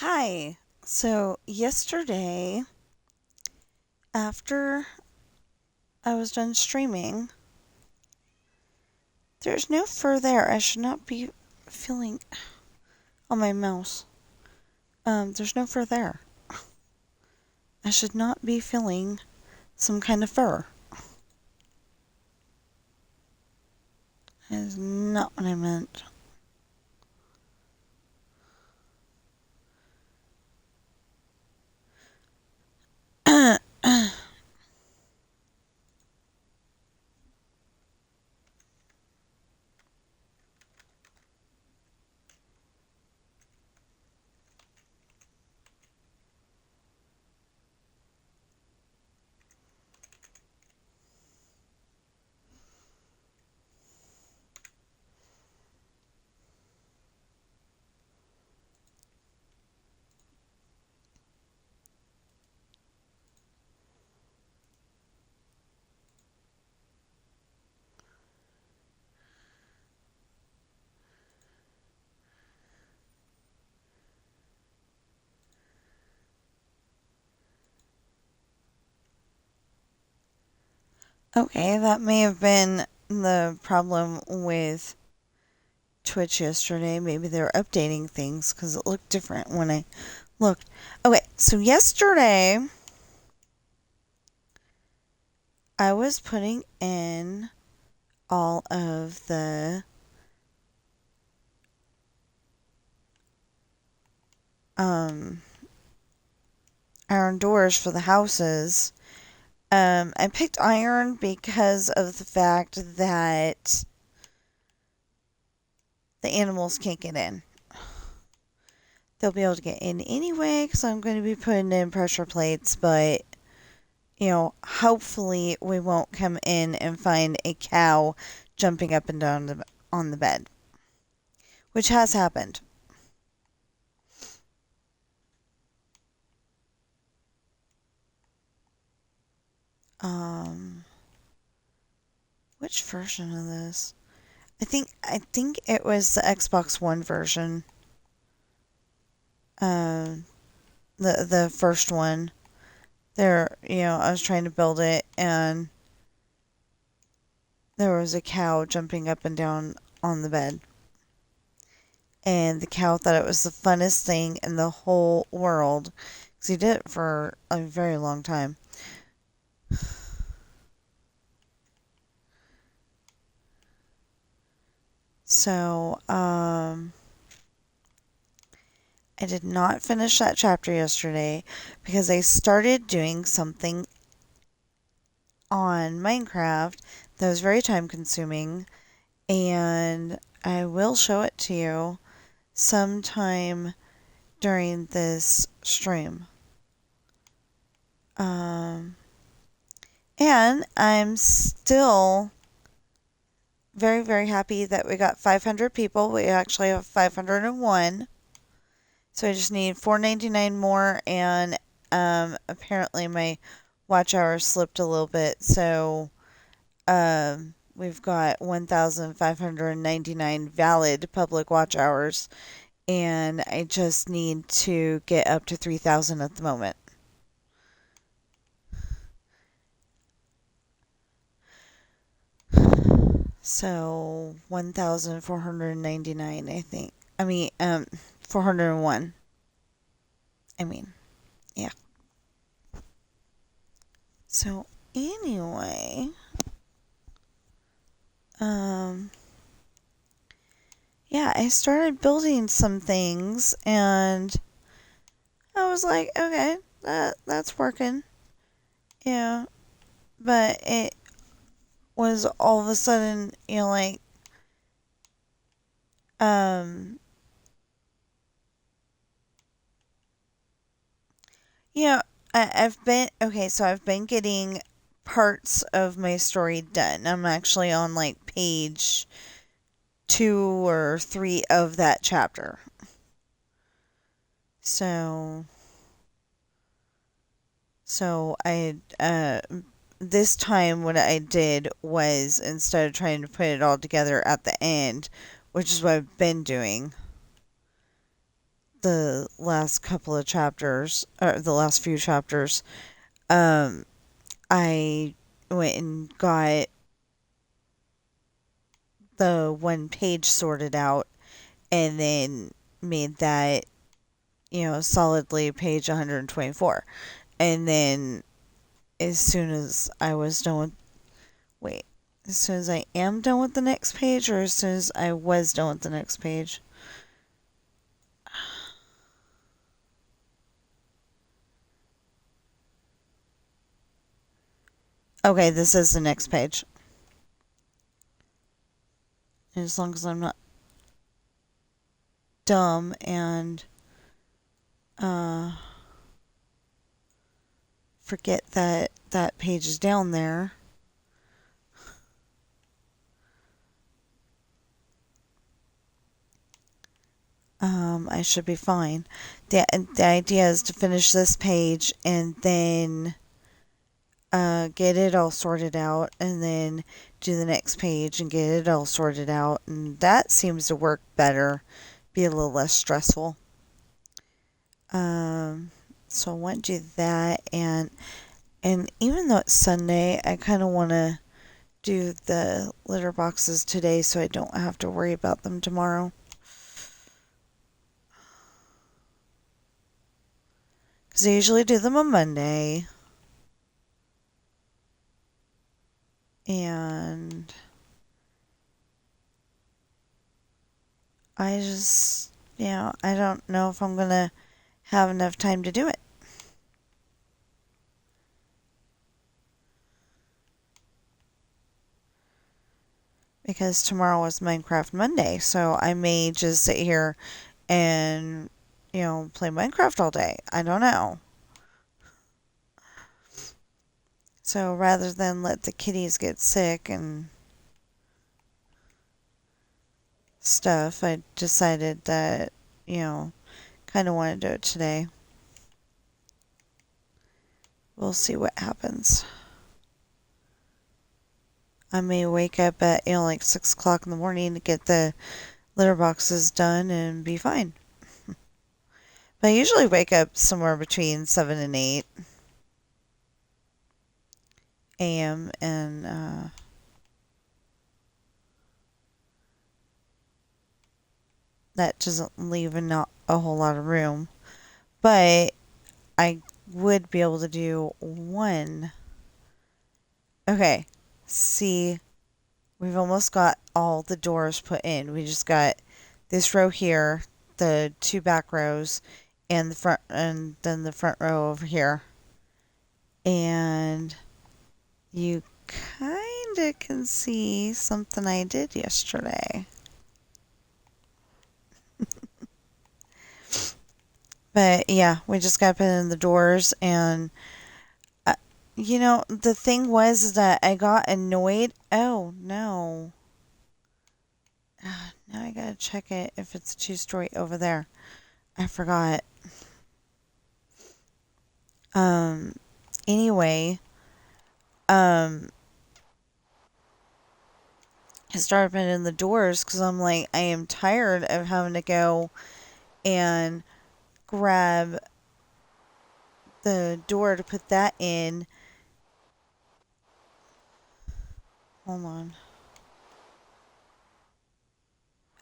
Hi. So, yesterday, after I was done streaming, there's no fur there. I should not be feeling on my mouse. There's no fur there. I should not be feeling some kind of fur. That is not what I meant. Okay, that may have been the problem with Twitch yesterday. Maybe they were updating things because it looked different when I looked. Okay, so yesterday I was putting in all of the um, iron doors for the houses. I picked iron because of the fact that the animals can't get in. They'll be able to get in anyway because I'm going to be putting in pressure plates, but hopefully we won't come in and find a cow jumping up and down on the bed, which has happened. Um, which version of this? I think it was the Xbox One version. Uh, the first one. There, I was trying to build it, and there was a cow jumping up and down on the bed. And the cow thought it was the funnest thing in the whole world, because he did it for a very long time. So, I did not finish that chapter yesterday because I started doing something on Minecraft that was very time consuming, and I will show it to you sometime during this stream. And I'm still very, very happy that we got 500 people. We actually have 501. So I just need 499 more, and apparently my watch hours slipped a little bit. So we've got 1,599 valid public watch hours, and I just need to get up to 3,000 at the moment. So 1,499, I think. 401. Yeah. So anyway, yeah, I started building some things, and I was like, okay, that's working. Yeah, but it was all of a sudden, um, you know, I've been okay. So I've been getting parts of my story done. I'm actually on like page 2 or 3 of that chapter. So I this time what I did was, instead of trying to put it all together at the end, which is what I've been doing the last couple of chapters, or the last few chapters, um, I went and got the one page sorted out and then made that, solidly page 124. And then as soon as I was done with, wait, as soon as I am done with the next page, or as soon as I was done with the next page? Okay, this is the next page. As long as I'm not dumb and forget that that page is down there. I should be fine. The idea is to finish this page and then get it all sorted out, and then do the next page and get it all sorted out, and that seems to work better, be a little less stressful. So I want to do that, and even though it's Sunday, I kind of want to do the litter boxes today so I don't have to worry about them tomorrow. Because I usually do them on Monday. And I just, I don't know if I'm going to have enough time to do it. Because tomorrow is Minecraft Monday, so I may just sit here and, play Minecraft all day. I don't know. So rather than let the kitties get sick and stuff, I decided that, kind of want to do it today. We'll see what happens. I may wake up at, like 6 o'clock in the morning to get the litter boxes done and be fine. But I usually wake up somewhere between 7 and 8 a.m. and that doesn't leave not a whole lot of room. But I would be able to do one. Okay, see, we've almost got all the doors put in. We just got this row here, the two back rows, and the front, and then the front row over here. And you kind of can see something I did yesterday. But yeah, we just got to put in the doors, and the thing was that I got annoyed. Oh no. Now I gotta check it if it's a 2-story over there. I forgot. Anyway, I started putting in the doors because I'm like, I am tired of having to go and grab the door to put that in. Hold on.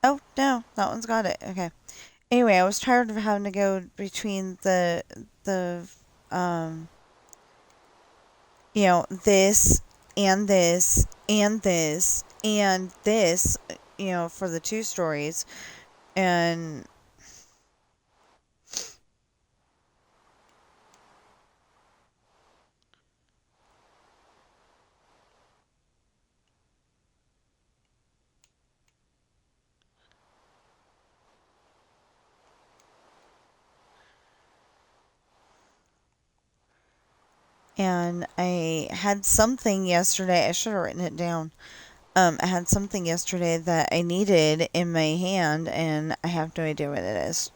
Oh, no, that one's got it. Okay. Anyway, I was tired of having to go between um, this and this and this and this, for the 2 stories. And I had something yesterday. I should have written it down. I had something yesterday that I needed in my hand, and I have no idea what it is.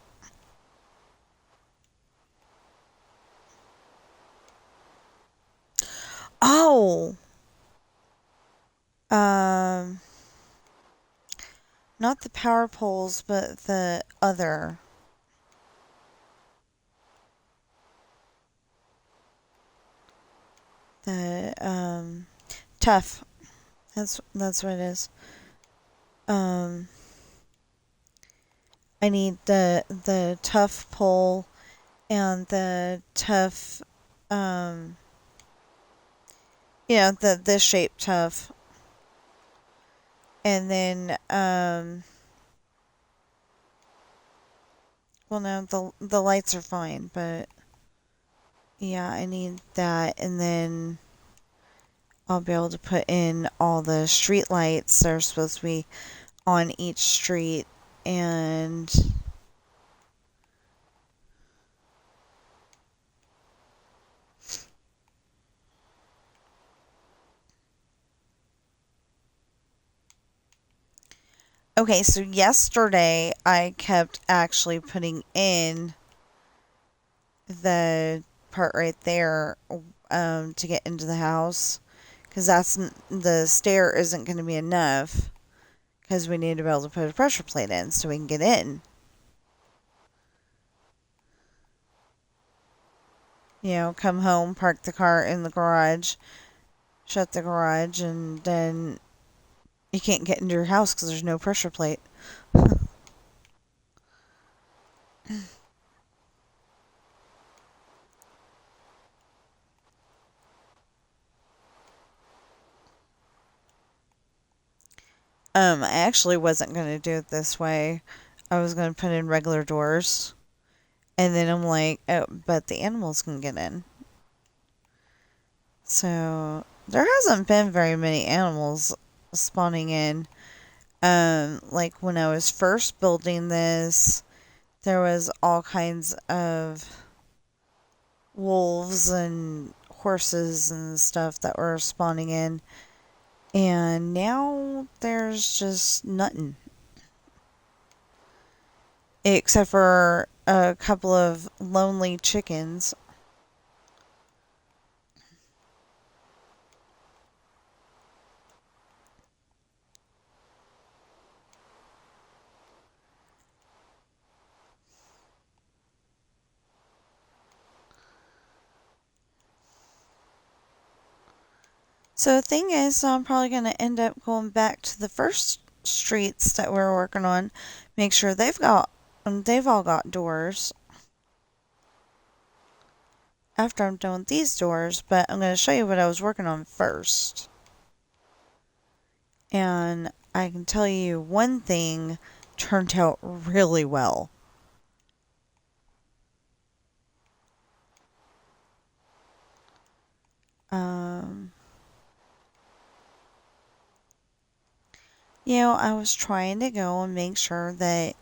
Oh! Um, Not the power poles, but the other. the tough. That's what it is. Um, I need the tough pole and the tough, um, the this shape tough, and then well, no, the lights are fine, but yeah, I need that, and then I'll be able to put in all the street lights that are supposed to be on each street, and okay, so yesterday I kept actually putting in the part right there to get into the house, because the stair isn't going to be enough, because we need to be able to put a pressure plate in so we can get in. Come home, park the car in the garage, shut the garage, and then you can't get into your house because there's no pressure plate. I actually wasn't going to do it this way. I was going to put in regular doors. And then I'm like, oh, but the animals can get in. So there hasn't been very many animals spawning in. Like when I was first building this, there was all kinds of wolves and horses and stuff that were spawning in. And now there's just nothing. Except for a couple of lonely chickens. So the thing is, I'm probably going to end up going back to the first streets that we're working on, make sure they've all got doors after I'm done with these doors, but I'm going to show you what I was working on first. And I can tell you one thing turned out really well. Um, I was trying to go and make sure that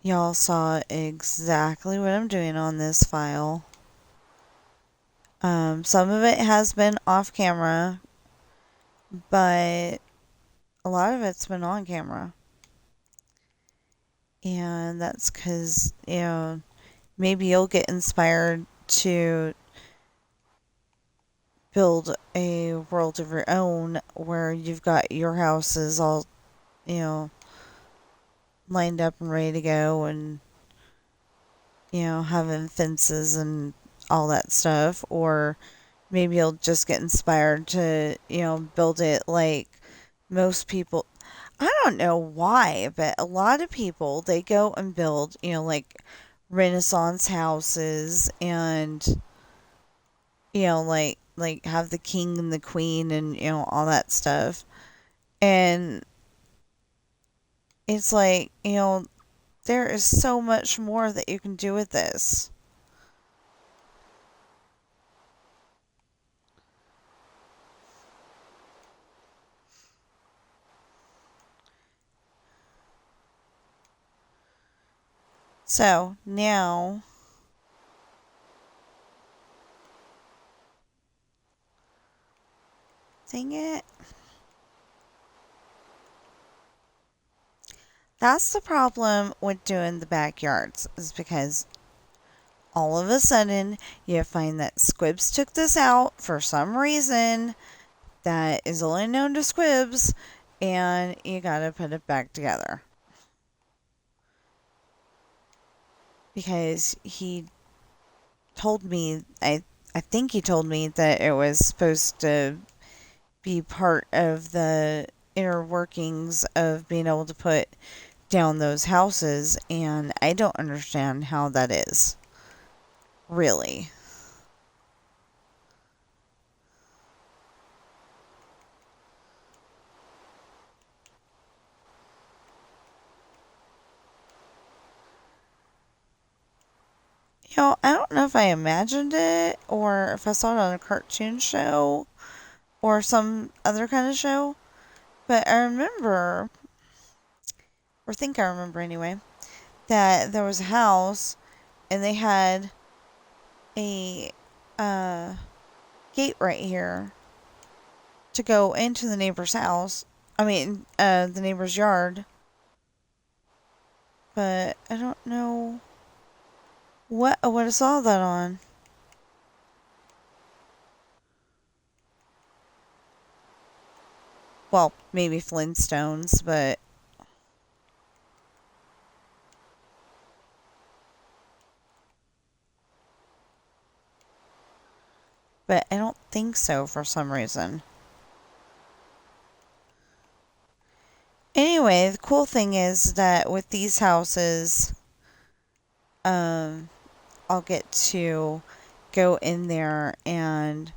y'all saw exactly what I'm doing on this file. Some of it has been off camera, but a lot of it's been on camera. And that's because, maybe you'll get inspired to build a world of your own where you've got your houses all, lined up and ready to go, and, having fences and all that stuff. Or maybe you'll just get inspired to, build it like most people. I don't know why, but a lot of people, they go and build, like Renaissance houses, and, like have the king and the queen and, all that stuff. And it's like, there is so much more that you can do with this. So now, dang it. That's the problem with doing the backyards, is because all of a sudden you find that Squibs took this out for some reason that is only known to Squibs, and you gotta put it back together. Because he told me, I I think he told me that it was supposed to be part of the inner workings of being able to put down those houses, and I don't understand how that is. Really. I don't know if I imagined it or if I saw it on a cartoon show or some other kind of show, but I remember, or think I remember anyway, that there was a house and they had a gate right here to go into the neighbor's house. I mean, the neighbor's yard. But I don't know what I saw that on. Well, maybe Flintstones, but I don't think so for some reason. Anyway, the cool thing is that with these houses, um, I'll get to go in there and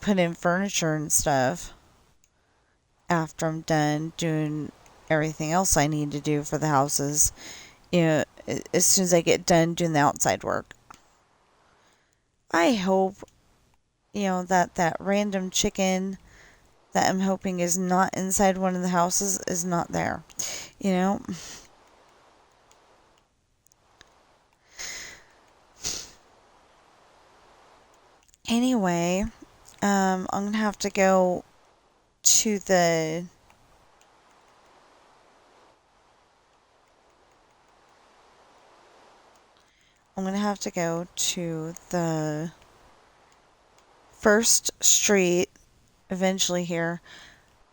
put in furniture and stuff after I'm done doing everything else I need to do for the houses. As soon as I get done doing the outside work. I hope, that random chicken that I'm hoping is not inside one of the houses is not there. You know? Anyway, I'm gonna have to go to the I'm gonna have to go to the first street eventually here,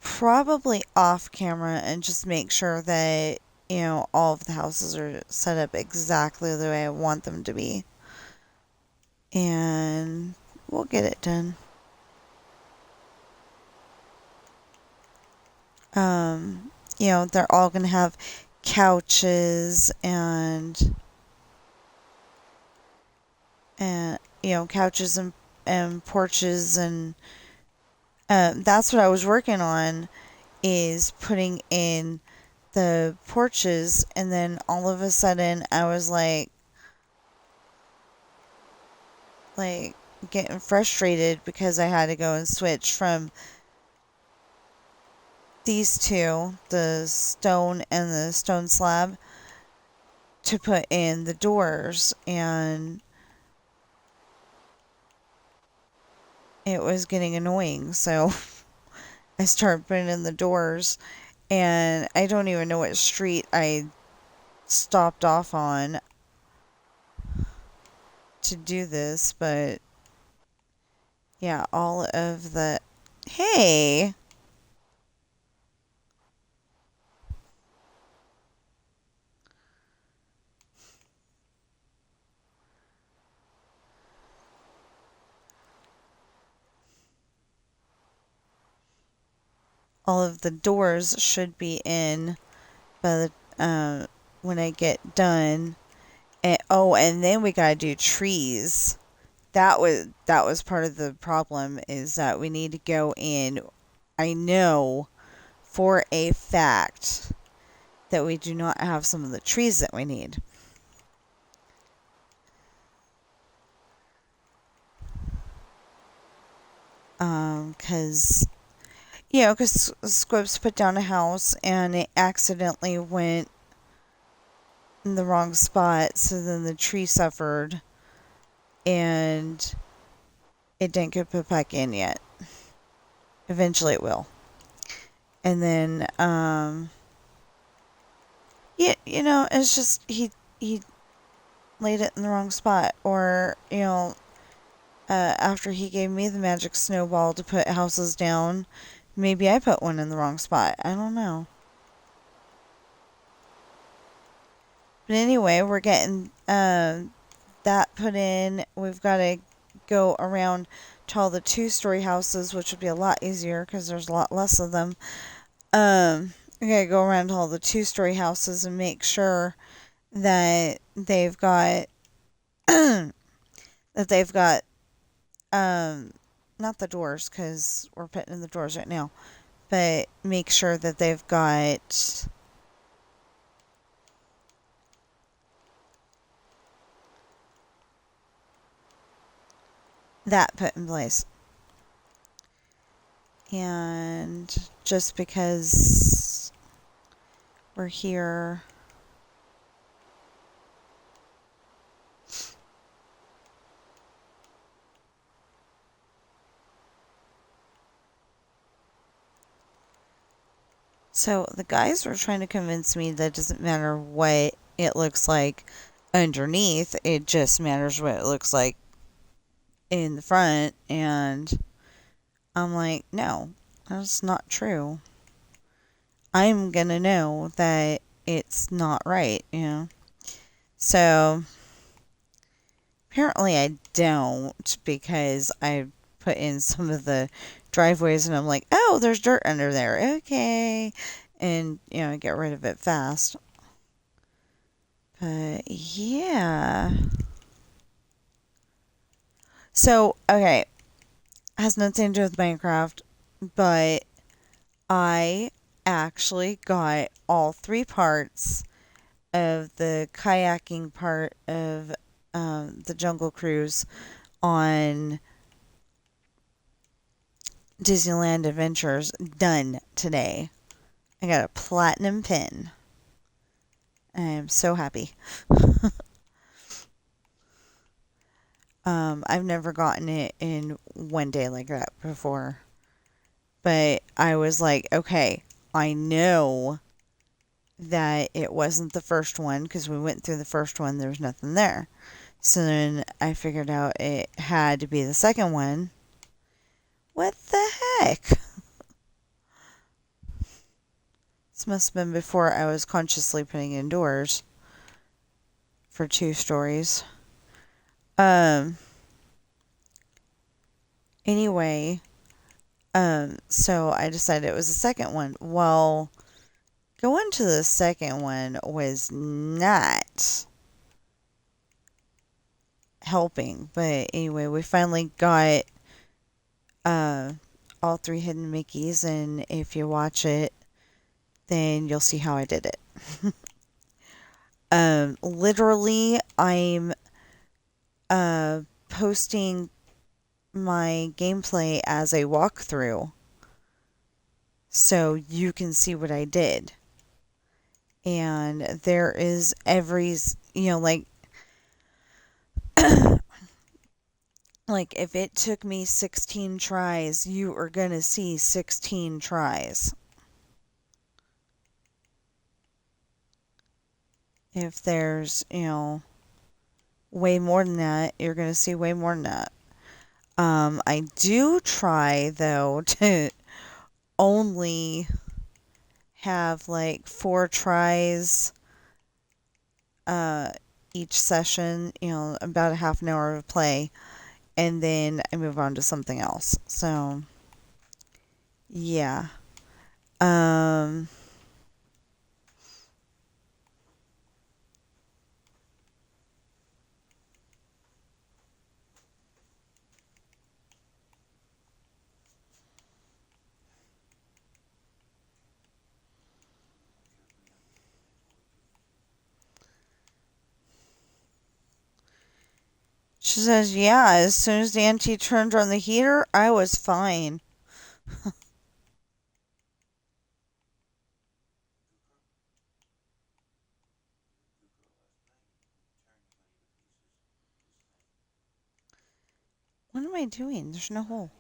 probably off camera, and just make sure that all of the houses are set up exactly the way I want them to be, and we'll get it done. They're all gonna have couches and couches and porches, and that's what I was working on, is putting in the porches, and then all of a sudden I was like getting frustrated because I had to go and switch from these two, the stone and the stone slab, to put in the doors, and it was getting annoying, so I started putting in the doors, and I don't even know what street I stopped off on to do this, but yeah, all of the hey, all of the doors should be in by the when I get done. And then we gotta do trees. That was part of the problem, is that we need to go in. I know for a fact that we do not have some of the trees that we need. Because Squibs put down a house and it accidentally went in the wrong spot, so then the tree suffered and it didn't get put back in yet. Eventually it will. And then, it's just he laid it in the wrong spot, or after he gave me the magic snowball to put houses down, maybe I put one in the wrong spot. I don't know. But anyway, we're getting that put in. We've got to go around to all the 2-story houses, which would be a lot easier because there's a lot less of them. We got to go around to all the 2-story houses and make sure that they've got that they've got not the doors, because we're putting in the doors right now, but make sure that they've got that put in place. And just because we're here, so the guys were trying to convince me that it doesn't matter what it looks like underneath, it just matters what it looks like in the front. And I'm like, no, that's not true. I'm gonna know that it's not right, you know? So apparently I don't, because I put in some of the driveways and I'm like, oh, there's dirt under there. Okay. And, get rid of it fast. But yeah. So, okay. Has nothing to do with Minecraft, but I actually got all 3 parts of the kayaking part of the Jungle Cruise on Disneyland Adventures done today. I got a platinum pin. I am so happy. I've never gotten it in one day like that before. But I was like, okay, I know that it wasn't the first one, because we went through the first one, there was nothing there. So then I figured out it had to be the second one. What the heck? This must have been before I was consciously putting indoors for 2 stories. Anyway, so I decided it was the second one. Well, going to the second one was not helping. But anyway, we finally got all 3 hidden Mickeys, and if you watch it, then you'll see how I did it. Literally, I'm posting my gameplay as a walkthrough, so you can see what I did. And there is every, like if it took me 16 tries, you are gonna see 16 tries. If there's, way more than that, you're gonna see way more than that. I do try, though, to only have like 4 tries each session, about a half an hour of play, and then I move on to something else. So yeah. She says, yeah, as soon as the auntie turned on the heater, I was fine. What am I doing? There's no hole.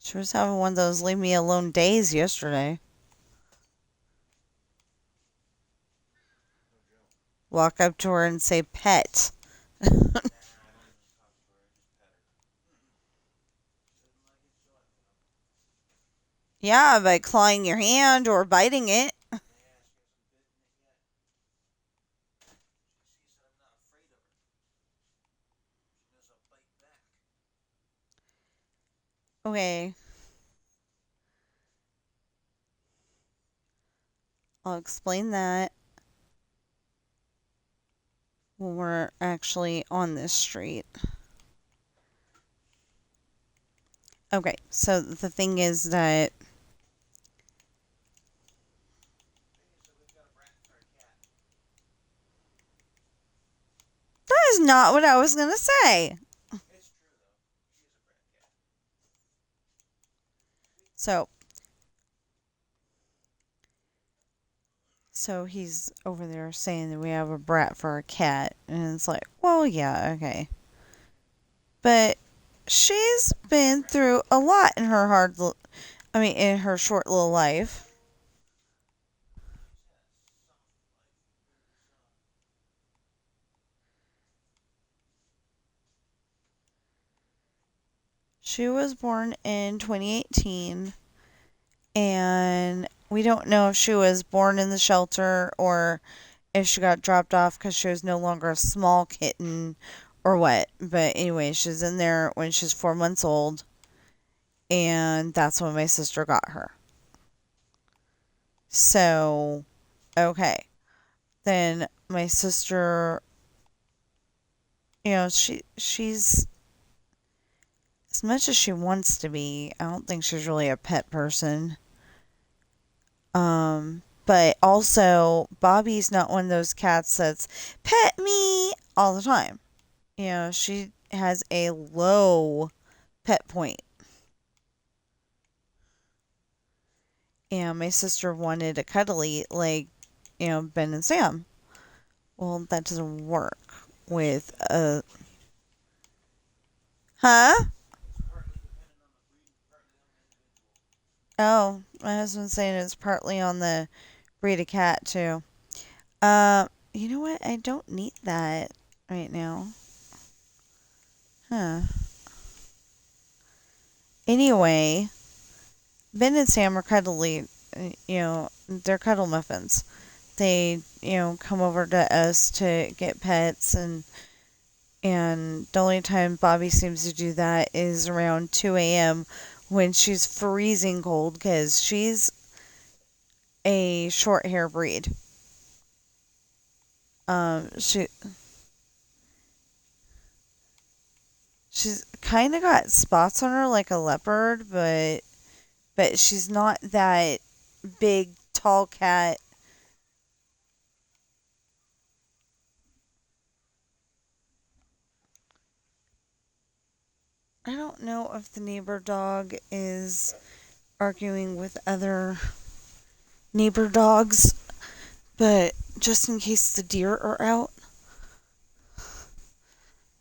She was having one of those leave me alone days yesterday. Walk up to her and say, pet. Yeah, by clawing your hand or biting it. Okay, I'll explain that when we're actually on this street. Okay, so the thing is that that is not what I was gonna say. So, so he's over there saying that we have a brat for a cat, and it's like, well, yeah, okay, but she's been through a lot in her in her short little life. She was born in 2018, and we don't know if she was born in the shelter or if she got dropped off because she was no longer a small kitten or what. But anyway, she's in there when she's 4 months old, and that's when my sister got her. So, okay. Then my sister, she's as much as she wants to be, I don't think she's really a pet person. But also Bobby's not one of those cats that's pet me all the time. She has a low pet point. And my sister wanted a cuddly like, Ben and Sam. Well, that doesn't work with a huh? Oh, my husband's saying it's partly on the breed of cat too. You know what? I don't need that right now. Huh. Anyway, Ben and Sam are cuddly. They're cuddle muffins. They, come over to us to get pets, and the only time Bobby seems to do that is around 2 a.m. when she's freezing cold because she's a short hair breed. She she's kind of got spots on her like a leopard, but she's not that big tall cat. I don't know if the neighbor dog is arguing with other neighbor dogs, but just in case the deer are out,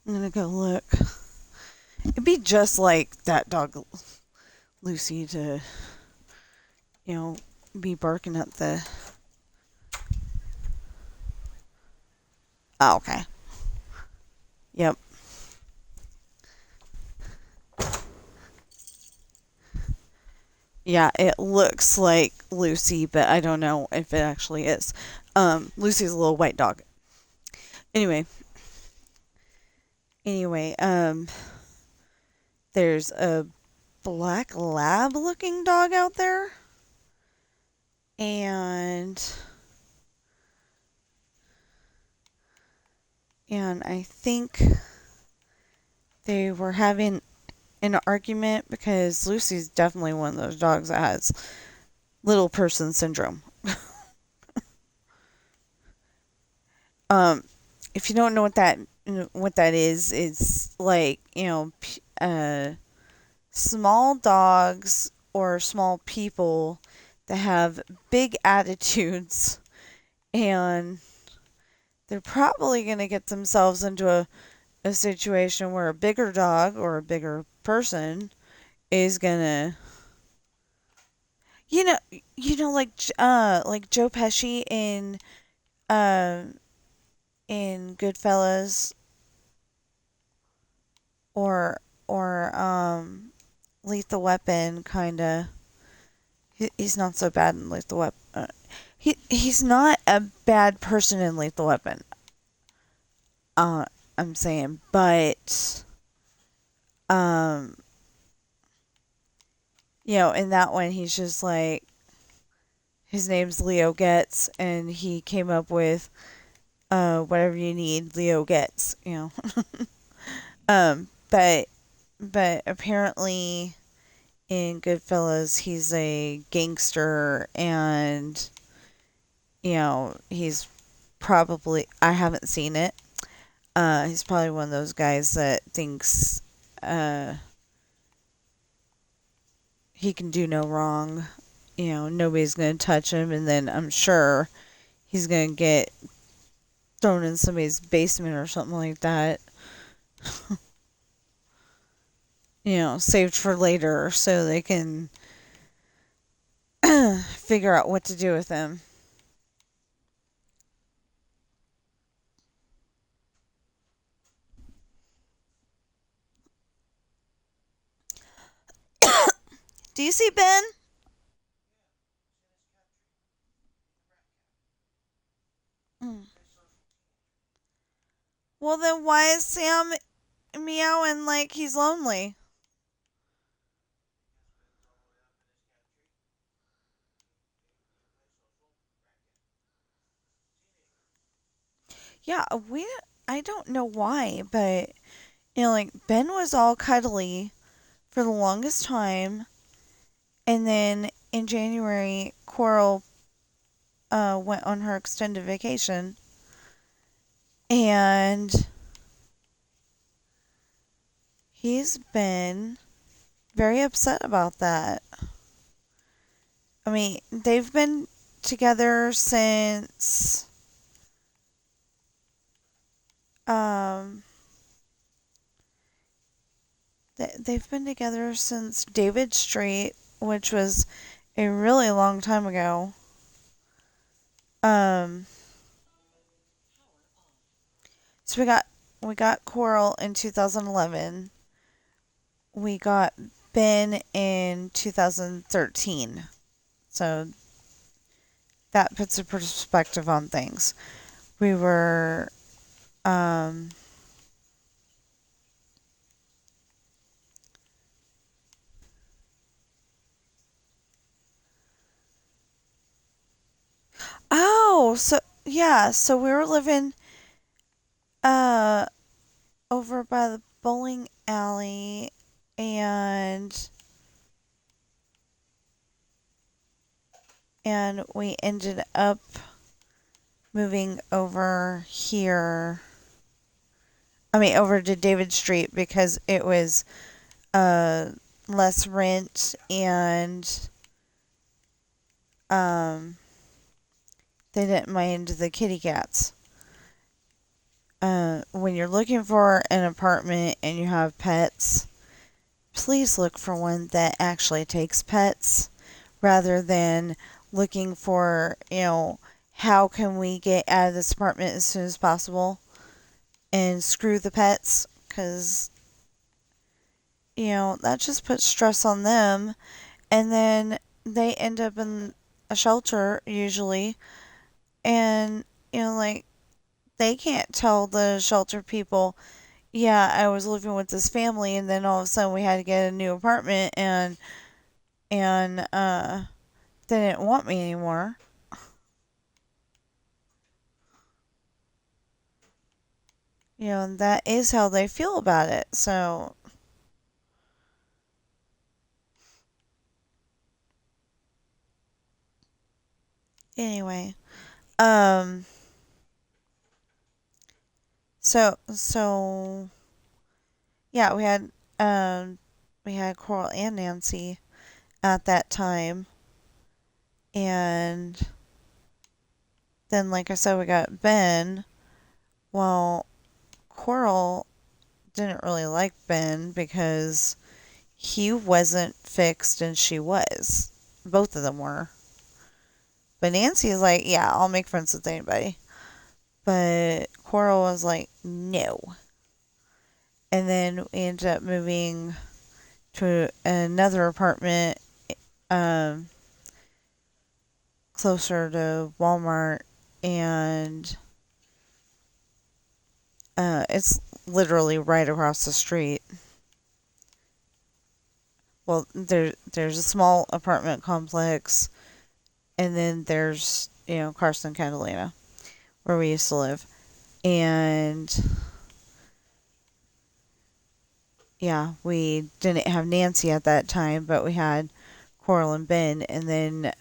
I'm gonna go look. It'd be just like that dog Lucy to, you know, be barking at the. Oh, okay. Yep. Yeah, it looks like Lucy, but I don't know if it actually is. Lucy's a little white dog. Anyway, anyway, there's a black lab looking dog out there, and I think they were having an argument because Lucy's definitely one of those dogs that has little person syndrome. Um, if you don't know what that is, it's like small dogs or small people that have big attitudes, and they're probably going to get themselves into a situation where a bigger dog or a bigger person is gonna you know like Joe Pesci uh in Goodfellas, or Lethal Weapon, kinda. He's not so bad in Lethal Weapon. He's not a bad person in Lethal Weapon. Uh, I'm saying, but um, in that one, he's just like his name's Leo Getz, and he came up with whatever you need, Leo Getz. But apparently in Goodfellas, he's a gangster, and he's probably, I haven't seen it. He's probably one of those guys that thinks he can do no wrong. Nobody's going to touch him, and then I'm sure he's going to get thrown in somebody's basement or something like that. Saved for later so they can figure out what to do with him. Do you see Ben? Mm. Well, then why is Sam meowing like he's lonely? Yeah, I don't know why, but like Ben was all cuddly for the longest time, and then in January, Coral went on her extended vacation, and he's been very upset about that. I mean, they've been together since um they've been together since David Street, which was a really long time ago. Um so we got Coral in 2011. We got Ben in 2013. So that puts a perspective on things. We were um oh, so yeah, so we were living uh over by the bowling alley, and we ended up moving over here. I mean, over to David Street because it was uh less rent, and um they didn't mind the kitty cats. When you're looking for an apartment and you have pets, please look for one that actually takes pets rather than looking for, how can we get out of this apartment as soon as possible and screw the pets, because, that just puts stress on them, and then they end up in a shelter usually, and, like, they can't tell the shelter people, yeah, I was living with this family, and then all of a sudden we had to get a new apartment, and they didn't want me anymore. And that is how they feel about it. So, anyway, um, so yeah, we had Coral and Nancy at that time, and then, like I said, we got Ben. Well, Coral didn't really like Ben because he wasn't fixed and she was. Both of them were. But Nancy is like, yeah, I'll make friends with anybody. But Coral was like, no. And then we ended up moving to another apartment. Um, closer to Walmart, and it's literally right across the street. Well, there's a small apartment complex, and then there's Carson, Catalina, where we used to live, and yeah, we didn't have Nancy at that time, but we had Coral and Ben, and then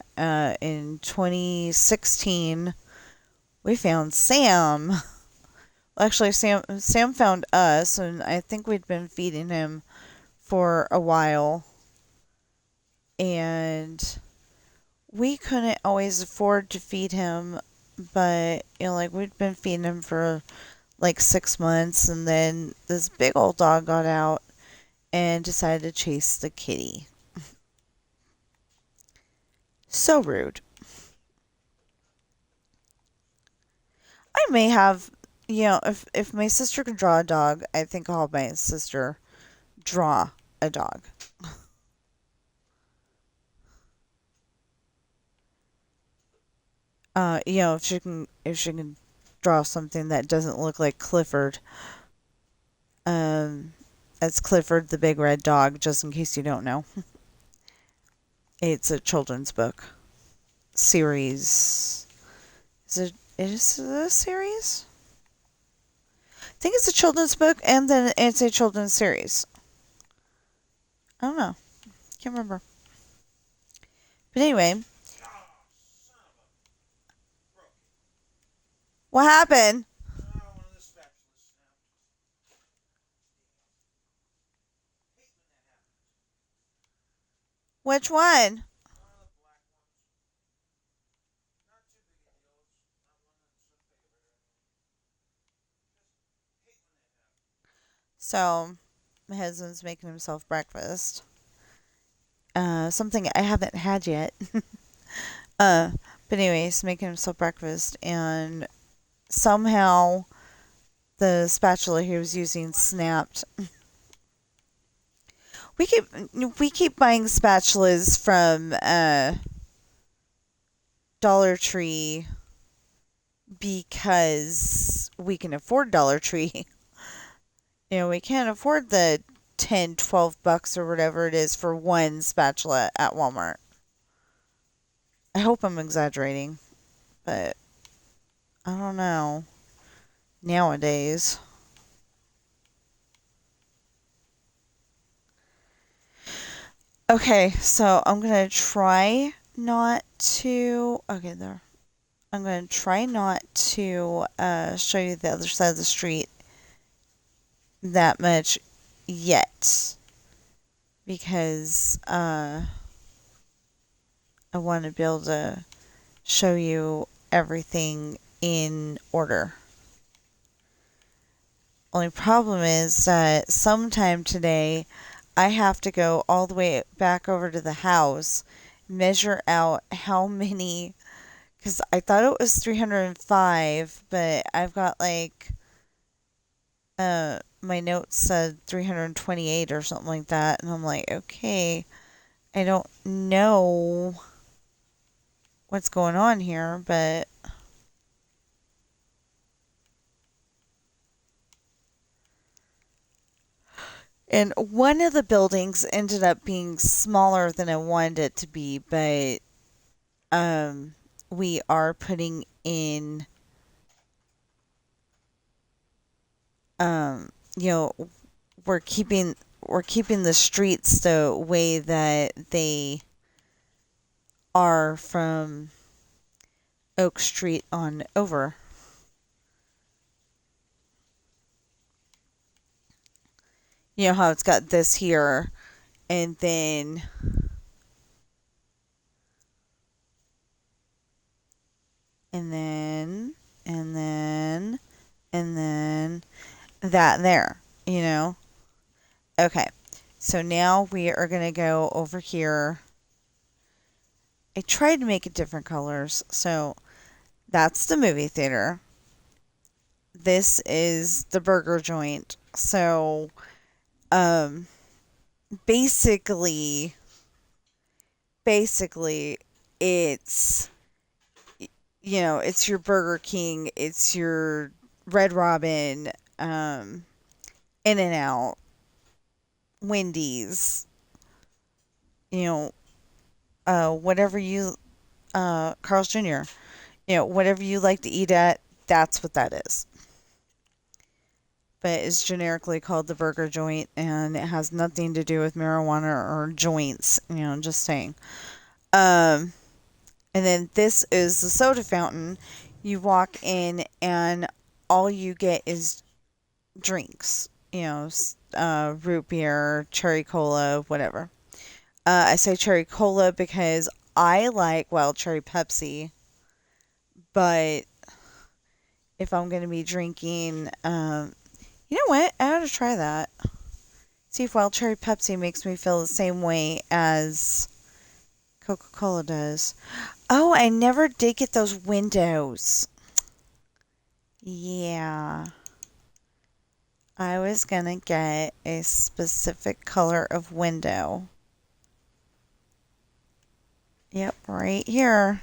in 2016 we found Sam. Actually, Sam found us, and I think we'd been feeding him for a while, and we couldn't always afford to feed him, but like we'd been feeding him for like 6 months, and then this big old dog got out and decided to chase the kitty. So rude. I may have, if my sister can draw a dog, I think I'll have my sister draw a dog. If she can draw something that doesn't look like Clifford. Um, that's Clifford the Big Red Dog, just in case you don't know. It's a children's book series. Is it a series? I think it's a children's book, and then it's a children's series. I don't know. Can't remember. But anyway, what happened? Which one? So, my husband's making himself breakfast. Something I haven't had yet. uh, but anyways, making himself breakfast, and somehow the spatula he was using snapped. We keep we keep buying spatulas from Dollar Tree because we can afford Dollar Tree. We can't afford the 10, $12 or whatever it is for one spatula at Walmart. I hope I'm exaggerating, but I don't know. Nowadays. Okay, so I'm going to try not to. Okay, there. I'm going to try not to show you the other side of the street that much yet. Because I want to be able to show you everything in order. Only problem is that sometime today I have to go all the way back over to the house, measure out how many, because I thought it was 305, but I've got my notes said 328 or something like that, and I'm like, okay, I don't know what's going on here, but and one of the buildings ended up being smaller than I wanted it to be, but we are putting in um you know we're keeping the streets the way that they are from Oak Street on over. You know how it's got this here, and then and then and then and then that there. Okay. So now we are going to go over here. I tried to make it different colors. So that's the movie theater. This is the burger joint. So um basically it's it's your Burger King, it's your Red Robin, In and Out, Wendy's, you whatever you, Carl's Jr., whatever you like to eat at, that's what that is. But it's generically called the burger joint, and it has nothing to do with marijuana or joints, just saying. Um, and then this is the soda fountain. You walk in, and all you get is drinks, root beer, cherry cola, whatever. I say cherry cola because I like wild cherry Pepsi, but if I'm going to be drinking, you know what? I ought to try that. See if wild cherry Pepsi makes me feel the same way as Coca-Cola does. Oh, I never did get those windows. Yeah. I was going to get a specific color of window. Yep, right here.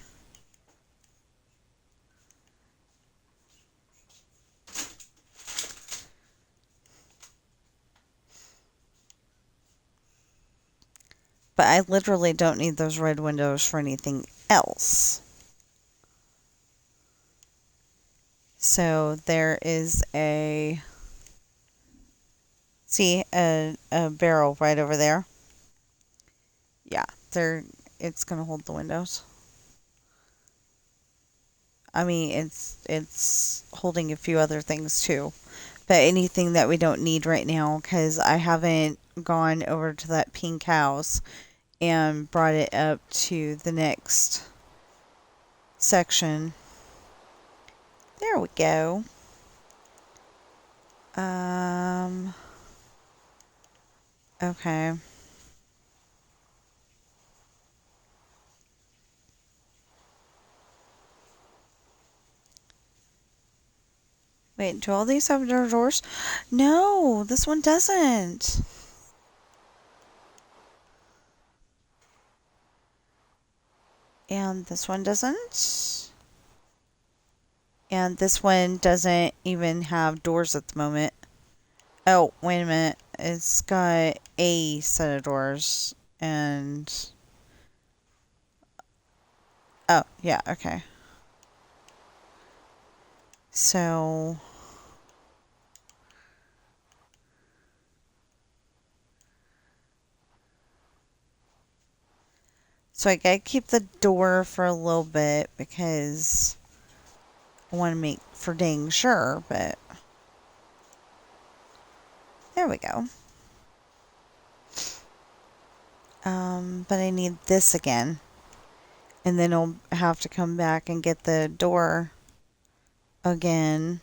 But I literally don't need those red windows for anything else. So there is a barrel right over there. Yeah, it's gonna hold the windows. I mean, it's holding a few other things too, but anything that we don't need right now, because I haven't gone over to that pink house and brought it up to the next section. There we go. Okay. Wait, do all these have their doors? No, this one doesn't. And this one doesn't. And this one doesn't even have doors at the moment. Oh, wait a minute. It's got a set of doors. And... oh, yeah, okay. So... so I gotta keep the door for a little bit because I want to make for dang sure, but... there we go. But I need this again. And then I'll have to come back and get the door again.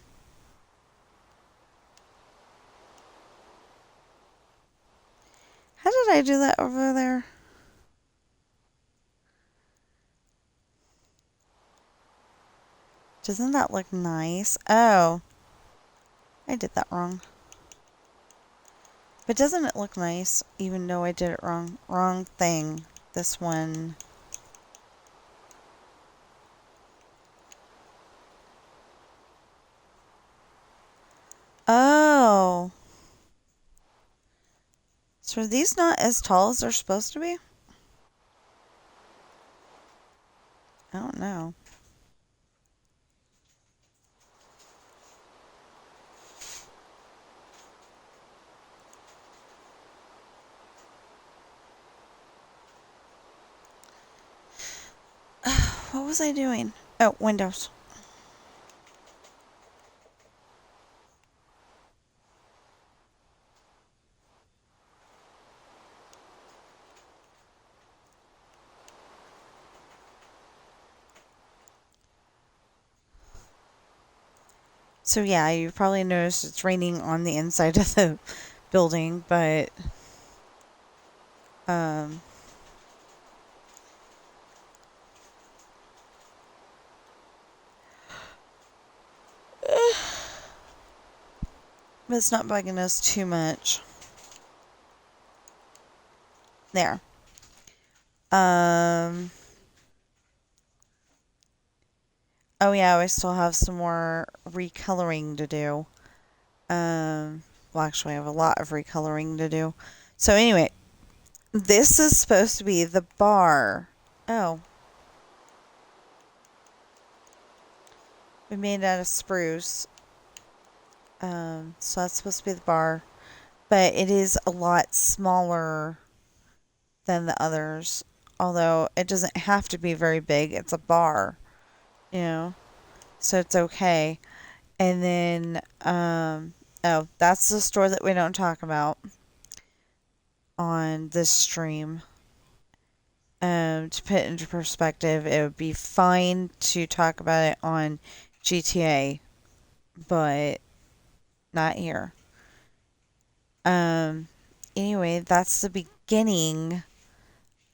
How did I do that over there? Doesn't that look nice? Oh, I did that wrong. But doesn't it look nice, even though I did it wrong? Wrong thing. This one. Oh. So are these not as tall as they're supposed to be? I don't know. What was I doing? Oh, windows. So yeah, you probably noticed it's raining on the inside of the building, but but it's not bugging us too much. There. Oh yeah, I still have some more recoloring to do. Um, well, actually, I have a lot of recoloring to do. So anyway, this is supposed to be the bar. Oh, we made it out of spruce. So that's supposed to be the bar, but it is a lot smaller than the others. Although it doesn't have to be very big. It's a bar, you know, so it's okay. And then, oh, that's the store that we don't talk about on this stream. To put it into perspective, it would be fine to talk about it on GTA, but not here. Um, anyway, that's the beginning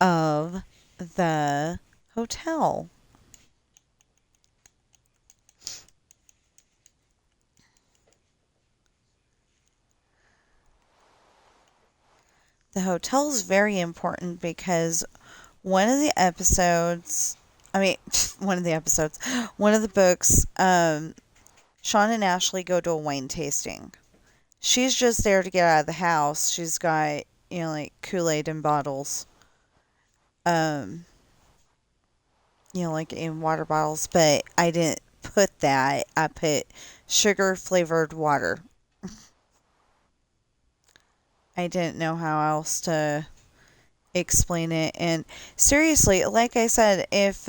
of the hotel. The hotel is very important because one of the episodes, I mean, one of the episodes, one of the books, Sean and Ashley go to a wine tasting. She's just there to get out of the house. She's got, like Kool-Aid in bottles. Um, like in water bottles, but I didn't put that. I put sugar flavored water. I didn't know how else to explain it. And seriously, like I said, if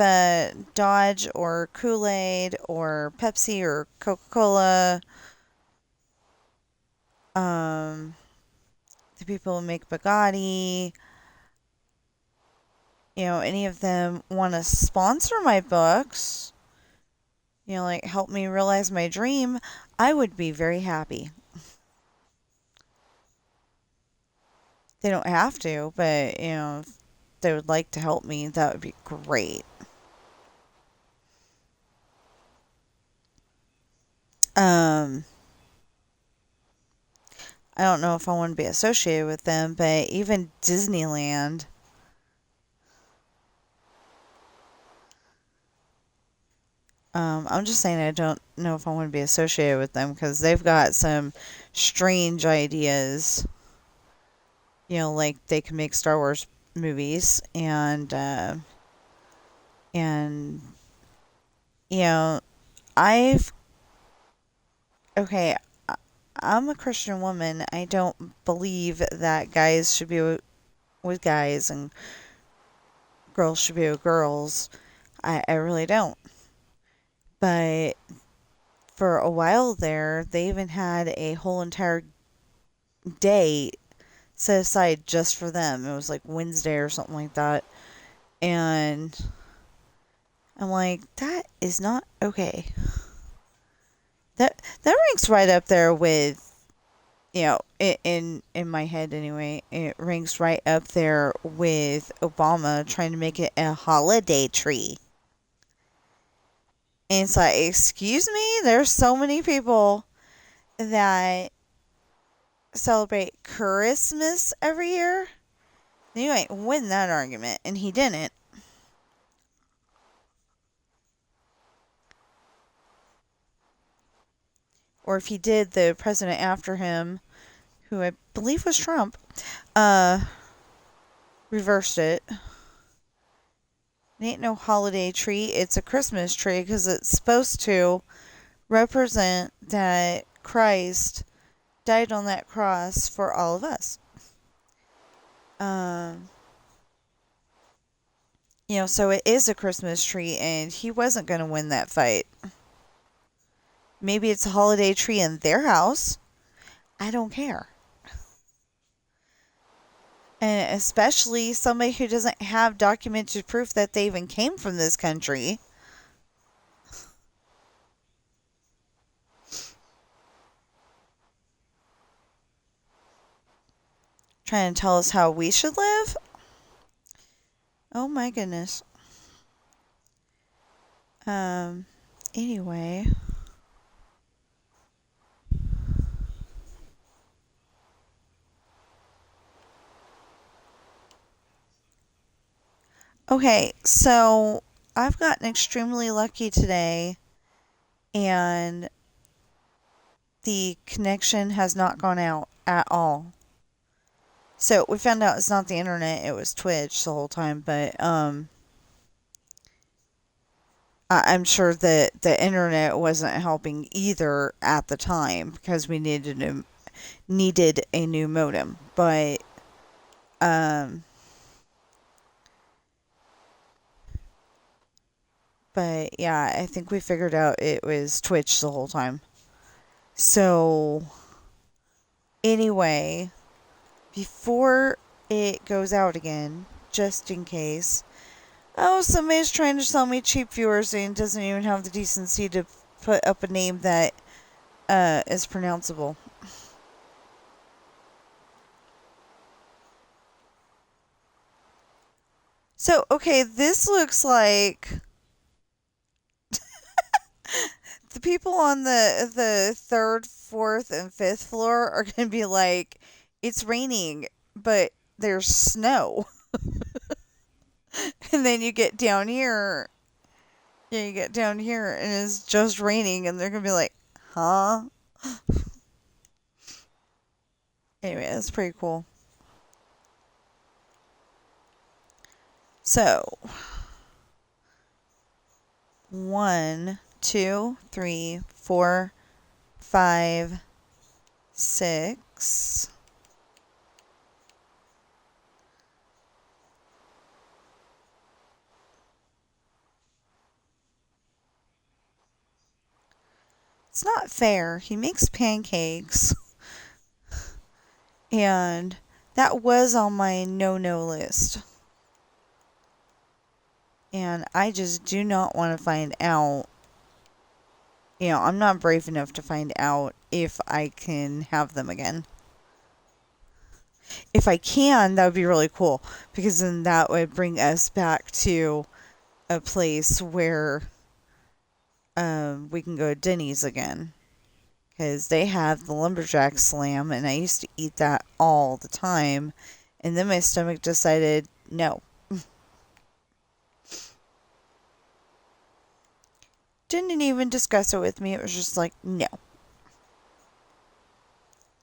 Dodge or Kool-Aid or Pepsi or Coca-Cola, um, the people who make Bugatti, any of them want to sponsor my books, like help me realize my dream, I would be very happy. They don't have to, but, if they would like to help me, that would be great. Um, I don't know if I want to be associated with them, but even Disneyland, I'm just saying I don't know if I want to be associated with them because they've got some strange ideas. Like they can make Star Wars movies and you know, I've okay, I'm a Christian woman. I don't believe that guys should be with guys and girls should be with girls. I really don't. But for a while there, they even had a whole entire day set aside just for them. It was like Wednesday or something like that. And I'm like, that is not okay. That ranks right up there with, in my head anyway, it ranks right up there with Obama trying to make it a holiday tree. And it's like, excuse me, there's so many people that celebrate Christmas every year. You ain't win that argument, and he didn't. Or if he did, the president after him, who I believe was Trump, uh, reversed it. It ain't no holiday tree, it's a Christmas tree because it's supposed to represent that Christ died on that cross for all of us. Um, so it is a Christmas tree, and he wasn't going to win that fight. Maybe it's a holiday tree in their house. I don't care. And especially somebody who doesn't have documented proof that they even came from this country. Trying to tell us how we should live? Oh my goodness. Um, anyway. Okay, so I've gotten extremely lucky today and the connection has not gone out at all. So we found out it's not the internet, it was Twitch the whole time, but I'm sure that the internet wasn't helping either at the time because we needed a new modem. Um, but yeah, I think we figured out it was Twitch the whole time. So anyway, before it goes out again, just in case, oh, somebody's trying to sell me cheap viewers and doesn't even have the decency to put up a name that is pronounceable. So, okay, this looks like the people on the third, fourth, and fifth floor are going to be like, it's raining, but there's snow. And then you get down here, yeah, you get down here, and it's just raining, and they're going to be like, huh? Anyway, that's pretty cool. So, 1, 2, 3, 4, 5, 6. It's not fair. He makes pancakes. And that was on my no-no list. And I just do not want to find out. You know, I'm not brave enough to find out if I can have them again. If I can, that would be really cool. Because then that would bring us back to a place where we can go to Denny's again. Because they have the lumberjack slam, and I used to eat that all the time. And then my stomach decided, no. Didn't even discuss it with me. It was just like, no.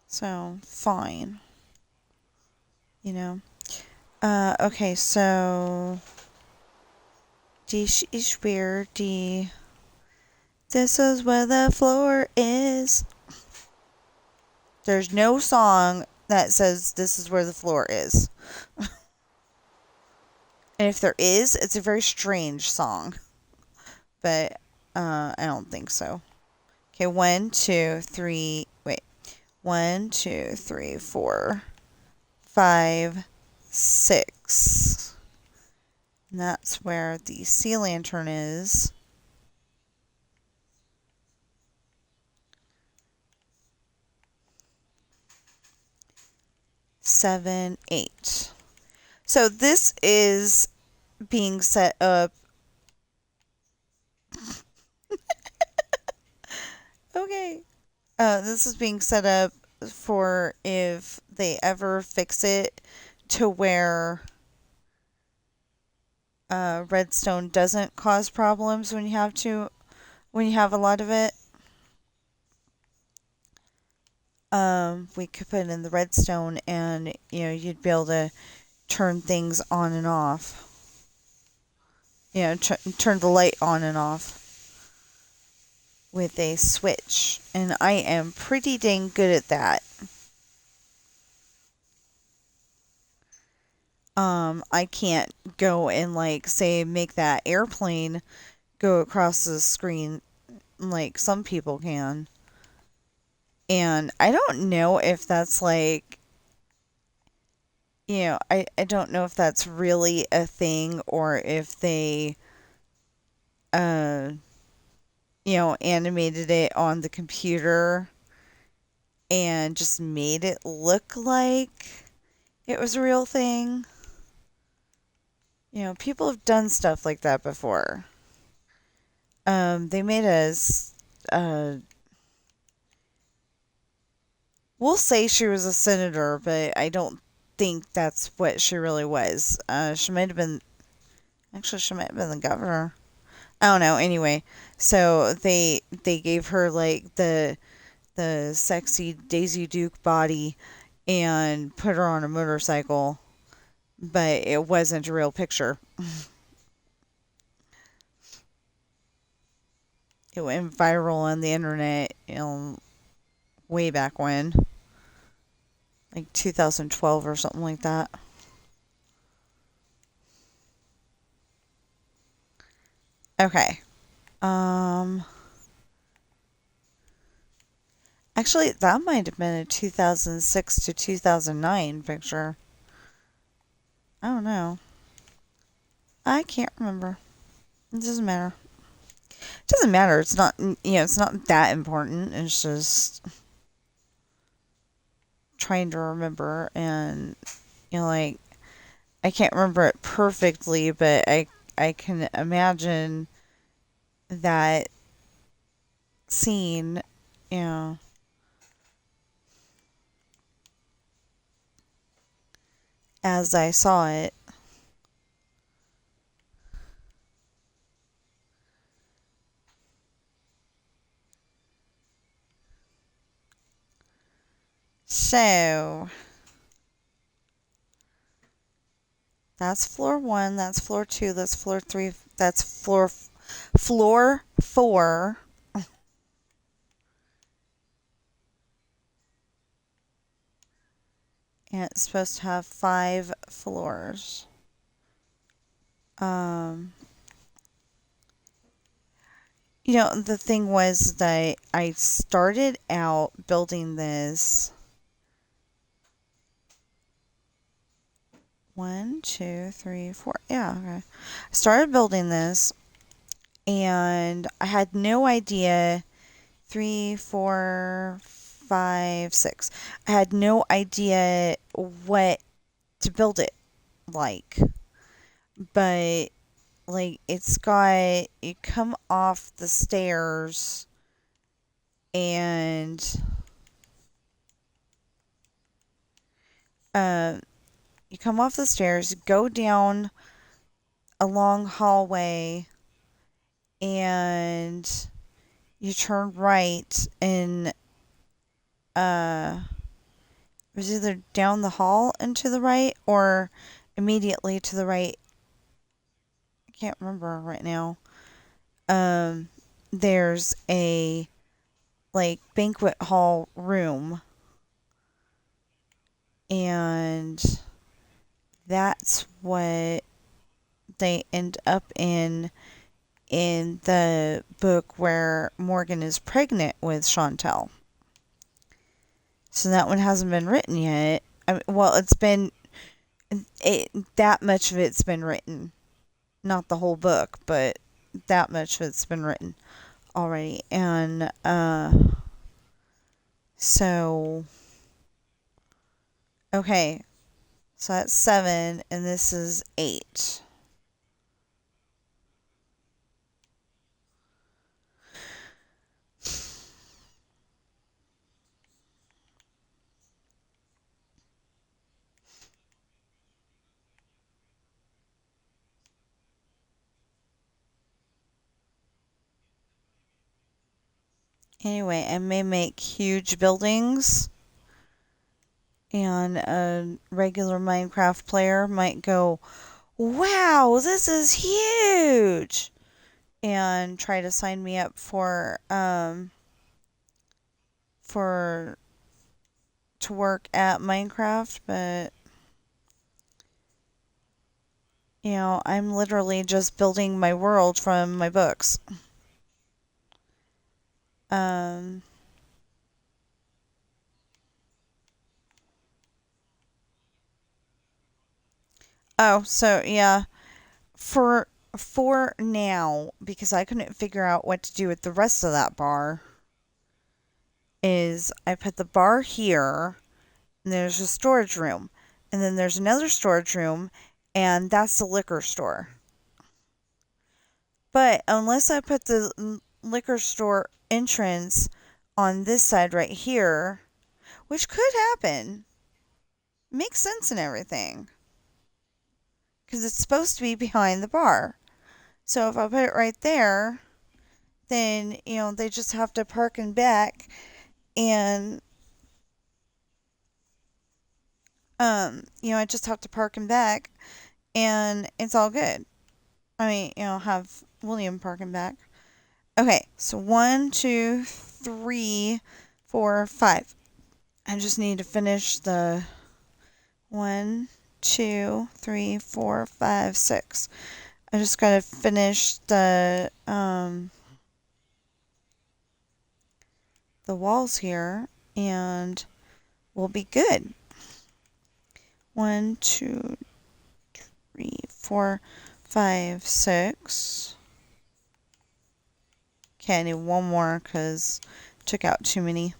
So, fine. You know. Okay, so this is where this is where the floor is. There's no song that says this is where the floor is. And if there is, it's a very strange song. But I don't think so. Okay, 1, 2, 3, wait. 1, 2, 3, 4, 5, 6. And that's where the sea lantern is. 7, 8. So this is being set up. Okay. This is being set up for if they ever fix it to where redstone doesn't cause problems when you have a lot of it. We could put in the redstone, and you'd be able to turn things on and off. Turn the light on and off with a switch, and I am pretty dang good at that. I can't go and say make that airplane go across the screen like some people can. And I don't know if that's I don't know if that's really a thing, or if they animated it on the computer and just made it look like it was a real thing. People have done stuff like that before. They made we'll say she was a senator, but I don't think that's what she really was. She might have been the governor. I don't know. Anyway, so they gave her like the sexy Daisy Duke body and put her on a motorcycle, but it wasn't a real picture. It went viral on the internet, way back when, like 2012 or something like that. Okay. Um Actually, that might have been a 2006 to 2009 picture. I don't know. I can't remember. It doesn't matter. It doesn't matter. It's not, it's not that important. It's just trying to remember. And, like, I can't remember it perfectly, but I can imagine that scene, you know, as I saw it. So, that's floor 1, that's floor 2, that's floor 3, that's floor 4. And it's supposed to have 5 floors. Um, the thing was that I started out building this 1, 2, 3, 4. Yeah, okay. I started building this and I had no idea. 3, 4, 5, 6. I had no idea what to build it like. But like it's got, you come off the stairs and uh, you come off the stairs, go down a long hallway, and you turn right, and it was either down the hall and to the right or immediately to the right. I can't remember right now. There's a like banquet hall room, and that's what they end up in the book where Morgan is pregnant with Chantel. So that one hasn't been written yet. Well, that much of it's been written. Not the whole book, but that much of it's been written already. And so okay, so that's 7, and this is 8. Anyway, I may make huge buildings, and a regular Minecraft player might go, "Wow, this is huge!" and try to sign me up for to work at Minecraft, but I'm literally just building my world from my books. Um, oh, so yeah, for now, because I couldn't figure out what to do with the rest of that bar, is I put the bar here, and there's a storage room, and then there's another storage room, and that's the liquor store. But unless I put the liquor store entrance on this side right here, which could happen, makes sense and everything, because it's supposed to be behind the bar. So if I put it right there, then, they just have to park and back and, I just have to park and back and it's all good. I mean, have William park and back. Okay, so 1, 2, 3, 4, 5. I just need to finish the 1, 2, 3, 4, 5, 6. I just gotta finish the walls here and we'll be good. 1, 2, 3, 4, 5, 6. Okay, I need one more because took out too many.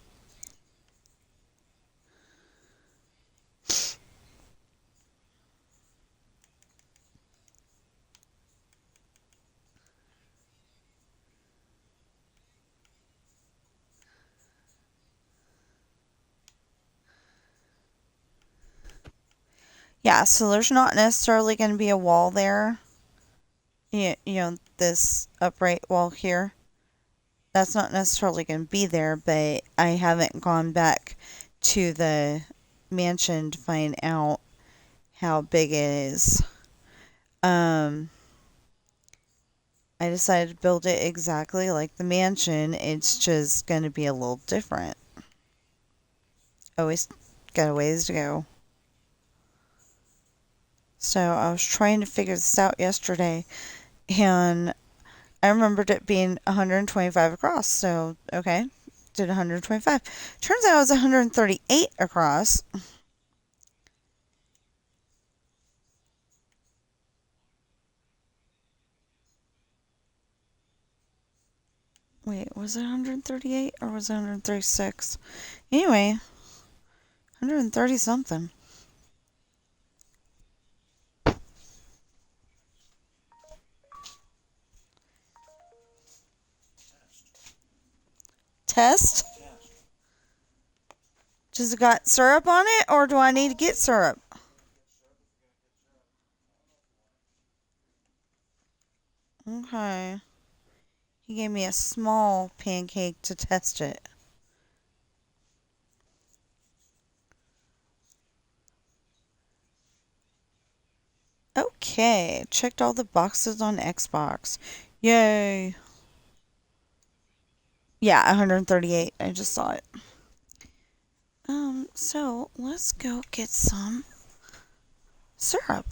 Yeah, so there's not necessarily going to be a wall there. This upright wall here. That's not necessarily going to be there, but I haven't gone back to the mansion to find out how big it is. I decided to build it exactly like the mansion. It's just going to be a little different. Always got a ways to go. So I was trying to figure this out yesterday, and I remembered it being 125 across. So, okay, did 125. Turns out it was 138 across. Wait, was it 138 or was it 136? Anyway, 130 something. Test? Does it got syrup on it or do I need to get syrup? Okay. He gave me a small pancake to test it. Okay, checked all the boxes on Xbox. Yay. Yeah, 138. I just saw it. So let's go get some syrup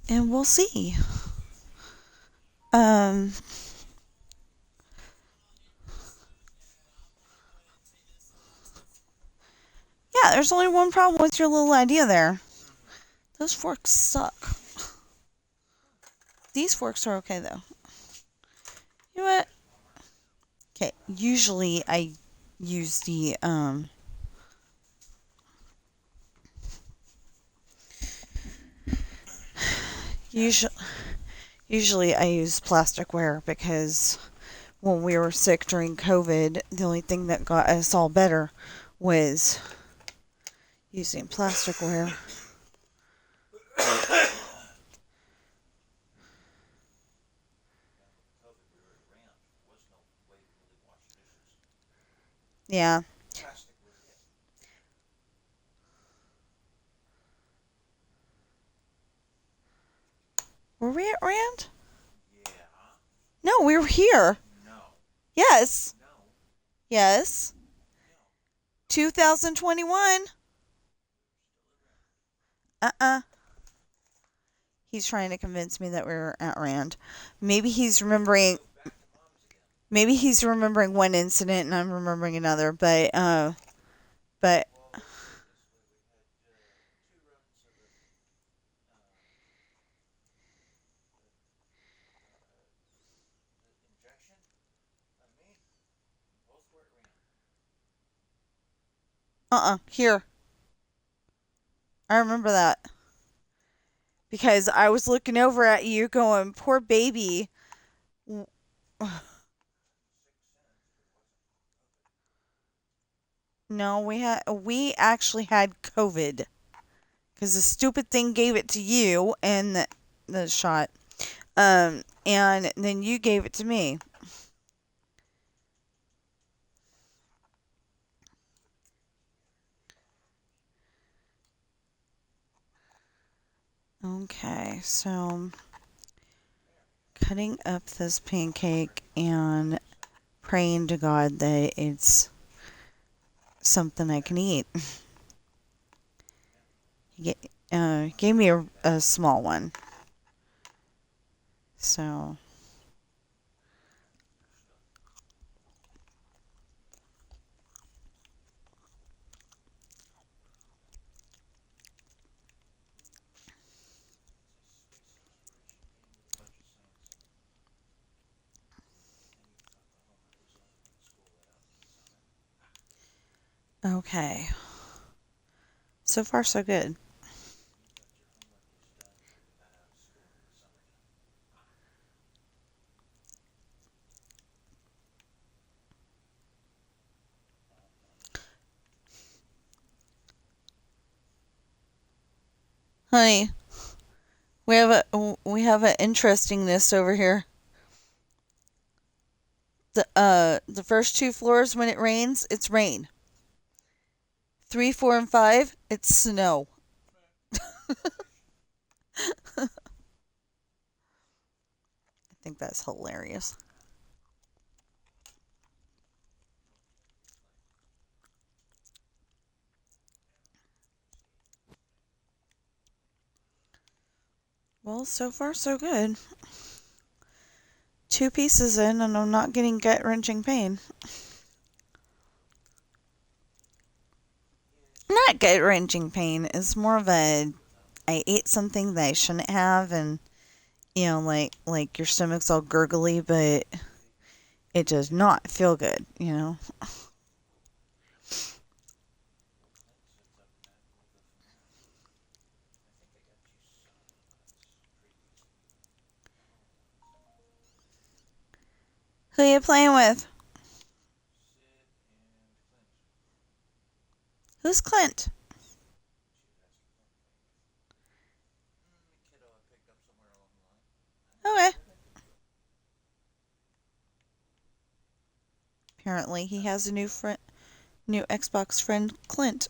and we'll see. Yeah, there's only one problem with your little idea there. Those forks suck. These forks are okay though. You know what? Okay, usually I use the usually I use plasticware because when we were sick during COVID, the only thing that got us all better was using plasticware. Yeah. Were we at Rand? Yeah. No, we were here. No. Yes. No. Yes. No. 2021. He's trying to convince me that we were at Rand. Maybe he's remembering. Maybe he's remembering one incident and I'm remembering another. But here. I remember that. Because I was looking over at you going, poor baby. No, we actually had COVID. Because the stupid thing gave it to you and the shot. and then you gave it to me. Okay, so cutting up this pancake and praying to God that it's something I can eat. He gave me a small one. So, okay. So far, so good. Honey, we have an interestingness over here. The first two floors, when it rains, it's rain. 3, 4, and 5, it's snow. I think that's hilarious. Well, so far so good. 2 pieces in, and I'm not getting gut-wrenching pain. Not gut-wrenching pain. It's more of a I ate something that I shouldn't have, and like your stomach's all gurgly, but it does not feel good. Who are you playing with? Who's Clint? Okay. Apparently, he has a new Xbox friend, Clint.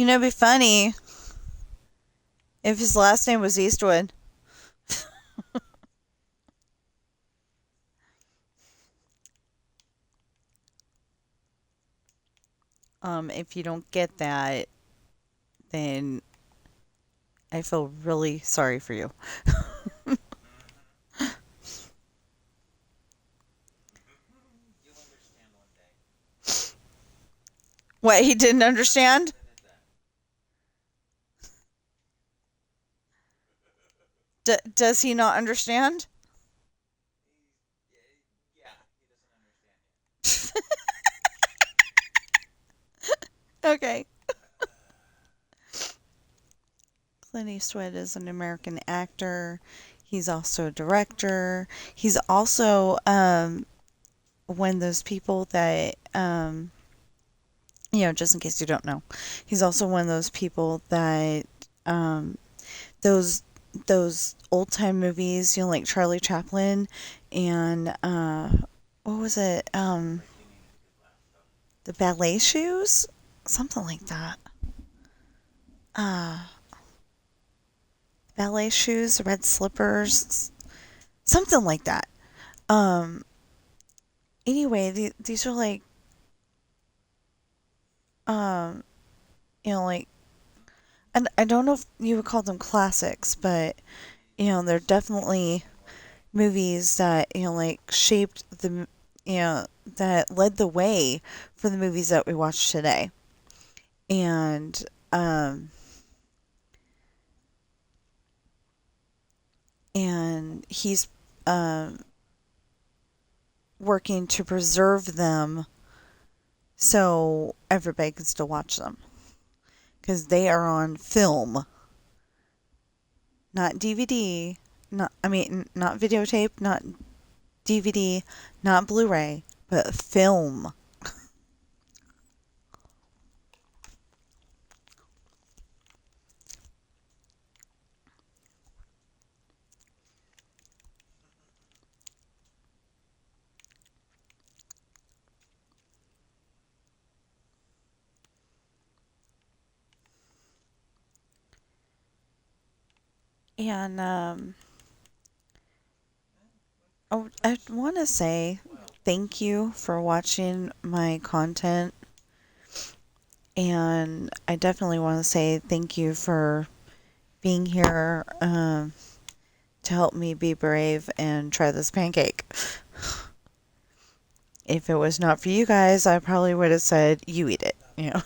It'd be funny if his last name was Eastwood. If you don't get that, then I feel really sorry for you. What, he didn't understand? Does he not understand? Okay. Clint Eastwood is an American actor. He's also a director. He's also one of those people that, just in case you don't know, he's also one of those people that those old time movies, like Charlie Chaplin and what was it? The Ballet Shoes, something like that. Uh, Ballet Shoes, Red Slippers, something like that. Um, anyway, these are like, um, like, and I don't know if you would call them classics, but they're definitely movies that like shaped that led the way for the movies that we watch today. And he's working to preserve them so everybody can still watch them, because they are on film, not DVD, not videotape, not DVD, not Blu-ray, but film. And I want to say thank you for watching my content. And I definitely want to say thank you for being here to help me be brave and try this pancake. If it was not for you guys, I probably would have said, you eat it, you know.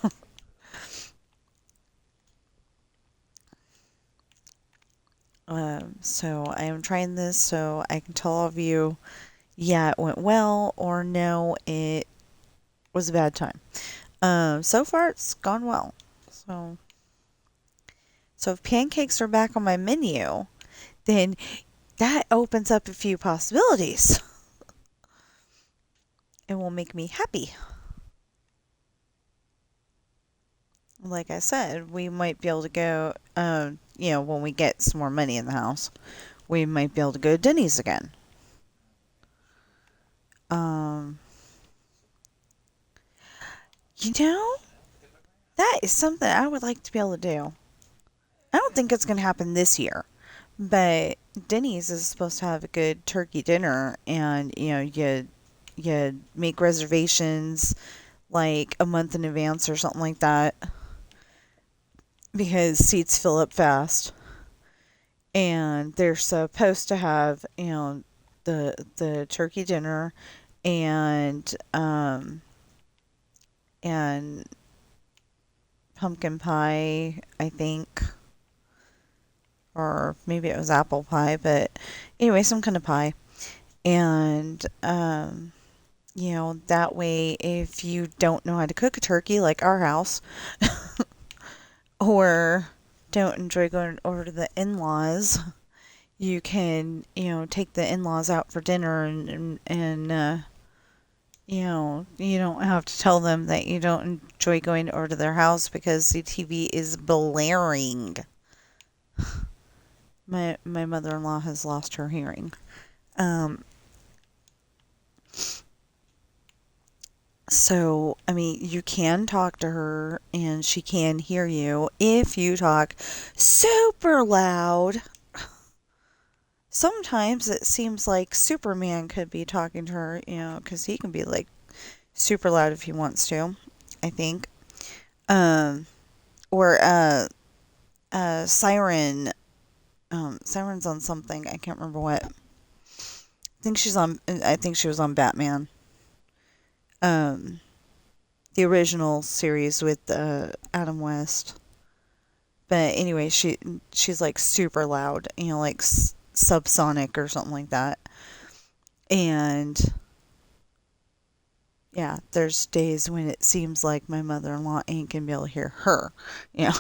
So I am trying this so I can tell all of you, yeah, it went well, or no, it was a bad time. So far it's gone well. So if pancakes are back on my menu, then that opens up a few possibilities. It will make me happy. Like I said, we might be able to go, when we get some more money in the house, we might be able to go to Denny's again. Um, you know, that is something I would like to be able to do. I don't think it's going to happen this year, but Denny's is supposed to have a good turkey dinner, and you make reservations like a month in advance or something like that because seats fill up fast, and they're supposed to have the turkey dinner and and pumpkin pie, I think, or maybe it was apple pie, but anyway, some kind of pie. And that way, if you don't know how to cook a turkey like our house, or don't enjoy going over to the in-laws, you can, take the in-laws out for dinner and you don't have to tell them that you don't enjoy going over to their house because the TV is blaring. My mother-in-law has lost her hearing. Um, so, I mean, you can talk to her and she can hear you if you talk super loud. Sometimes it seems like Superman could be talking to her, because he can be like super loud if he wants to, I think. Um, or Siren. Siren's on something. I can't remember what. I think she was on Batman. Um, the original series with Adam West. But anyway, she's like super loud, like subsonic or something like that. And yeah, there's days when it seems like my mother-in-law ain't gonna be able to hear her, you know.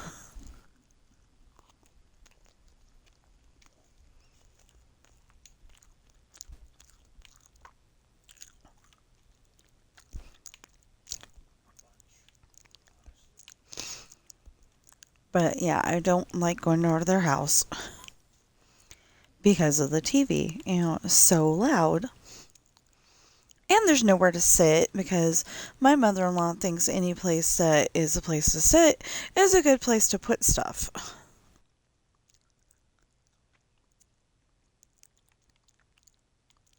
But yeah, I don't like going over to their house because of the TV. It's so loud. And there's nowhere to sit because my mother-in-law thinks any place that is a place to sit is a good place to put stuff.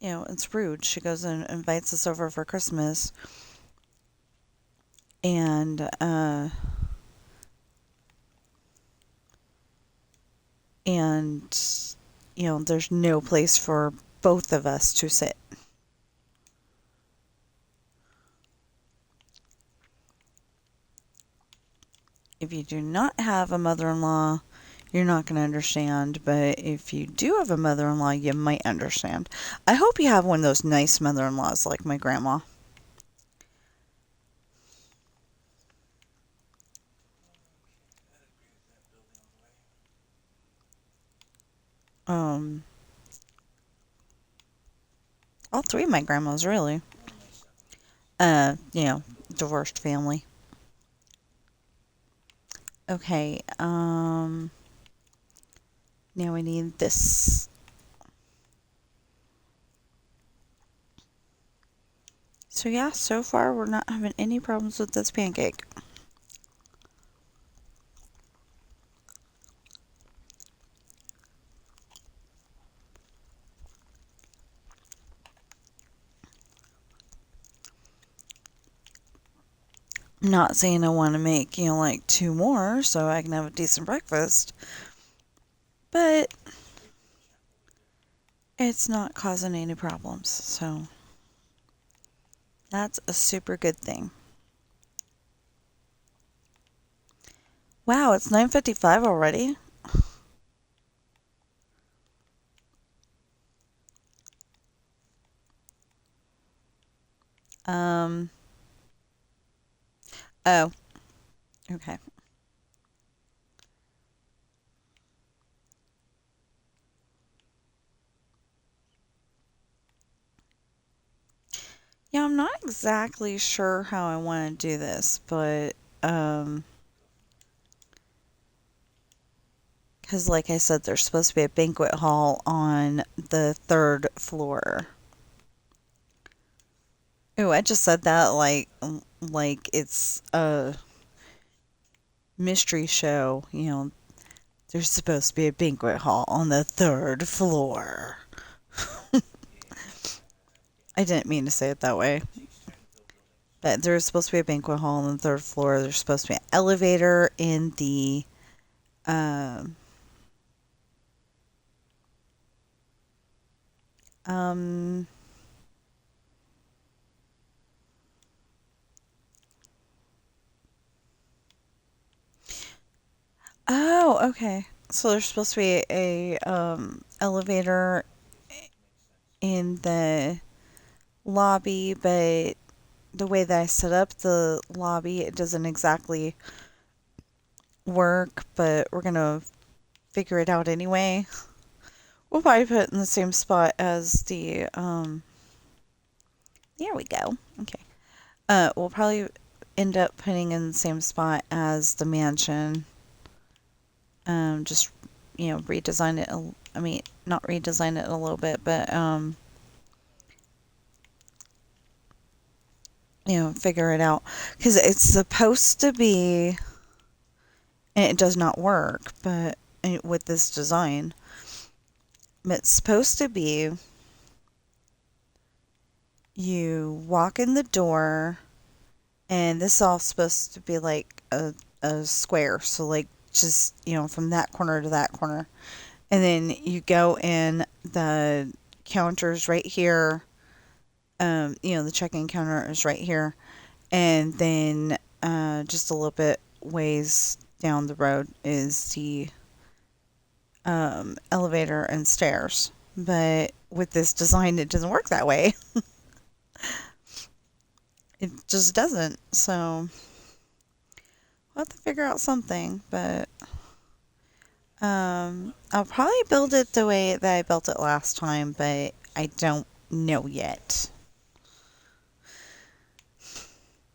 It's rude. She goes and invites us over for Christmas, and and there's no place for both of us to sit. If you do not have a mother-in-law, you're not going to understand, but if you do have a mother-in-law, you might understand. I hope you have one of those nice mother-in-laws like my grandma. Um, All three of my grandmas, really. You know, divorced family. Okay, now we need this. So yeah, so far we're not having any problems with this pancake. I'm not saying I want to make, like 2 more so I can have a decent breakfast, but it's not causing any problems, so that's a super good thing. Wow, it's 9:55 already. Um, oh, okay. Yeah, I'm not exactly sure how I want to do this, but, because like I said, there's supposed to be a banquet hall on the 3rd floor. Oh, I just said that like it's a mystery show. There's supposed to be a banquet hall on the 3rd floor. I didn't mean to say it that way. But there's supposed to be a banquet hall on the 3rd floor. There's supposed to be an elevator in the um um oh, okay. So there's supposed to be a elevator in the lobby, but the way that I set up the lobby, it doesn't exactly work, but we're gonna figure it out anyway. We'll probably put it in the same spot as the there we go. Okay. We'll probably end up putting in the same spot as the mansion. Just redesign it. I mean, not redesign it a little bit, but figure it out because it's supposed to be, and it does not work, but with this design, but it's supposed to be you walk in the door, and this is all supposed to be like a square, so like just from that corner to that corner, and then you go in, the counter's right here. The check-in counter is right here, and then just a little bit ways down the road is the elevator and stairs. But with this design, it doesn't work that way. It just doesn't. So we'll have to figure out something. But I'll probably build it the way that I built it last time, but I don't know yet.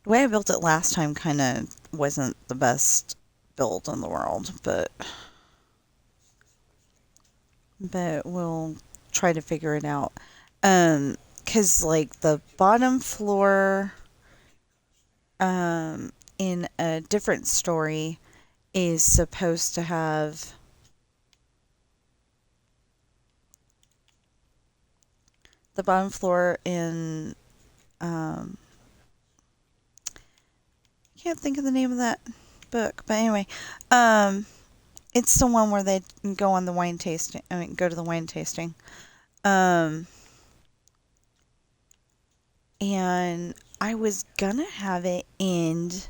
The way I built it last time kind of wasn't the best build in the world, but we'll try to figure it out. 'Cause like the bottom floor, in a different story is supposed to have the bottom floor in, can't think of the name of that book, but anyway, it's the one where they go on the wine tasting. I mean, go to the wine tasting. Um, and I was gonna have it end.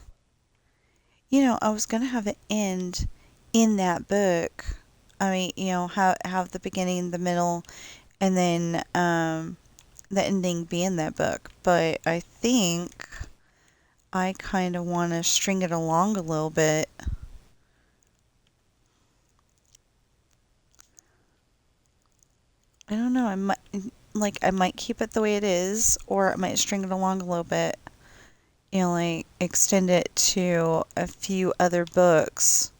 I was gonna have it end in that book. I mean, have the beginning, the middle, and then the ending be in that book. But I think I kind of want to string it along a little bit. I don't know. like I might keep it the way it is, or I might string it along a little bit, like extend it to a few other books,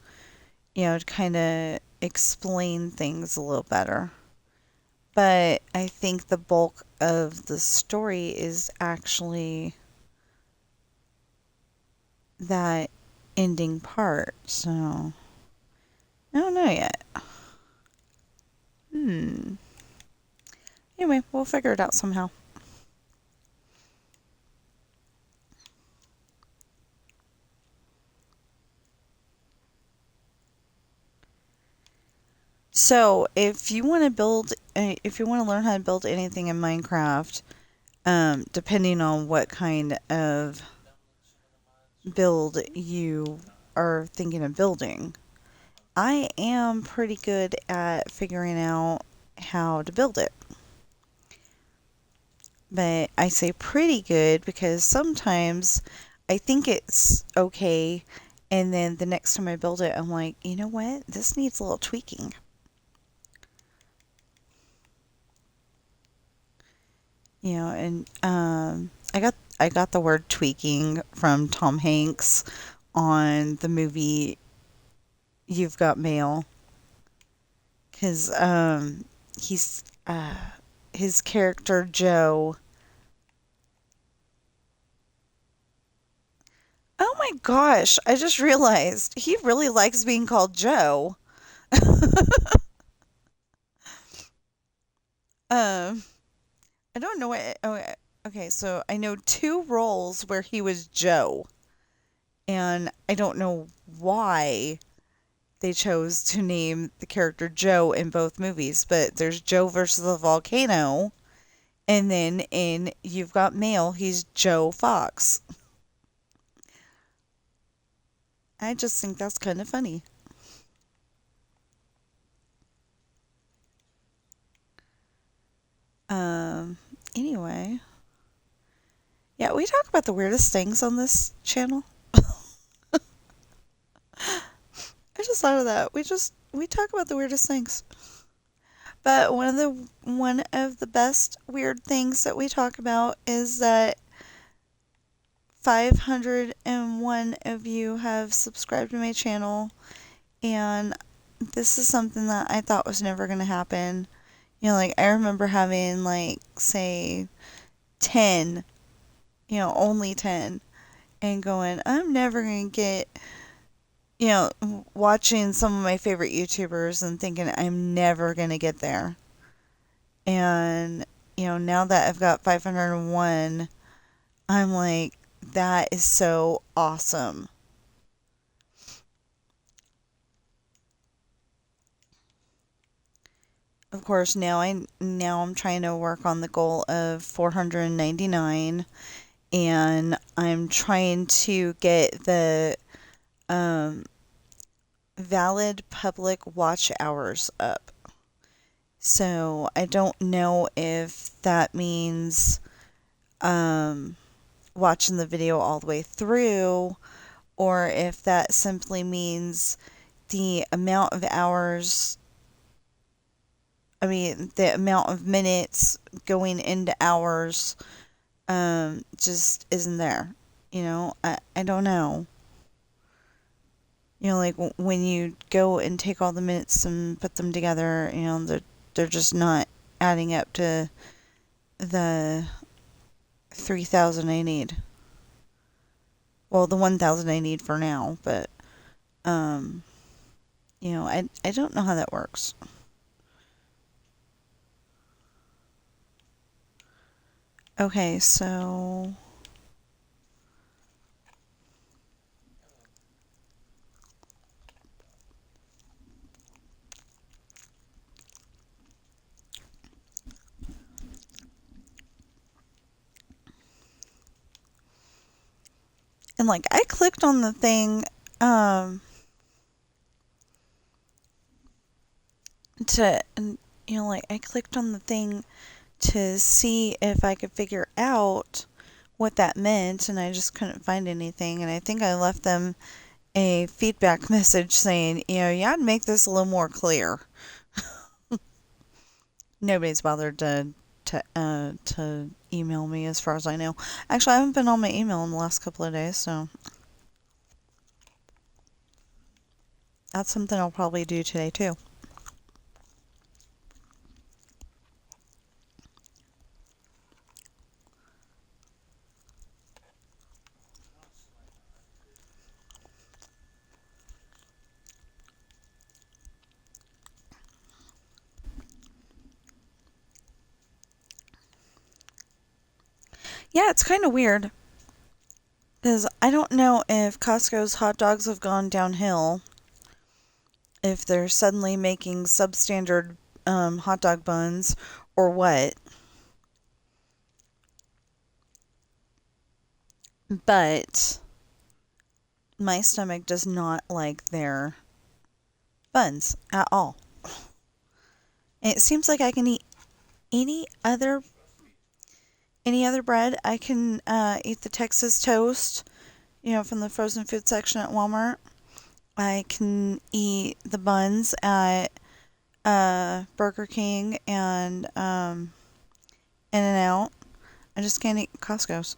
to kind of explain things a little better. But I think the bulk of the story is actually that ending part. So I don't know yet. Hmm. Anyway, we'll figure it out somehow. So, if you want to learn how to build anything in Minecraft, depending on what kind of build you are thinking of building, I am pretty good at figuring out how to build it. But I say pretty good because sometimes I think it's okay, and then the next time I build it, I'm like, you know what? This needs a little tweaking. And I got the word tweaking from Tom Hanks on the movie You've Got Mail, because he's his character Joe. Oh my gosh, I just realized he really likes being called Joe. Um, I don't know what. Oh, okay, so I know two roles where he was Joe, and I don't know why they chose to name the character Joe in both movies, but there's Joe versus the volcano, and then in You've Got Mail, he's Joe Fox. I just think that's kind of funny. Um, anyway, yeah, we talk about the weirdest things on this channel. I just thought of that. We talk about the weirdest things. But one of the best weird things that we talk about is that 501 of you have subscribed to my channel, and this is something that I thought was never going to happen. Like I remember having like say 10, only 10, and going, I'm never going to get, watching some of my favorite YouTubers and thinking I'm never going to get there. And now that I've got 501, I'm like, that is so awesome. Of course, now I'm trying to work on the goal of 499, and I'm trying to get the um, valid public watch hours up. So I don't know if that means watching the video all the way through, or if that simply means the amount of hours, the amount of minutes going into hours just isn't there. I don't know. Like when you go and take all the minutes and put them together, they're just not adding up to the 3,000 I need. Well, the 1,000 I need for now, but um, I don't know how that works. Okay, so and like I clicked on the thing to like I clicked on the thing to see if I could figure out what that meant, and I just couldn't find anything. And I think I left them a feedback message saying, you ought to make this a little more clear. Nobody's bothered to to email me, as far as I know. Actually, I haven't been on my email in the last couple of days, so that's something I'll probably do today too. Yeah, it's kind of weird because I don't know if Costco's hot dogs have gone downhill, if they're suddenly making substandard hot dog buns, or what. But my stomach does not like their buns at all. And it seems like I can eat any other bread. I can eat the Texas toast, from the frozen food section at Walmart. I can eat the buns at Burger King and In-N-Out. I just can't eat Costco's.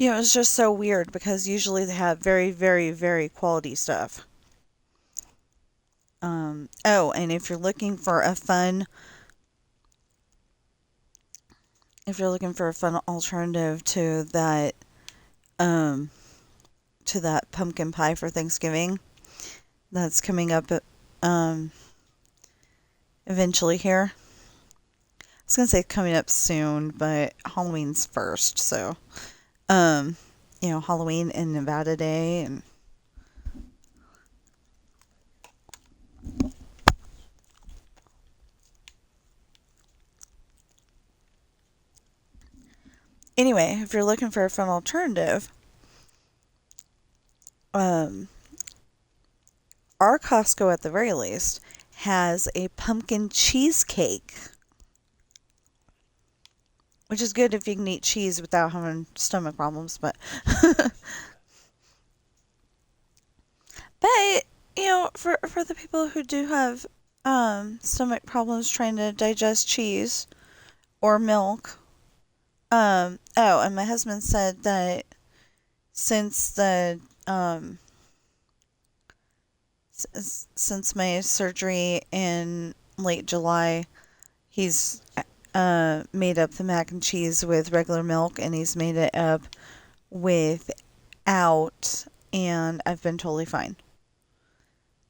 It's just so weird because usually they have very, very, very quality stuff. And if you're looking for a fun alternative to that pumpkin pie for Thanksgiving, that's coming up eventually here. I was gonna say coming up soon, but Halloween's first, so Halloween and Nevada Day. And anyway, if you're looking for a fun alternative, our Costco at the very least has a pumpkin cheesecake, which is good if you can eat cheese without having stomach problems. But for the people who do have stomach problems trying to digest cheese or milk. And my husband said that since since my surgery in late July, he's made up the mac and cheese with regular milk, and he's made it up without, and I've been totally fine.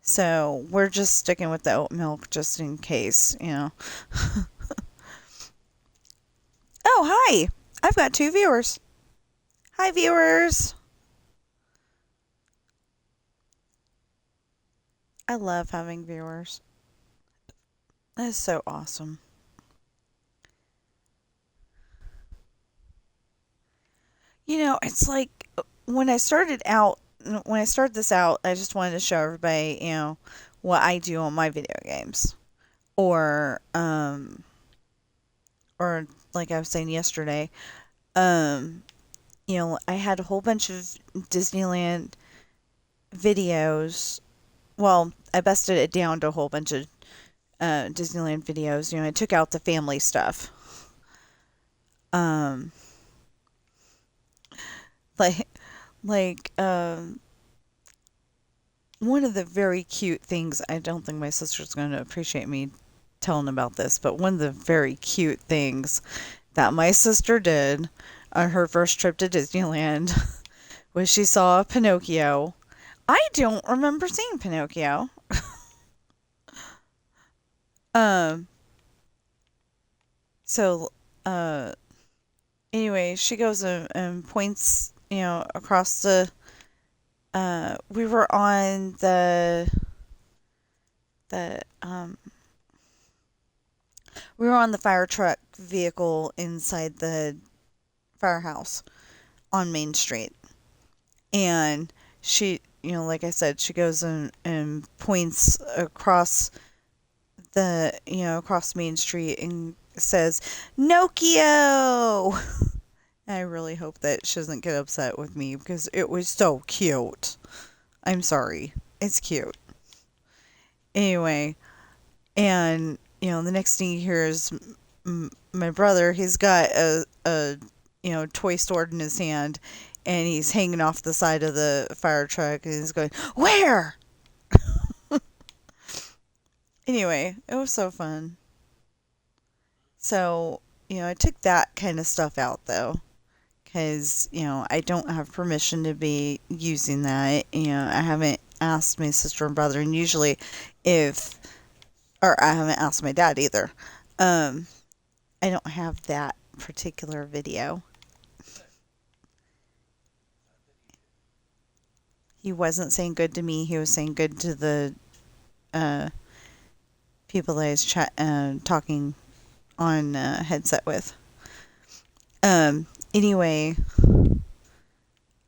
So we're just sticking with the oat milk just in case. Oh, hi! I've got 2 viewers. Hi, viewers! I love having viewers. That is so awesome. It's like when I started this out, I just wanted to show everybody, what I do on my video games. Or like I was saying yesterday, I had a whole bunch of Disneyland videos. Well, I busted it down to a whole bunch of Disneyland videos. I took out the family stuff. Like, one of the very cute things, I don't think my sister's going to appreciate me telling about this, but one of the very cute things that my sister did on her first trip to Disneyland was she saw Pinocchio. I don't remember seeing Pinocchio. So, anyway, she goes and points, across the, we were on we were on the fire truck vehicle inside the firehouse on Main Street. And she, like I said, she goes and points across across Main Street and says, Nokio! I really hope that she doesn't get upset with me because it was so cute. I'm sorry. It's cute. Anyway, and, the next thing you hear is my brother. He's got a toy sword in his hand, and he's hanging off the side of the fire truck, and he's going, "Where?" Anyway, it was so fun. So, I took that kind of stuff out, though, because, I don't have permission to be using that. I haven't asked my sister and brother, and usually or I haven't asked my dad either. I don't have that particular video. He wasn't saying good to me. He was saying good to the people that I was talking on headset with. Anyway,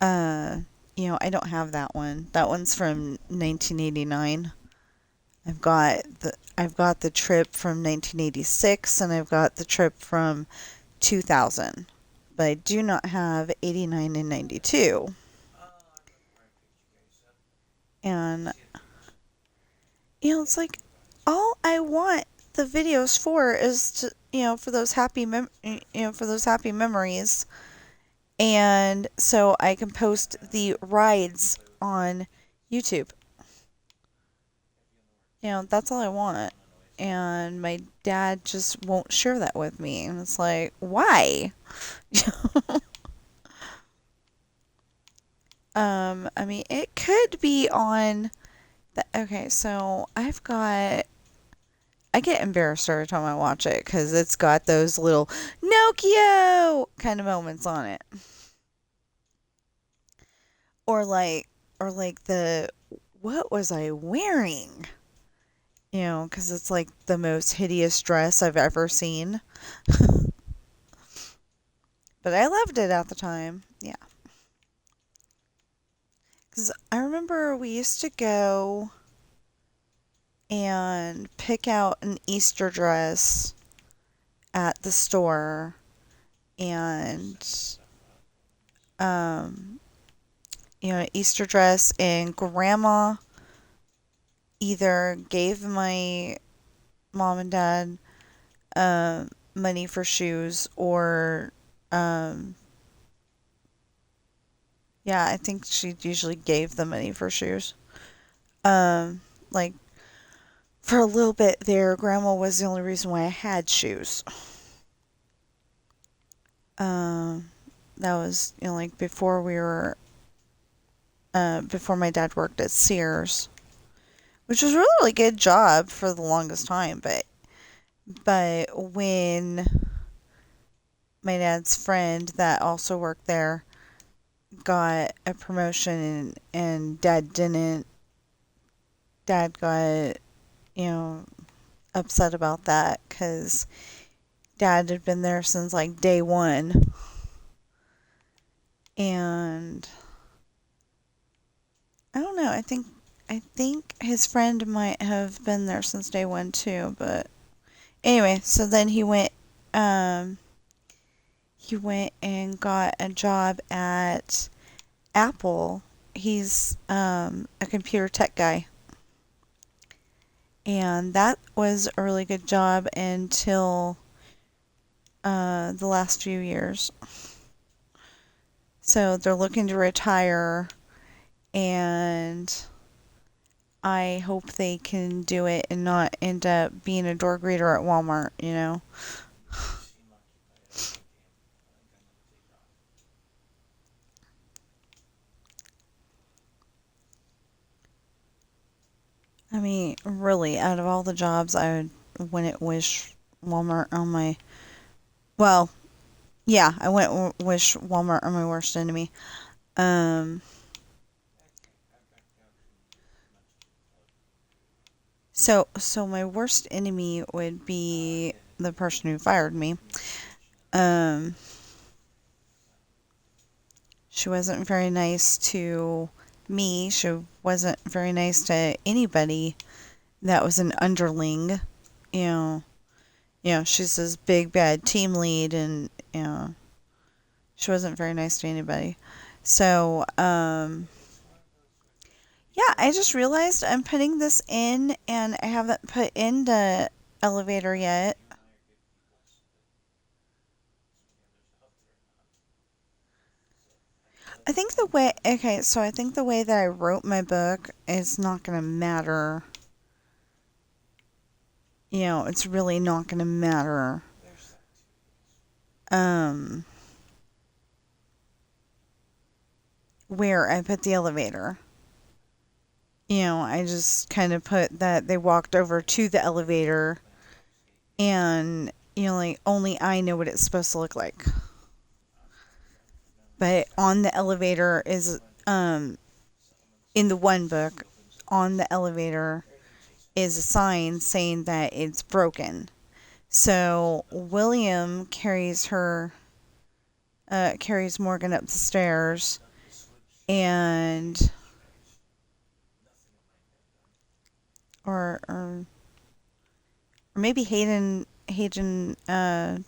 I don't have that one. That one's from 1989. I've got the trip from 1986, and I've got the trip from 2000. But I do not have 89 and 92. And it's like all I want the videos for is to for those happy memories, and so I can post the rides on YouTube. That's all I want. And my dad just won't share that with me, and it's like, why? I mean, it could be on okay, so I get embarrassed every time I watch it because it's got those little Nokio kind of moments on it. Or like the, what was I wearing? Because it's like the most hideous dress I've ever seen. But I loved it at the time. Yeah. Because I remember we used to go and pick out an Easter dress at the store, and an Easter dress, and Grandma either gave my mom and dad money for shoes, or yeah, I think she usually gave the money for shoes. Like, for a little bit there, Grandma was the only reason why I had shoes. That was, like before before my dad worked at Sears, which was a really good job for the longest time, but when my dad's friend that also worked there got a promotion, and dad didn't, dad got, upset about that because dad had been there since like day one, and I don't know, I think his friend might have been there since day one too, but anyway, so then he went and got a job at Apple. He's a computer tech guy. And that was a really good job until the last few years. So they're looking to retire, and I hope they can do it and not end up being a door greeter at Walmart, I mean, really, out of all the jobs, I wouldn't wish Walmart on my... Well, yeah, I wouldn't wish Walmart on my worst enemy. So my worst enemy would be the person who fired me. She wasn't very nice to me. She wasn't very nice to anybody that was an underling. you know, she's this big bad team lead, and she wasn't very nice to anybody. So, yeah, I just realized I'm putting this in, and I haven't put in the elevator yet. I think the way that I wrote my book is not going to matter. It's really not going to matter. Um, where I put the elevator. I just kind of put that they walked over to the elevator, and, like, only I know what it's supposed to look like. But on the elevator is, in the one book, on the elevator is a sign saying that it's broken. So William carries Morgan up the stairs, and or maybe Hayden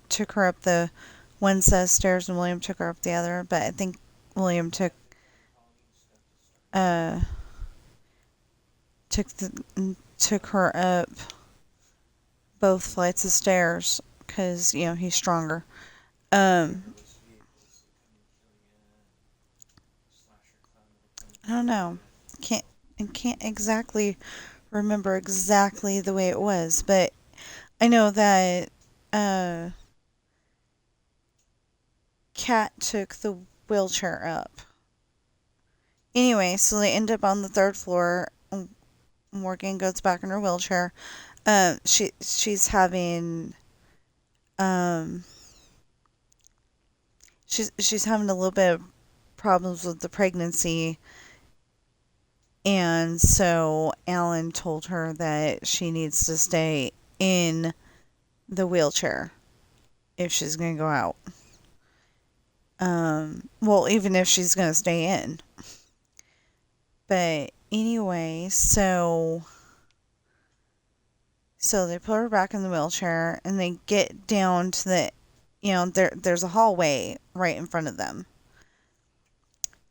took her up the one set of stairs, and William took her up the other. But I think William uh took her up both flights of stairs because he's stronger. Um, I don't know. Can't I can't exactly remember exactly the way it was, but I know that uh, Kat took the wheelchair up. Anyway, so they end up on the third floor. Morgan goes back in her wheelchair. She's having um she's having a little bit of problems with the pregnancy, and so Alan told her that she needs to stay in the wheelchair if she's gonna go out. Well, even if she's gonna stay in. But anyway, so they put her back in the wheelchair, and they get down to there's a hallway right in front of them.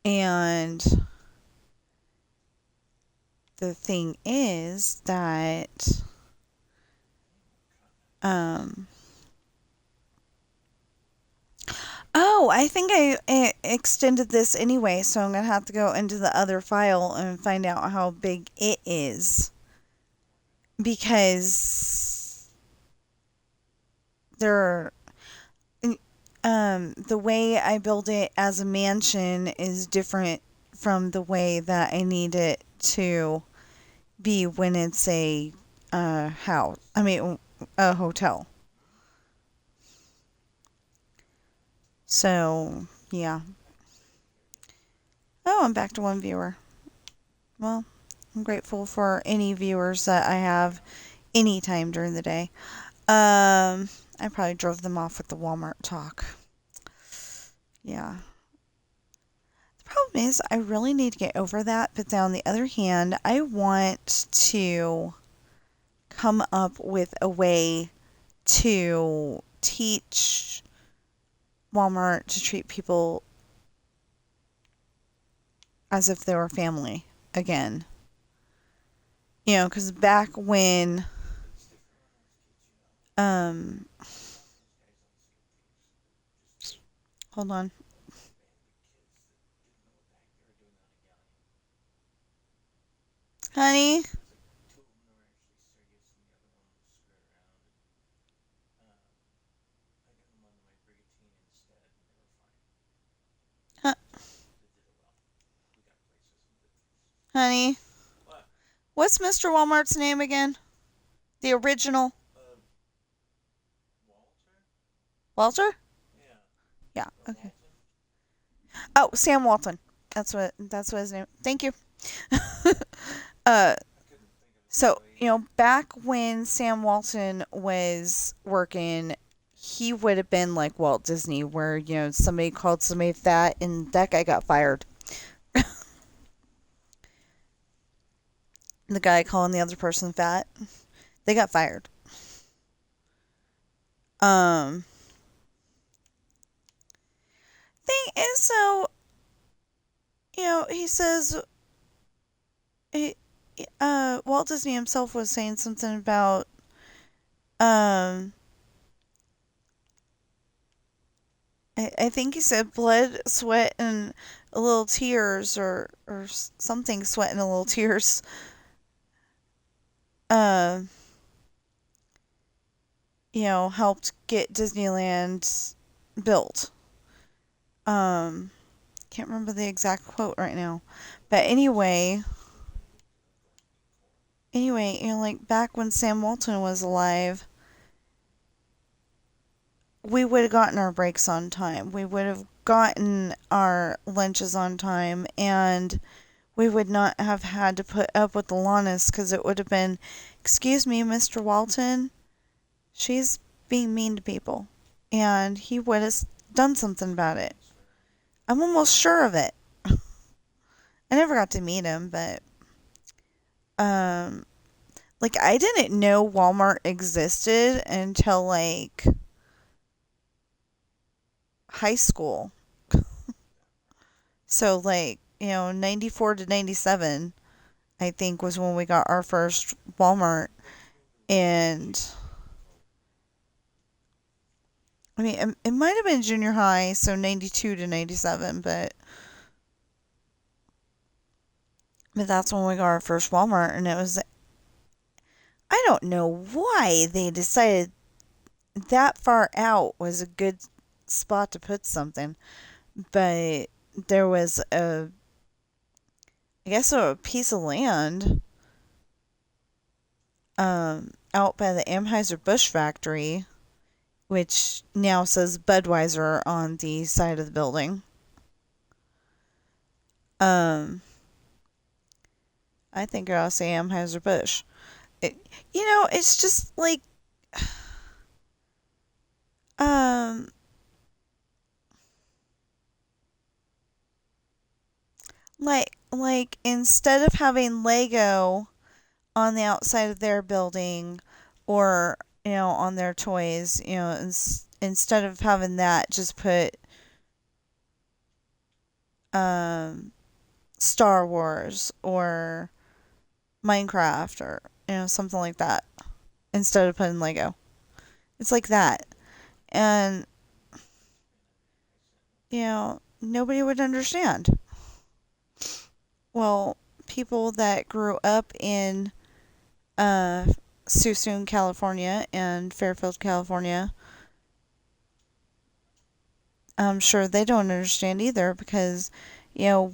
And the thing is that um oh, I think I extended this anyway, so I'm going to have to go into the other file and find out how big it is, because there the way I build it as a mansion is different from the way that I need it to be when it's a house. I mean, a hotel. So, yeah. Oh, I'm back to one viewer. Well, I'm grateful for any viewers that I have anytime during the day. I probably drove them off with the Walmart talk. Yeah. The problem is, I really need to get over that, but then on the other hand, I want to come up with a way to teach Walmart to treat people as if they were family again. Because back when, um, hold on. Honey? Huh, honey? What's Mr. Walmart's name again? The original? Walter? Yeah, okay. Oh, Sam Walton. That's what his name. Thank you. uh so, back when Sam Walton was working, he would have been like Walt Disney, where, somebody called somebody fat and that guy got fired. The guy calling the other person fat, they got fired. Um, thing is, so, he says, he, Walt Disney himself was saying something about, um, I think he said blood, sweat, and a little tears, or something, sweat and a little tears. Um, helped get Disneyland built. Um, can't remember the exact quote right now, but anyway, like back when Sam Walton was alive, we would have gotten our breaks on time. We would have gotten our lunches on time, and we would not have had to put up with the Alanis because it would have been, "Excuse me, Mr. Walton, she's being mean to people." And he would have done something about it. I'm almost sure of it. I never got to meet him, but um like I didn't know Walmart existed until like high school. So like, 94 to 97 I think was when we got our first Walmart, and I mean it might have been junior high, so 92 to 97, but that's when we got our first Walmart, and it was, I don't know why they decided that far out was a good spot to put something, but there was I guess a piece of land out by the Anheuser-Busch factory, which now says Budweiser on the side of the building. I think I'll say Anheuser-Busch. It's just like, um, like instead of having Lego on the outside of their building, or on their toys, instead of having that, just put Star Wars or Minecraft, or something like that, instead of putting Lego. It's like that. And nobody would understand. Well, people that grew up in Suisun, California, and Fairfield, California, I'm sure they don't understand either, because you know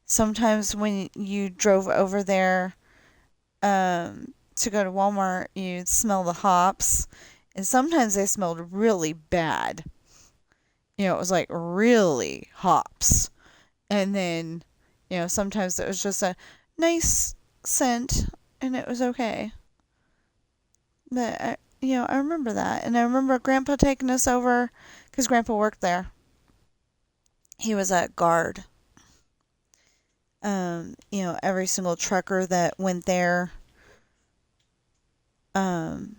sometimes when you drove over there to go to Walmart, you'd smell the hops, and sometimes they smelled really bad. It was like really hops. And then, sometimes it was just a nice scent, and it was okay. But, I remember that. And I remember Grandpa taking us over, because Grandpa worked there. He was a guard. Every single trucker that went there, um,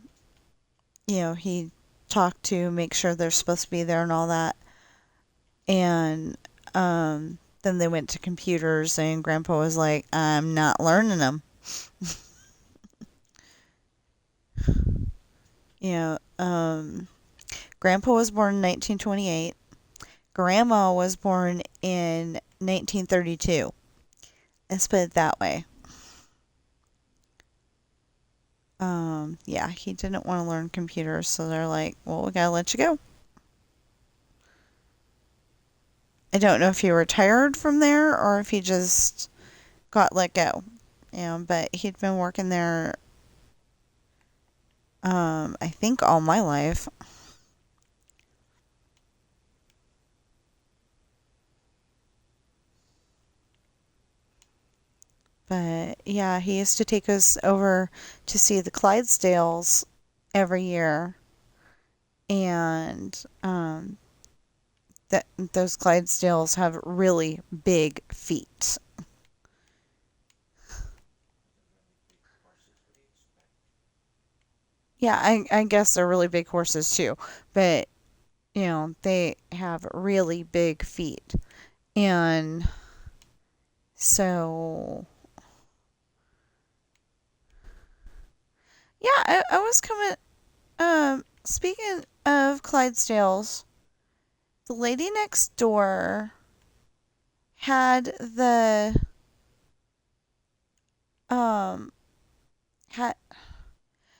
he talked to, make sure they're supposed to be there and all that. And then they went to computers, and Grandpa was like, "I'm not learning them." Grandpa was born in 1928. Grandma was born in 1932. Let's put it that way. Yeah, he didn't want to learn computers, so they're like, "Well, we gotta let you go." I don't know if he retired from there or if he just got let go. But he'd been working there, I think all my life. But yeah, he used to take us over to see the Clydesdales every year, and those Clydesdales have really big feet. Yeah, I guess they're really big horses too, but they have really big feet. And so, yeah, I was coming, speaking of Clydesdales, the lady next door had um, had,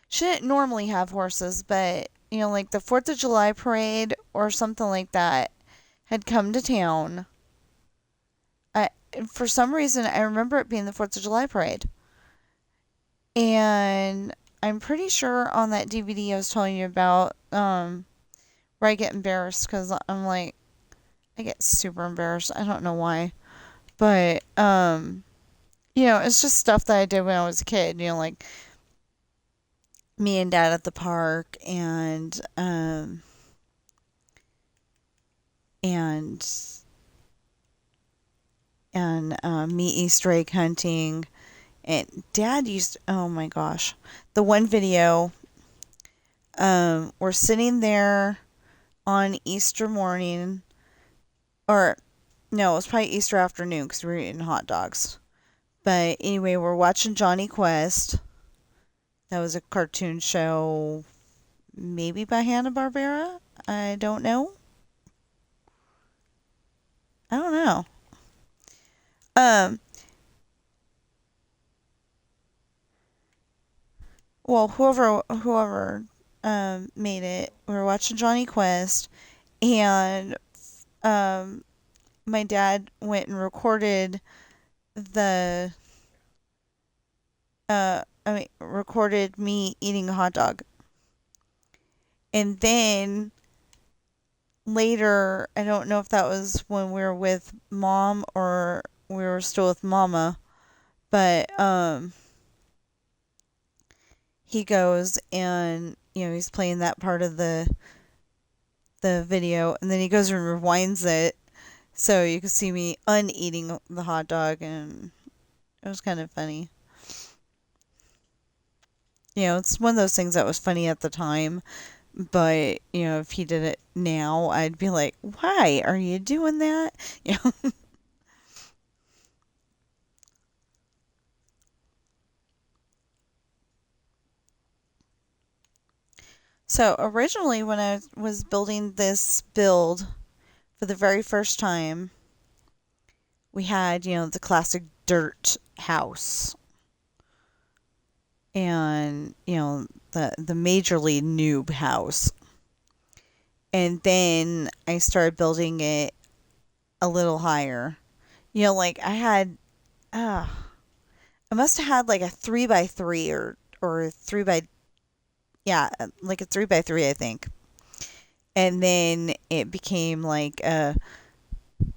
she didn't normally have horses, but, like the 4th of July parade or something like that had come to town. I, for some reason, I remember it being the 4th of July parade. And I'm pretty sure on that DVD I was telling you about, where I get embarrassed because I'm like, I get super embarrassed. I don't know why. But, it's just stuff that I did when I was a kid, like me and dad at the park and, me Easter egg hunting. And dad used, oh my gosh, the one video, we're sitting there on Easter morning, or no, it was probably Easter afternoon because we were eating hot dogs. But anyway, we're watching Johnny Quest. That was a cartoon show, maybe by Hanna-Barbera. I don't know. I don't know. Um, well, whoever made it, we were watching Johnny Quest, and um, my dad went and recorded the recorded me eating a hot dog. And then later, I don't know if that was when we were with mom or we were still with mama, but he goes and he's playing that part of the video, and then he goes and rewinds it so you can see me uneating the hot dog, and it was kind of funny. It's one of those things that was funny at the time, but if he did it now, I'd be like, why are you doing that? So originally, when I was building this build for the very first time, we had, the classic dirt house. And, the majorly noob house. And then I started building it a little higher. Like I had, I must have had like a 3x3 or 3x, yeah, like a 3x3, I think. And then it became like a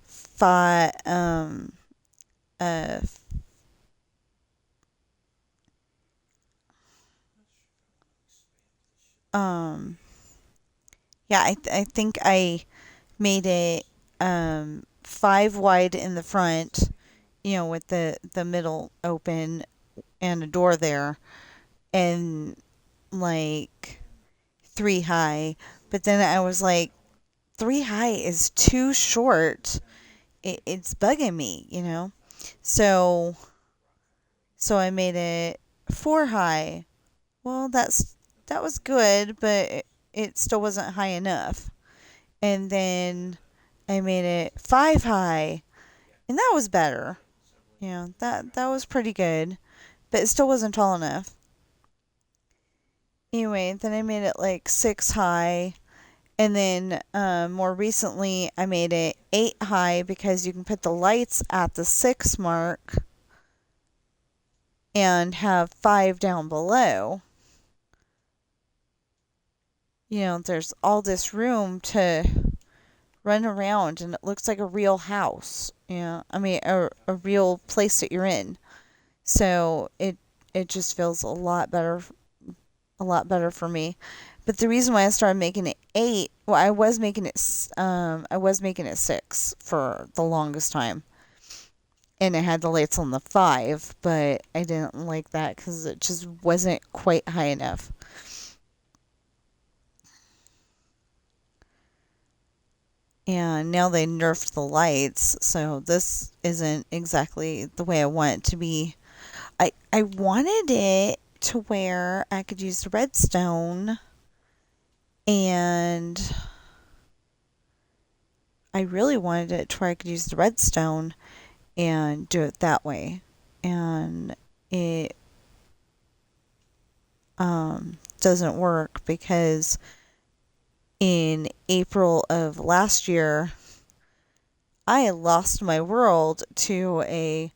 five, uh, um, yeah, I think I made it 5 wide in the front, with the middle open and a door there, and like 3 high. But then I was like, 3 high is too short. It's bugging me. So I made it 4 high. Well, that was good, but it still wasn't high enough. And then I made it 5 high, and that was better. That was pretty good, but it still wasn't tall enough. Anyway, then I made it like 6 high, and then more recently I made it 8 high because you can put the lights at the 6 mark and have 5 down below. There's all this room to run around, and it looks like a real house. I mean, a real place that you're in. So it just feels a lot better for me. But the reason why I started making it 8, well, I was making it 6 for the longest time. And it had the lights on the 5, but I didn't like that because it just wasn't quite high enough. And now they nerfed the lights, so this isn't exactly the way I want it to be. I wanted it to where I could use the redstone, and I really wanted it to where I could use the redstone and do it that way. And it doesn't work because in April of last year, I lost my world to a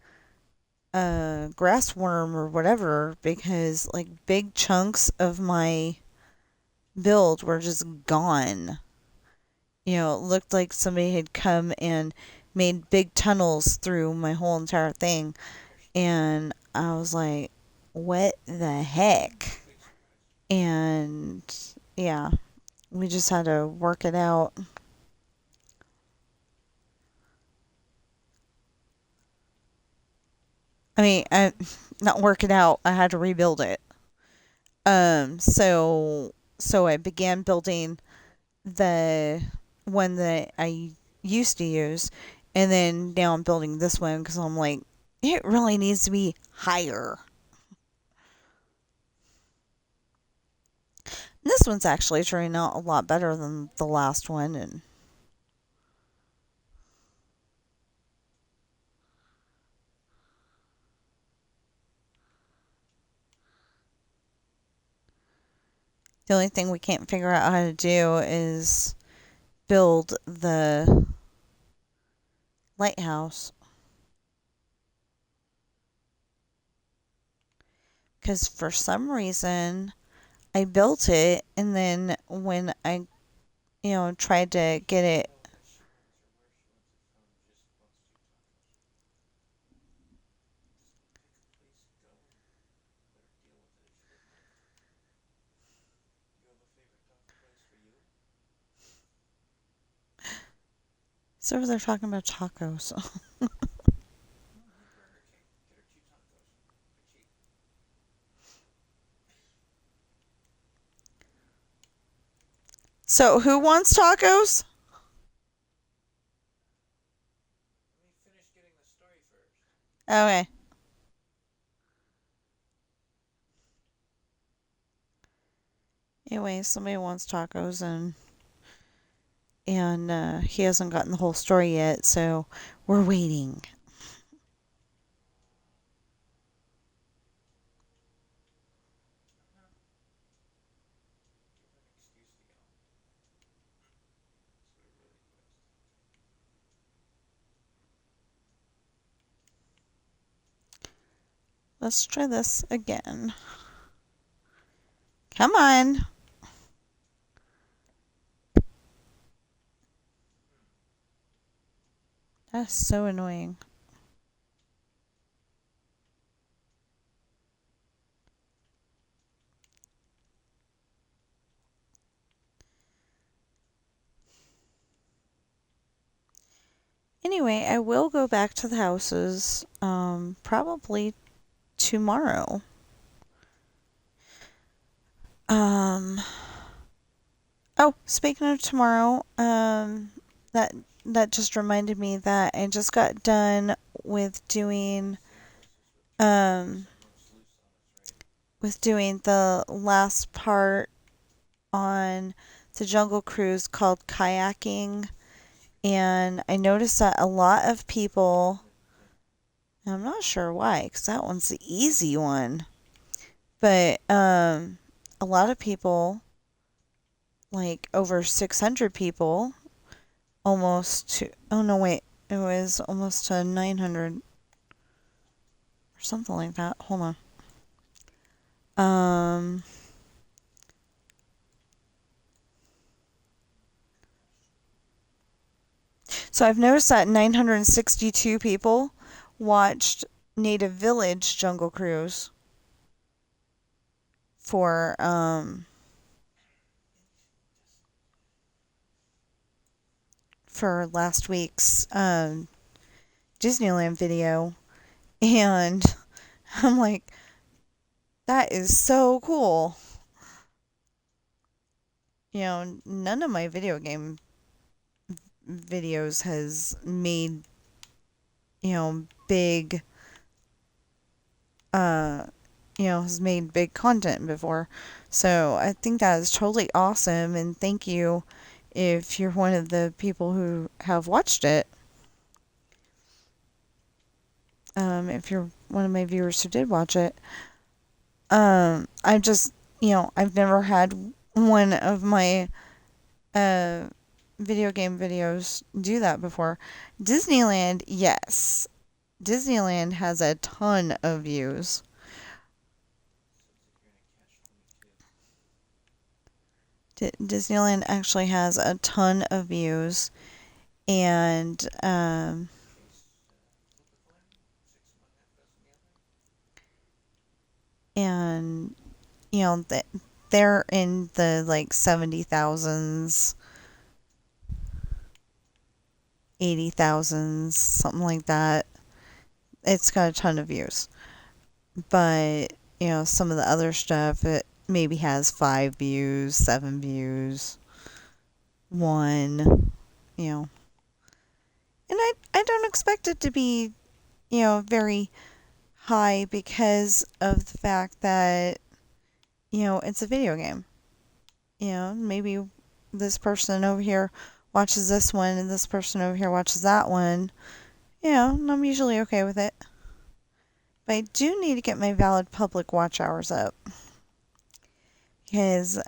grass worm or whatever because like big chunks of my build were just gone. It looked like somebody had come and made big tunnels through my whole entire thing. And I was like, what the heck? And yeah, we just had to work it out. I mean, not work it out. I had to rebuild it. So I began building the one that I used to use, and then now I'm building this one because I'm like, it really needs to be higher. This one's actually turning out a lot better than the last one, and the only thing we can't figure out how to do is build the lighthouse. Because for some reason, I built it, and then when I, tried to get it. So they're talking about tacos. So who wants tacos? Okay. Anyway, somebody wants tacos, and he hasn't gotten the whole story yet, so we're waiting. Let's try this again. Come on. That's so annoying. Anyway, I will go back to the houses probably tomorrow. Um Oh, speaking of tomorrow, that that just reminded me that I just got done with doing um the last part on the Jungle Cruise called kayaking, and I noticed that a lot of people, and I'm not sure why, because that one's the easy one, but a lot of people, like over 600 people, almost to, oh no, wait, it was almost to 900 or something like that. Hold on. So I've noticed that 962 people watched Native Village Jungle Cruise for last week's Disneyland video, and I'm like, that is so cool. None of my video game videos has made, big, has made big content before. So I think that is totally awesome, and thank you if you're one of the people who have watched it. If you're one of my viewers who did watch it. I just, I've never had one of my uh, video game videos do that before. Disneyland, yes. Disneyland has a ton of views. Disneyland actually has a ton of views, and and they're in the like 70,000s, 80,000s, something like that. It's got a ton of views. But, some of the other stuff, it maybe has 5 views, 7 views, 1, you know. And I don't expect it to be, very high because of the fact that, it's a video game. Maybe this person over here watches this one and this person over here watches that one. And I'm usually okay with it. But I do need to get my valid public watch hours up. Because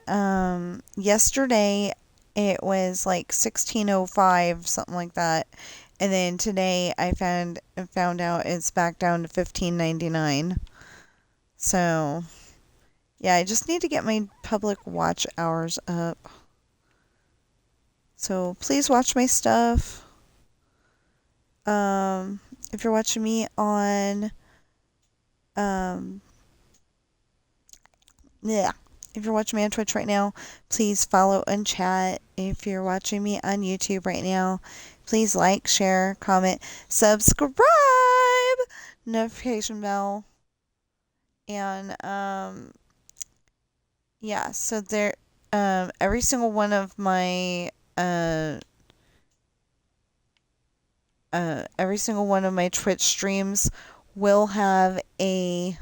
yesterday it was like 16:05, something like that. And then today I found out it's back down to 15.99. So, yeah, I just need to get my public watch hours up. So, please watch my stuff. If you're watching me on yeah. If you're watching me on Twitch right now, please follow and chat. If you're watching me on YouTube right now, please like, share, comment, subscribe, notification bell. And yeah, so there every single one of my Twitch streams will have a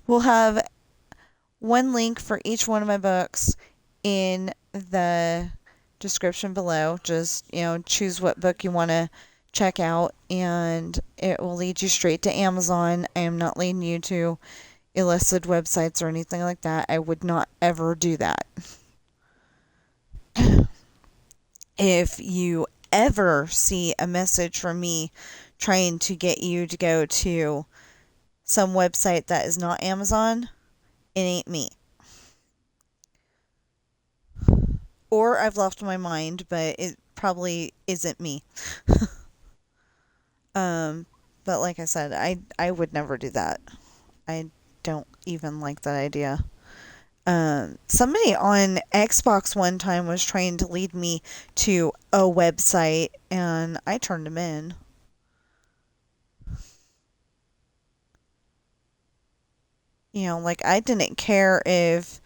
we'll have one link for each one of my books in the description below. Just, choose what book you want to check out, and it will lead you straight to Amazon. I am not leading you to illicit websites or anything like that. I would not ever do that. If you ever see a message from me trying to get you to go to some website that is not Amazon, it ain't me. Or I've lost my mind, but it probably isn't me. But like I said, I would never do that. I don't even like that idea. Somebody on Xbox one time was trying to lead me to a website, and I turned him in. Like, I didn't care if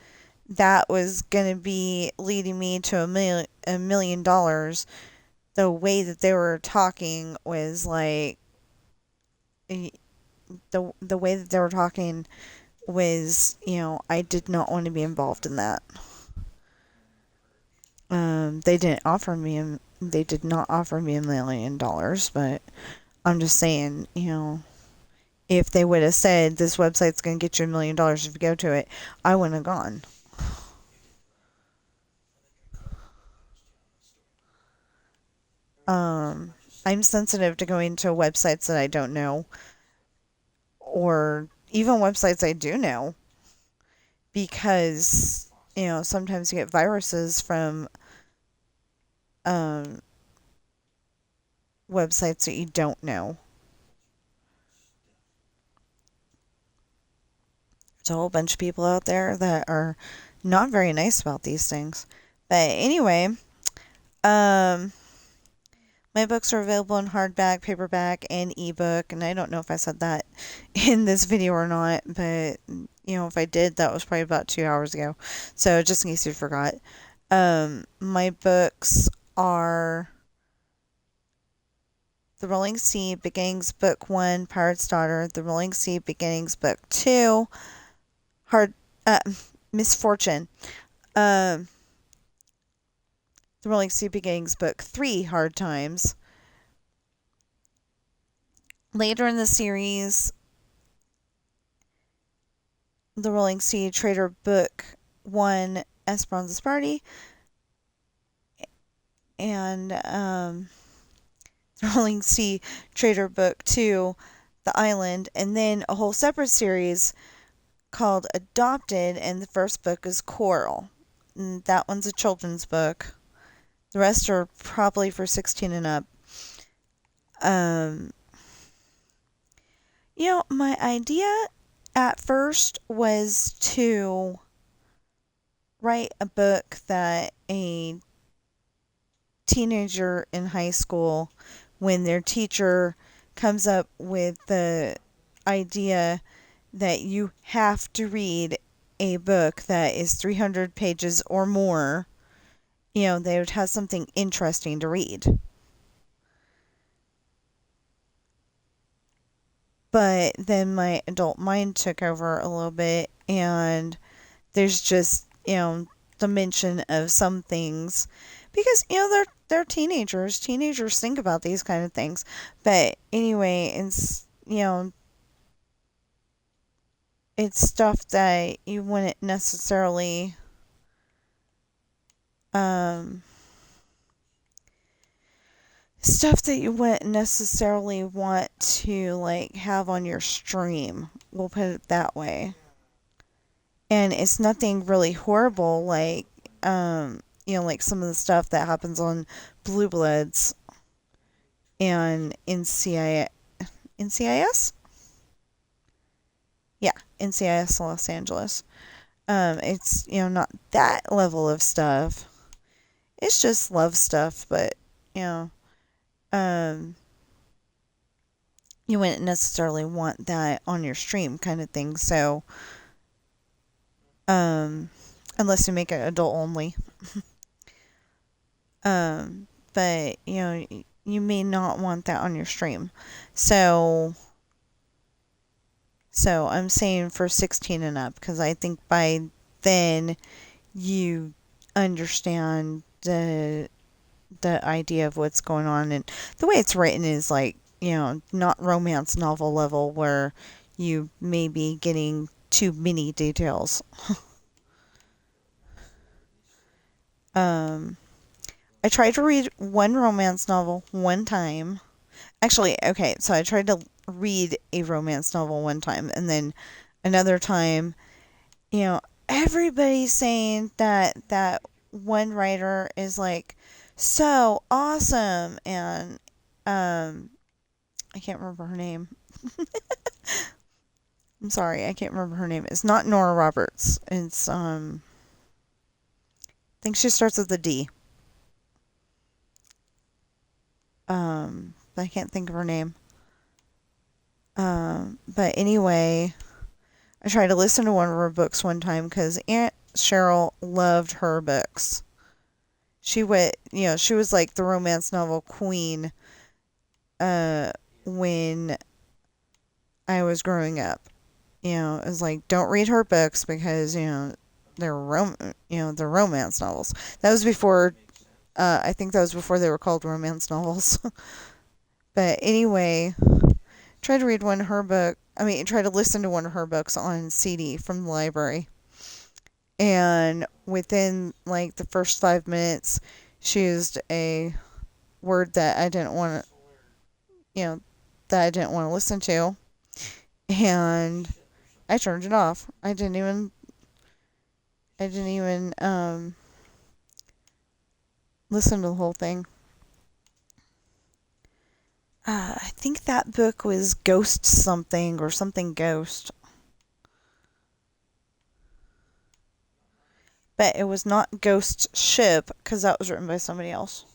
that was going to be leading me to $1 million. The way that they were talking was like, the way that they were talking was, I did not want to be involved in that. They did not offer me $1 million, but I'm just saying, if they would have said this website's going to get you $1 million if you go to it, I wouldn't have gone. I'm sensitive to going to websites that I don't know, or even websites I do know, because, sometimes you get viruses from websites that you don't know. There's a whole bunch of people out there that are not very nice about these things. But anyway, my books are available in hardback, paperback, and ebook. And I don't know if I said that in this video or not, but if I did, that was probably about 2 hours ago. So just in case you forgot. My books are The Rolling Sea Beginnings Book 1, Pirate's Daughter, The Rolling Sea Beginnings Book 2, Hard uh, Misfortune. The Rolling Sea Beginnings Book 3, Hard Times. Later in the series, The Rolling Sea Traitor Book 1, Esperanza's Party, and The Rolling Sea Traitor Book 2, The Island, and then a whole separate series called Adopted, and the first book is Coral. And that one's a children's book. The rest are probably for 16 and up. My idea at first was to write a book that a teenager in high school, when their teacher comes up with the idea that you have to read a book that is 300 pages or more, they would have something interesting to read. But then my adult mind took over a little bit, and there's just, the mention of some things because, they're teenagers. Teenagers think about these kind of things. But anyway, it's stuff that you wouldn't necessarily want to like have on your stream. We'll put it that way. And it's nothing really horrible like like some of the stuff that happens on Blue Bloods and NCIS? Yeah, NCIS Los Angeles. It's, not that level of stuff. It's just love stuff, but, um, you wouldn't necessarily want that on your stream kind of thing. So, unless you make it adult only. But, you may not want that on your stream. So I'm saying for 16 and up, because I think by then you understand the idea of what's going on, and the way it's written is like, not romance novel level where you may be getting too many details. I tried to read one romance novel one time. Actually, okay, so I tried to read a romance novel one time, and then another time, everybody's saying that one writer is like so awesome, and I can't remember her name. I'm sorry, I can't remember her name. It's not Nora Roberts. It's I think she starts with a D. But I can't think of her name. But anyway, I tried to listen to one of her books one time because Aunt Cheryl loved her books. She was like the romance novel queen when I was growing up. It was like, don't read her books because, they're they're romance novels. That was before I think that was before they were called romance novels. But anyway, try to read one of her book. Try to listen to one of her books on CD from the library. And within like the first 5 minutes, she used a word that I didn't want to, listen to, and I turned it off. I didn't even listen to the whole thing. I think that book was Ghost something or something Ghost. But it was not Ghost Ship because that was written by somebody else.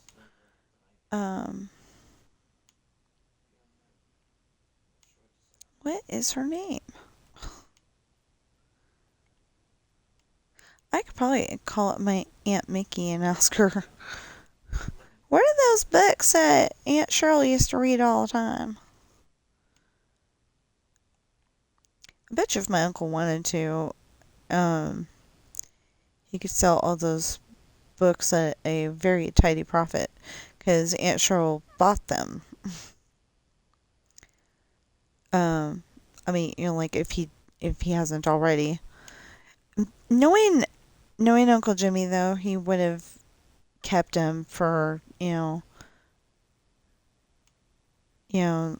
What is her name? I could probably call up my Aunt Mickey and ask her, what are those books that Aunt Shirley used to read all the time? I bet you if my uncle wanted to, um, he could sell all those books at a very tidy profit because Aunt Cheryl bought them. Um, I mean, like if he hasn't already. Knowing Uncle Jimmy though, he would have kept them for you know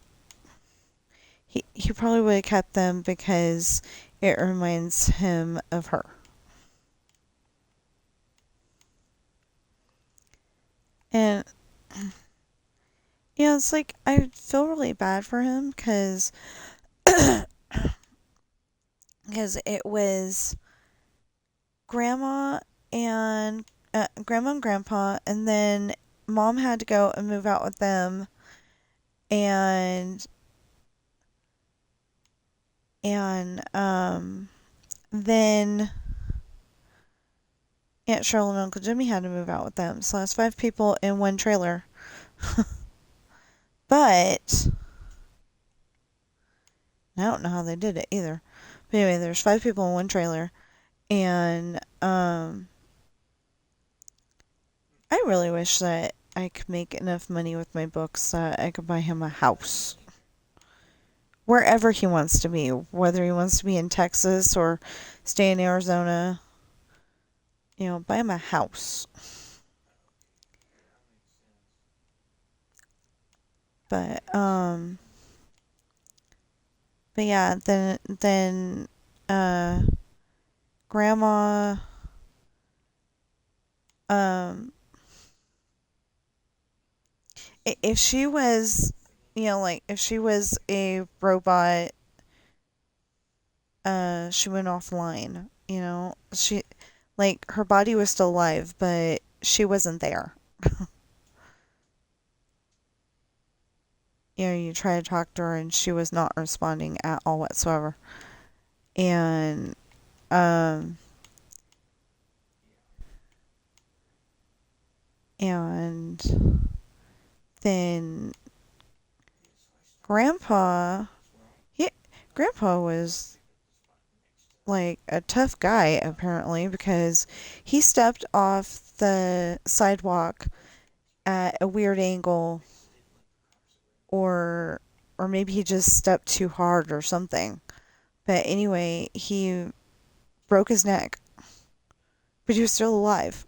he probably would have kept them because it reminds him of her. And it's like I feel really bad for him because it was grandma and grandma and grandpa, and then mom had to go and move out with them, and then Aunt Cheryl and Uncle Jimmy had to move out with them. So that's 5 people in one trailer. But I don't know how they did it either. But anyway, there's 5 people in one trailer, and I really wish that I could make enough money with my books that I could buy him a house. Wherever he wants to be, whether he wants to be in Texas or stay in Arizona, buy him a house. But yeah, then grandma um if she was like if she was a robot, she went offline. She, like, her body was still alive, but she wasn't there. You try to talk to her and she was not responding at all whatsoever. And and then grandpa he grandpa was like a tough guy apparently because he stepped off the sidewalk at a weird angle, or maybe he just stepped too hard or something. But anyway, he broke his neck, but he was still alive.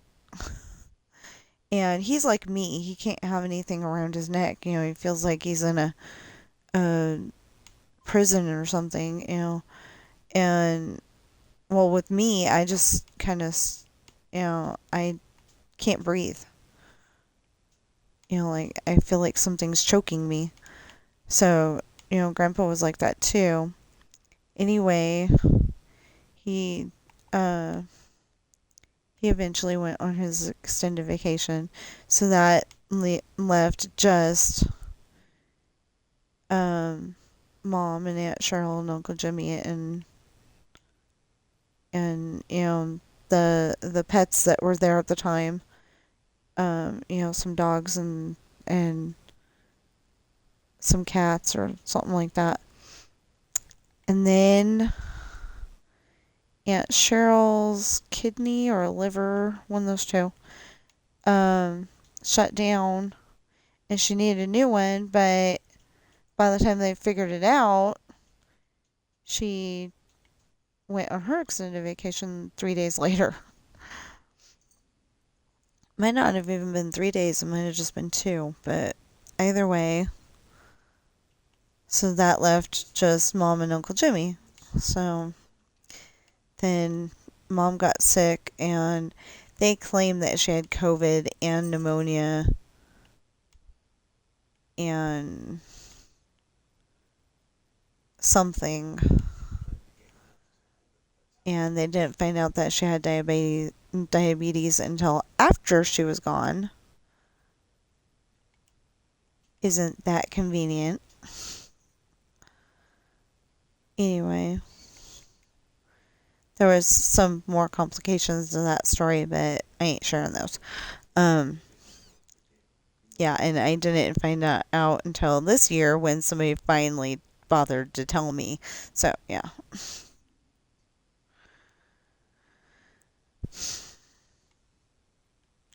And he's like me. He can't have anything around his neck. He feels like he's in a prison or something, And, well, with me, I just kind of, I can't breathe. Like, I feel like something's choking me. So, Grandpa was like that too. Anyway, he, uh, he eventually went on his extended vacation. So that left just Mom and Aunt Cheryl and Uncle Jimmy and the pets that were there at the time. Some dogs and some cats or something like that. And then Aunt Cheryl's kidney or liver, one of those two, shut down, and she needed a new one. But by the time they figured it out, she went on her extended vacation 3 days later. Might not have even been 3 days, it might have just been 2, but either way. So that left just Mom and Uncle Jimmy. So then Mom got sick, and they claimed that she had COVID and pneumonia and something. And they didn't find out that she had diabetes until after she was gone. Isn't that convenient? Anyway, There was some more complications to that story, but I ain't sharing those. Um, yeah, and I didn't find that out until this year when somebody finally bothered to tell me. So, yeah.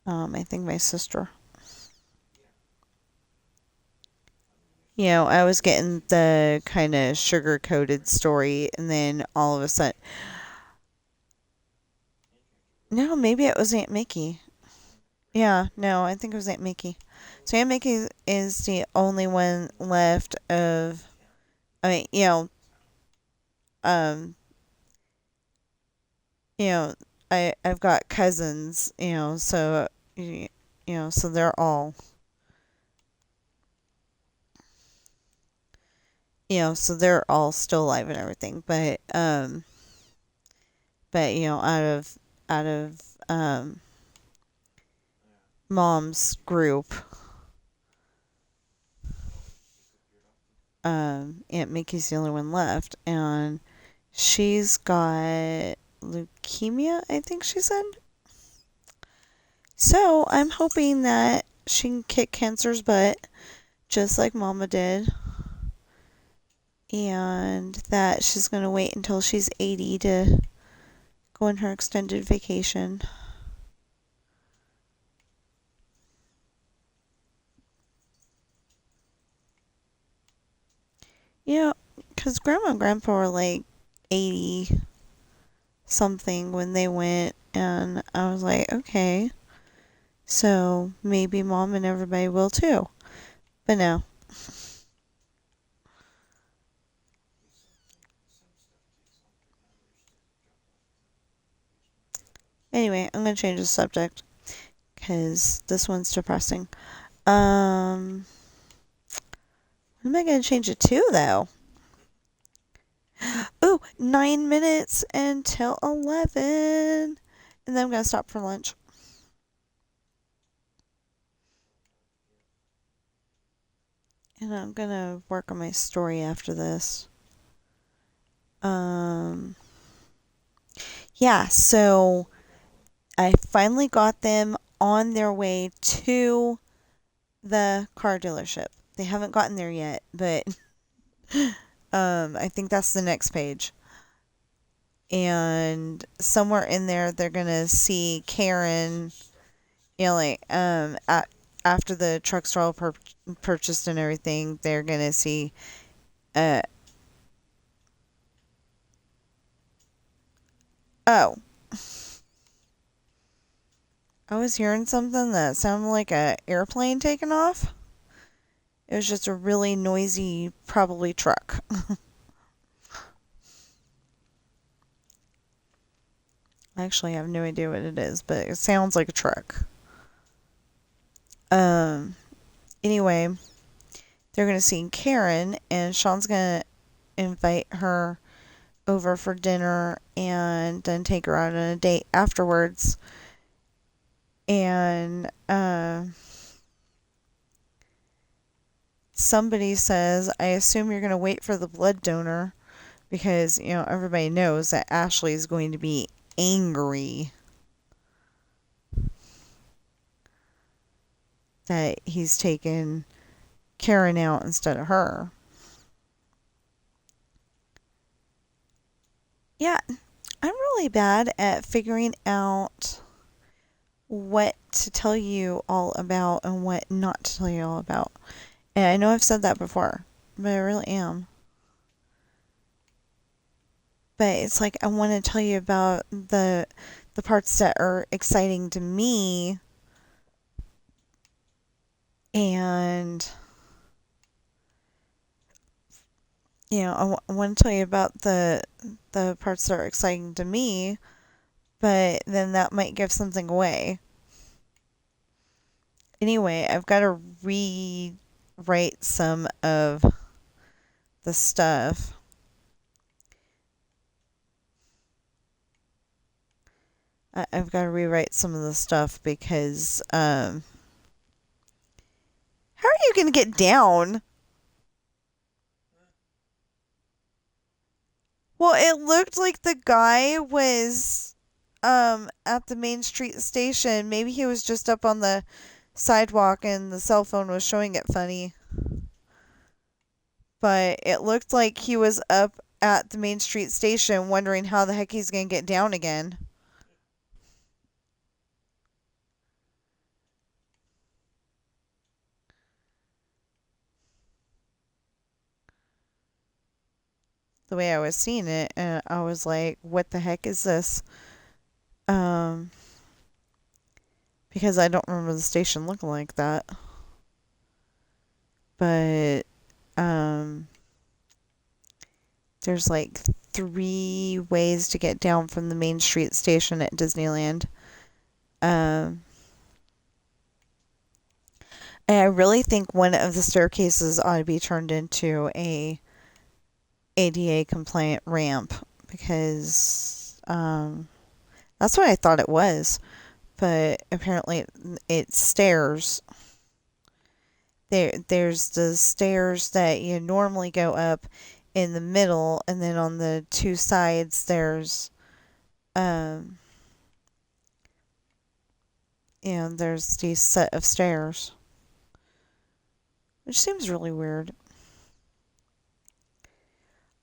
I think my sister. I was getting the kind of sugar coated story, and then all of a sudden, no, maybe it was Aunt Mickey. Yeah, no, I think it was Aunt Mickey. So Aunt Mickey is the only one left of. I mean, um, you know, I've got cousins, so so they're all, so they're all still alive and everything. But out of mom's group, Aunt Mickey's the only one left, and she's got leukemia, I think she said. So I'm hoping that she can kick cancer's butt just like Mama did, and that she's gonna wait until she's 80 to go on her extended vacation. Because Grandma and Grandpa were like 80 something when they went, and I was like, okay, so maybe Mom and everybody will too. But no. Anyway, I'm gonna change the subject because this one's depressing. What am I gonna change it to though? Ooh, 9 minutes until 11, and then I'm gonna stop for lunch. And I'm gonna work on my story after this. Um, yeah, so I finally got them on their way to the car dealership. They haven't gotten there yet, but I think that's the next page. And somewhere in there, they're gonna see Karen. After the trucks are all purchased and everything, they're gonna see. Uh, oh, I was hearing something that sounded like a airplane taking off. It was just a really noisy, probably truck. I actually have no idea what it is, but it sounds like a truck. Um. Anyway, they're gonna see Karen, and Sean's gonna invite her over for dinner, and then take her out on a date afterwards. And somebody says, "I assume you're gonna wait for the blood donor." Because, everybody knows that Ashley is going to be angry that he's taken Karen out instead of her. Yeah, I'm really bad at figuring out what to tell you all about and what not to tell you all about. And I know I've said that before, but I really am. But it's like I want to tell you about the parts that are exciting to me, and I want to tell you about the parts that are exciting to me, but then that might give something away. Anyway, I've got to rewrite some of the stuff. I've got to rewrite some of the stuff because how are you going to get down? Well, it looked like the guy was at the Main Street station. Maybe he was just up on the sidewalk and the cell phone was showing it funny. But it looked like he was up at the Main Street station wondering how the heck he's going to get down again. The way I was seeing it, and I was like, what the heck is this? Um, because I don't remember the station looking like that. But um, there's like 3 ways to get down from the Main Street station at Disneyland. Um, and I really think one of the staircases ought to be turned into a ADA compliant ramp because that's what I thought it was, but apparently it's stairs. There's the stairs that you normally go up in the middle, and then on the 2 sides there's um there's these set of stairs, which seems really weird.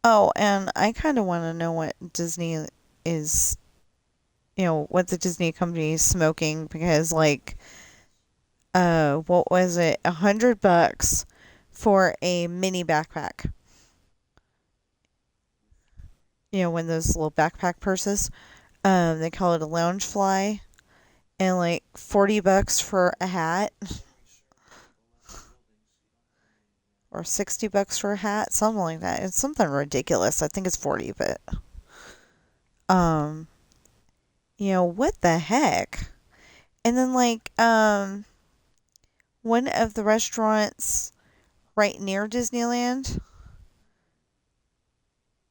Oh, and I kind of want to know what Disney is, what the Disney company is smoking because, like, what was it? $100 for a mini backpack. One of those little backpack purses. They call it a lounge fly, and like $40 for a hat, or $60 for a hat, something like that. It's something ridiculous. I think it's 40, but um, what the heck? And then like one of the restaurants right near Disneyland.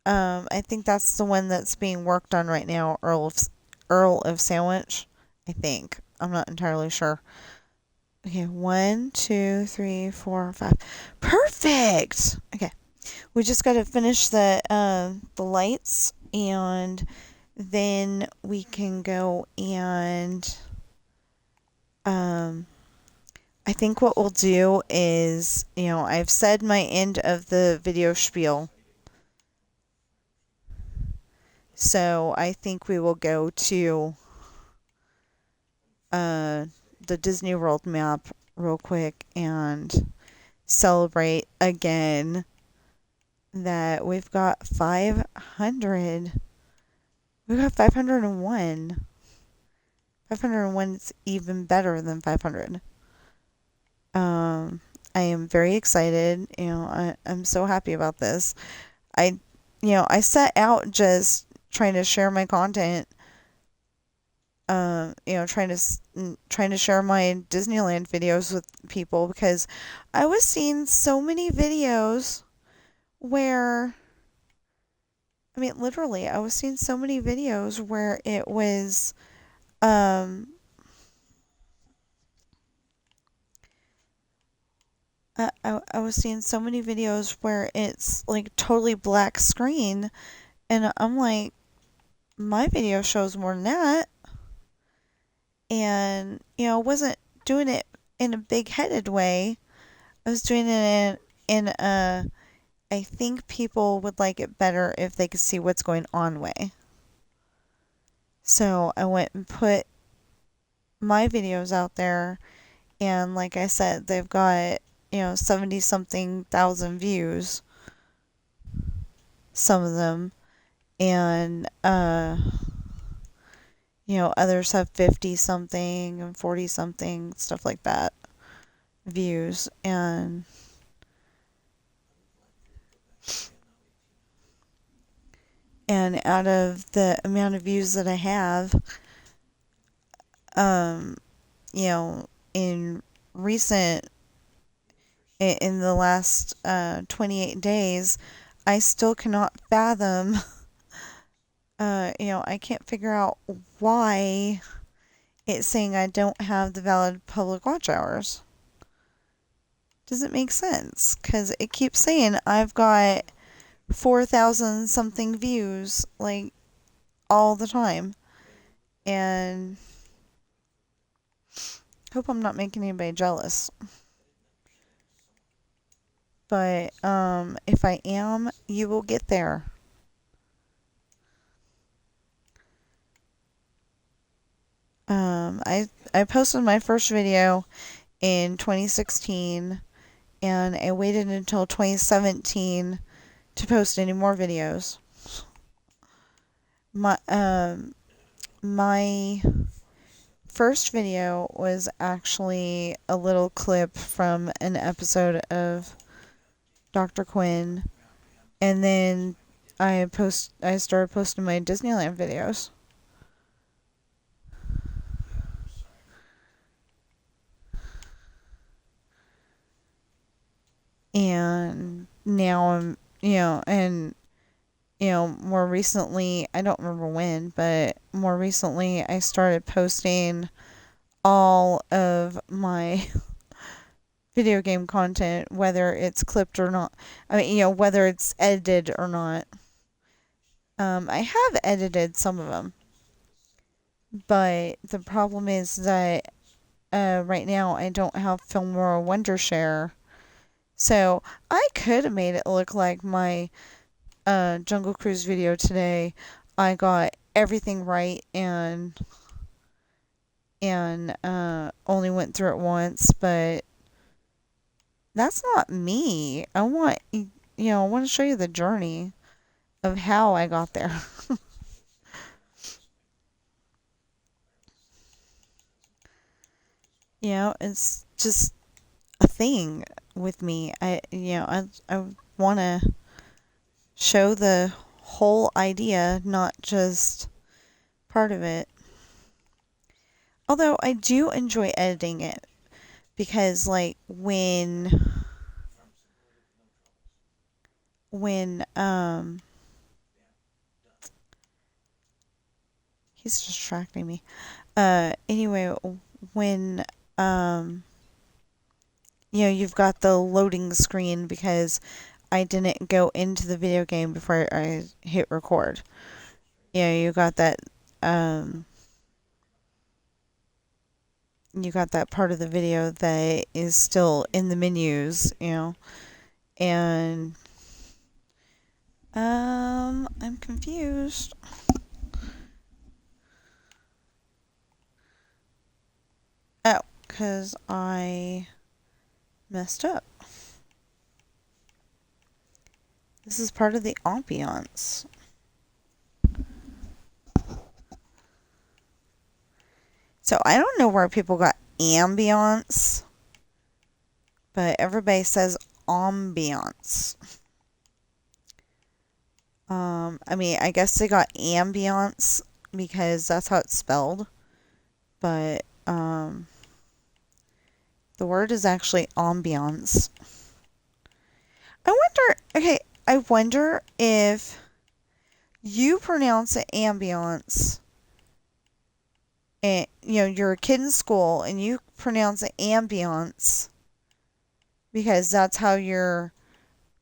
I think that's the one that's being worked on right now, Earl of Sandwich. I think. I'm not entirely sure. Okay, 1, 2, 3, 4, 5. Perfect. Okay, we just got to finish the lights, and then we can go and I think what we'll do is, I've said my end of the video spiel. So I think we will go to the Disney World map real quick and celebrate again that we've got 500. We've got 501. 501 is even better than 500. I am very excited. I'm so happy about this. I set out just trying to share my content. Trying to share my Disneyland videos with people because I was seeing so many videos where, I mean, literally, I was seeing so many videos where it was, I was seeing so many videos where it's like totally black screen, and I'm like, my video shows more than that. And, I wasn't doing it in a big headed way. I was doing it in a, I think people would like it better if they could see what's going on way. So I went and put my videos out there, and like I said, they've got, 70 something thousand views, some of them, and others have 50 something and 40 something, stuff like that, views. And out of the amount of views that I have, um, in recent, in the last 28 days, I still cannot fathom, I can't figure out why it's saying I don't have the valid public watch hours. Doesn't make sense because it keeps saying I've got 4,000 something views, like, all the time. And hope I'm not making anybody jealous. But if I am, you will get there. I posted my first video in 2016, and I waited until 2017 to post any more videos. My first video was actually a little clip from an episode of Dr. Quinn, and then I started posting my Disneyland videos. And now I'm, more recently, I don't remember when, but more recently I started posting all of my video game content, whether it's clipped or not. I mean, whether it's edited or not. I have edited some of them, but the problem is that right now I don't have Filmora Wondershare. So I could have made it look like my Jungle Cruise video today. I got everything right and only went through it once, but that's not me. I want to show you the journey of how I got there. It's just a thing with me. I want to show the whole idea, not just part of it. Although I do enjoy editing it, because like when he's distracting me. Anyway, when you've got the loading screen, because I didn't go into the video game before I hit record. You got that part of the video that is still in the menus, and I'm confused. Oh, because I messed up. This is part of the ambiance. So I don't know where people got ambiance, but everybody says ambiance. I guess they got ambiance because that's how it's spelled, but the word is actually ambiance. I wonder if you pronounce it ambiance, and you're a kid in school and you pronounce it ambiance because that's how your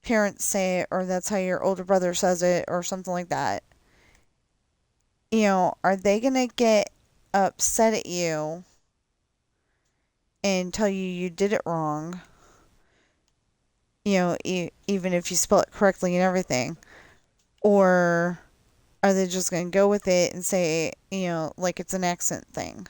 parents say it, or that's how your older brother says it, or something like that. Are they gonna get upset at you and tell you did it wrong? Even if you spell it correctly and everything, or are they just gonna go with it and say, like it's an accent thing?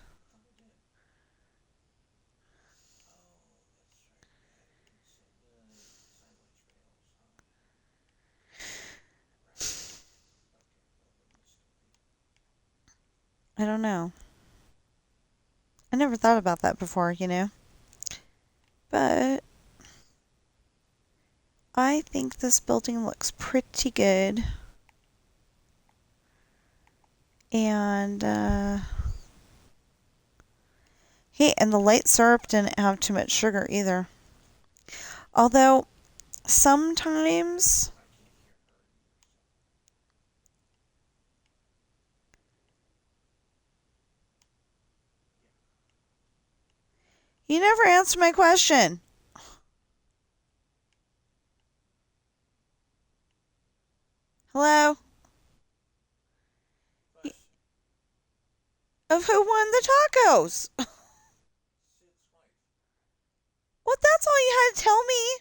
I don't know. I never thought about that before, But I think this building looks pretty good. And, hey, and the light syrup didn't have too much sugar either. Although, sometimes you never answer my question. Hello? Of who won the tacos? Well, that's all you had to tell me.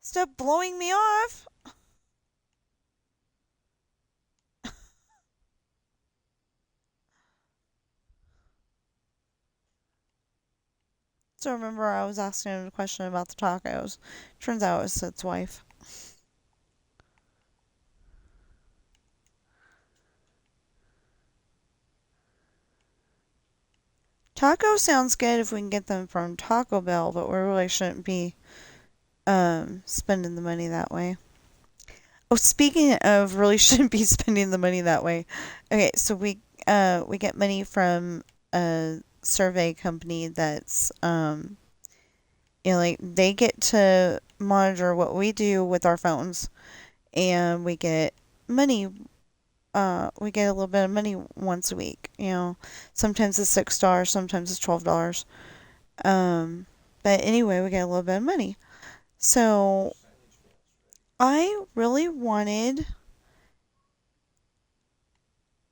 Stop blowing me off. So remember, I was asking him a question about the tacos. Turns out it was Sid's wife. Taco sounds good if we can get them from Taco Bell, but we really shouldn't be spending the money that way. Oh, speaking of really shouldn't be spending the money that way. Okay, so we get money from a survey company that's like they get to monitor what we do with our phones, and we get money. We get a little bit of money once a week. Sometimes it's $6, sometimes it's $12. Um, but anyway, we get a little bit of money. So I really wanted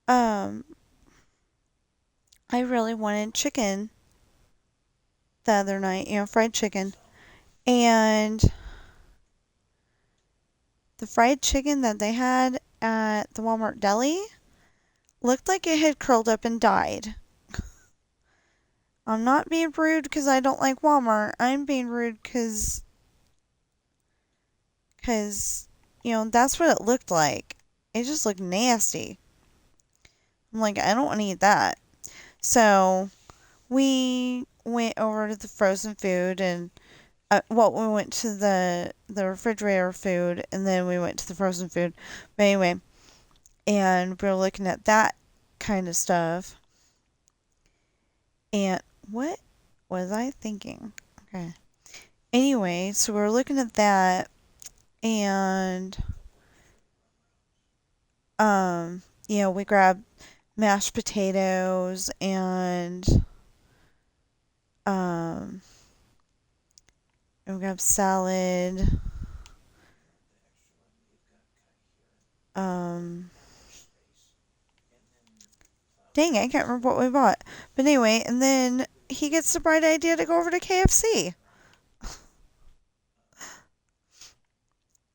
um I really wanted chicken the other night, fried chicken. And the fried chicken that they had at the Walmart deli looked like it had curled up and died. I'm not being rude because I don't like Walmart. I'm being rude because that's what it looked like. It just looked nasty. I'm like, I don't want to eat that. So we went over to the frozen food and we went to the refrigerator food and then we went to the frozen food. But anyway, and we were looking at that kind of stuff. And what was I thinking? Okay. Anyway, so we were looking at that and we grabbed mashed potatoes um and we grabbed salad. Um Dang, I can't remember what we bought. But anyway, and then he gets the bright idea to go over to KFC.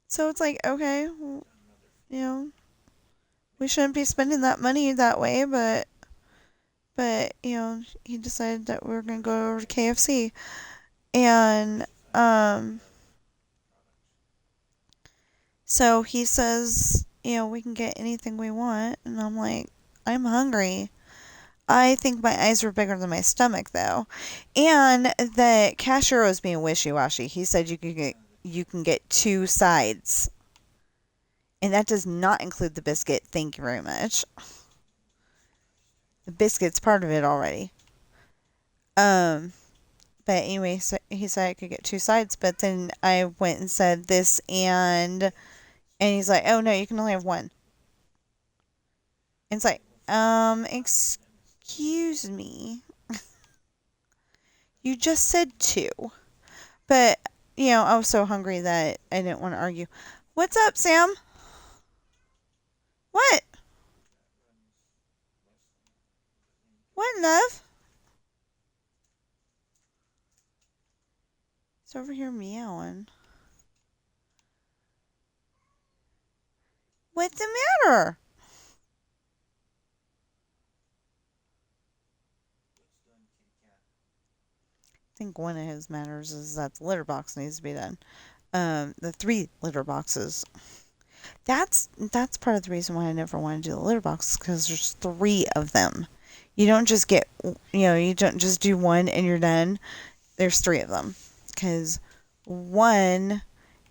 So it's like, okay, well, we shouldn't be spending that money that way, but he decided that we were gonna go over to KFC, and so he says, we can get anything we want, and I'm like, I'm hungry. I think my eyes were bigger than my stomach though, and the cashier was being wishy-washy. He said you can get two sides, and that does not include the biscuit. Thank you very much. The biscuit's part of it already. Um, but anyway, so he said I could get two sides, but then I went and said this and he's like, oh no, you can only have one. And it's like, excuse me. You just said two. But, I was so hungry that I didn't want to argue. What's up, Sam? What? What, love? It's over here meowing. What's the matter? I think one of his matters is that the litter box needs to be done. The 3 litter boxes. That's part of the reason why I never want to do the litter box, because there's 3 of them. You don't just get, you don't just do one and you're done. There's 3 of them, because one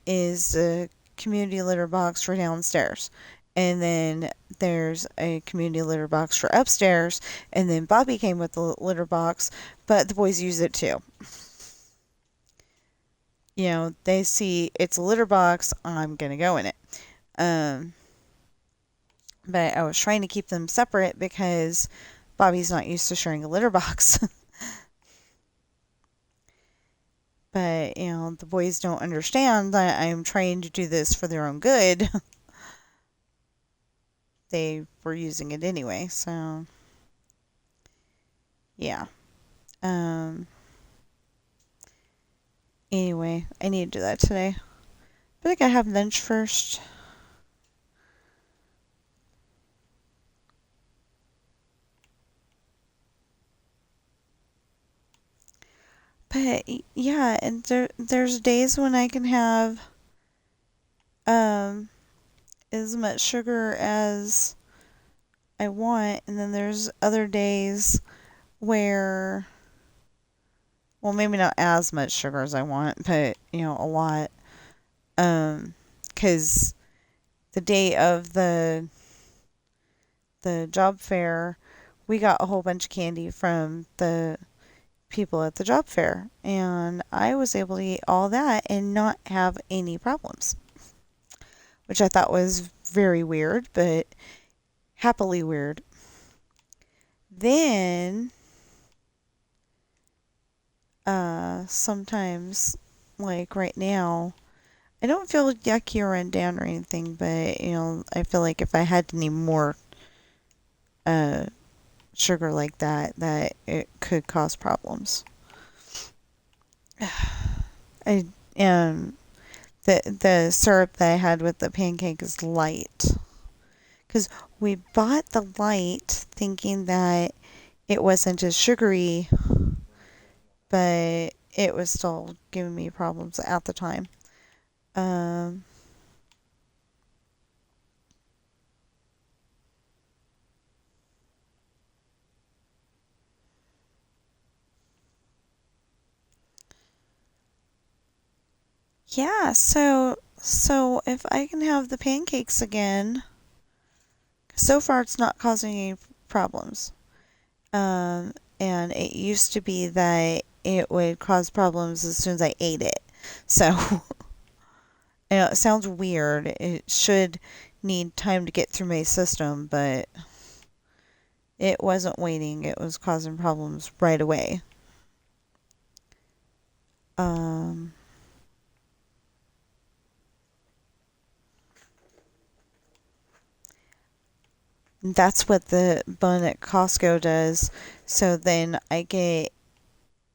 is the community litter box for downstairs, and then there's a community litter box for upstairs, and then Bobby came with the litter box, but the boys use it too. They see it's a litter box, I'm gonna go in it. But I was trying to keep them separate because Bobby's not used to sharing a litter box. But, the boys don't understand that I'm trying to do this for their own good. they were using it anyway. So, yeah. Um, anyway, I need to do that today. But I gotta have lunch first. But yeah, and there's days when I can have um as much sugar as I want, and then there's other days where, well, maybe not as much sugar as I want, but a lot. 'Cause the day of the job fair, we got a whole bunch of candy from the people at the job fair, and I was able to eat all that and not have any problems, which I thought was very weird, but happily weird. Then, sometimes, like right now, I don't feel yucky or run down or anything, but I feel like if I had any more uh, sugar like that, that it could cause problems. I the syrup that I had with the pancake is light, because we bought the light thinking that it wasn't as sugary, but it was still giving me problems at the time. Um, yeah, so if I can have the pancakes again, so far it's not causing any problems. And it used to be that it would cause problems as soon as I ate it. So, it sounds weird. It should need time to get through my system, but it wasn't waiting. It was causing problems right away. Um, that's what the bun at Costco does. So then I get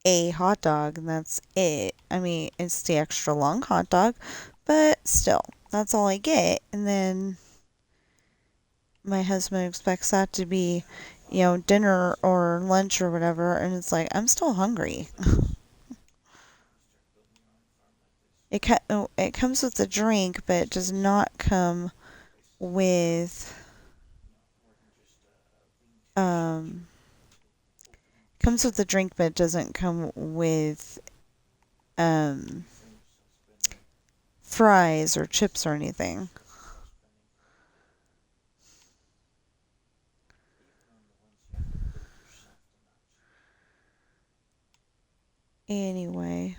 a hot dog, and that's it. I mean, it's the extra long hot dog, but still, that's all I get. And then my husband expects that to be, dinner or lunch or whatever, and it's like, I'm still hungry. It comes with a drink, but it does not come with um comes with the drink, but it doesn't come with um fries or chips or anything. Anyway,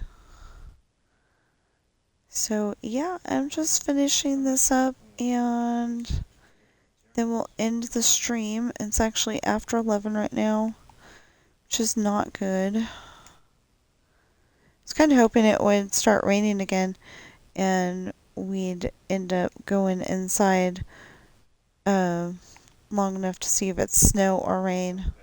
so yeah, I'm just finishing this up, and then we'll end the stream. It's actually after 11 right now, which is not good. I was kind of hoping it would start raining again and we'd end up going inside uh, long enough to see if it's snow or rain.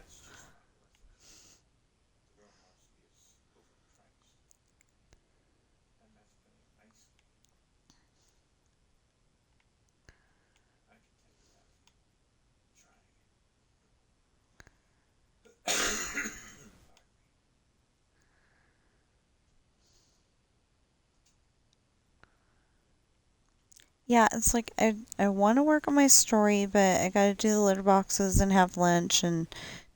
Yeah, it's like I want to work on my story, but I gotta do the litter boxes and have lunch, and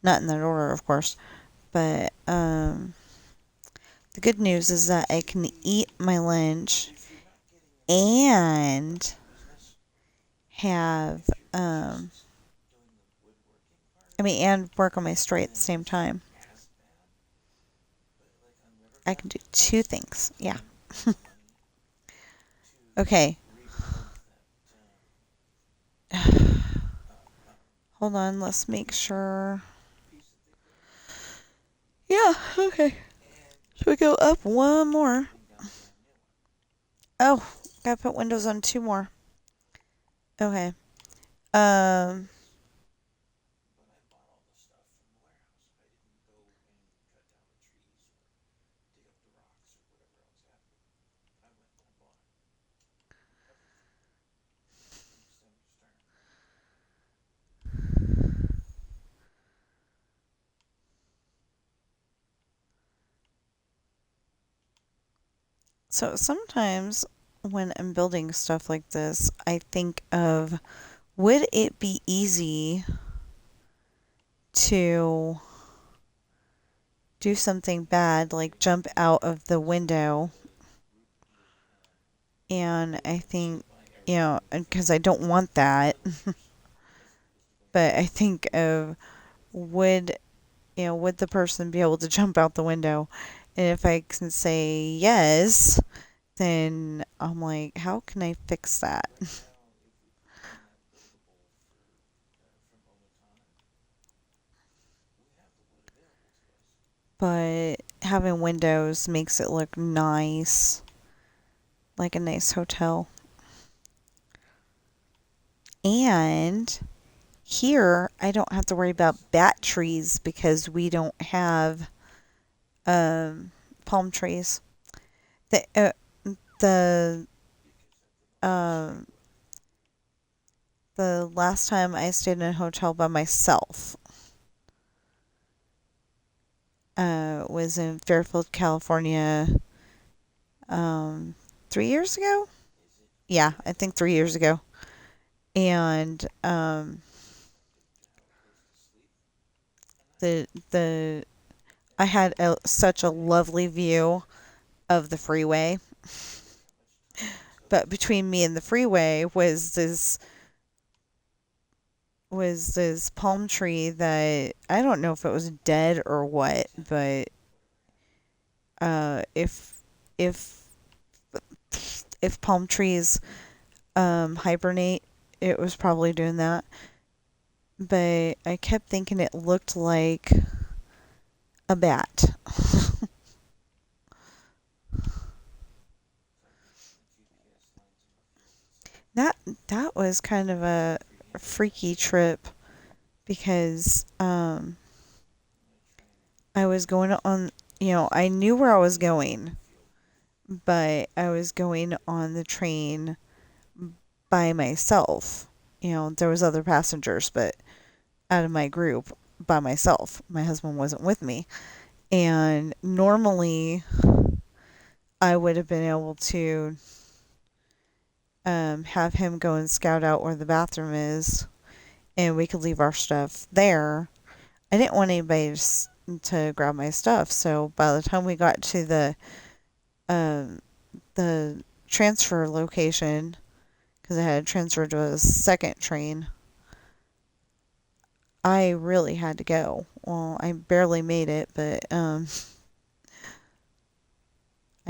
not in that order, of course. But the good news is that I can eat my lunch and have and work on my story at the same time. I can do two things. Yeah. Okay. Hold on, let's make sure. Yeah, okay. Should we go up one more? Oh, gotta put windows on two more. Okay. Um, so sometimes when I'm building stuff like this, I think of would it be easy to do something bad, like jump out of the window? And I think, because I don't want that, but I think of would, would the person be able to jump out the window? And if I can say yes, then I'm like, how can I fix that? But having windows makes it look nice, like a nice hotel. And here, I don't have to worry about bat trees because we don't have um, palm trees. The the um, the last time I stayed in a hotel by myself was in Fairfield, California, 3 years ago. Yeah, I think 3 years ago. And the I had such a lovely view of the freeway, but between me and the freeway was this palm tree that I don't know if it was dead or what, but if if palm trees hibernate, it was probably doing that. But I kept thinking it looked like a bat. that that was kind of a freaky trip because I was going on, I knew where I was going, but I was going on the train by myself. There was other passengers, but out of my group by myself. My husband wasn't with me. And normally I would have been able to have him go and scout out where the bathroom is and we could leave our stuff there. I didn't want anybody to grab my stuff, so by the time we got to um, the transfer location, because I had transferred to a second train, I really had to go. Well, I barely made it, but I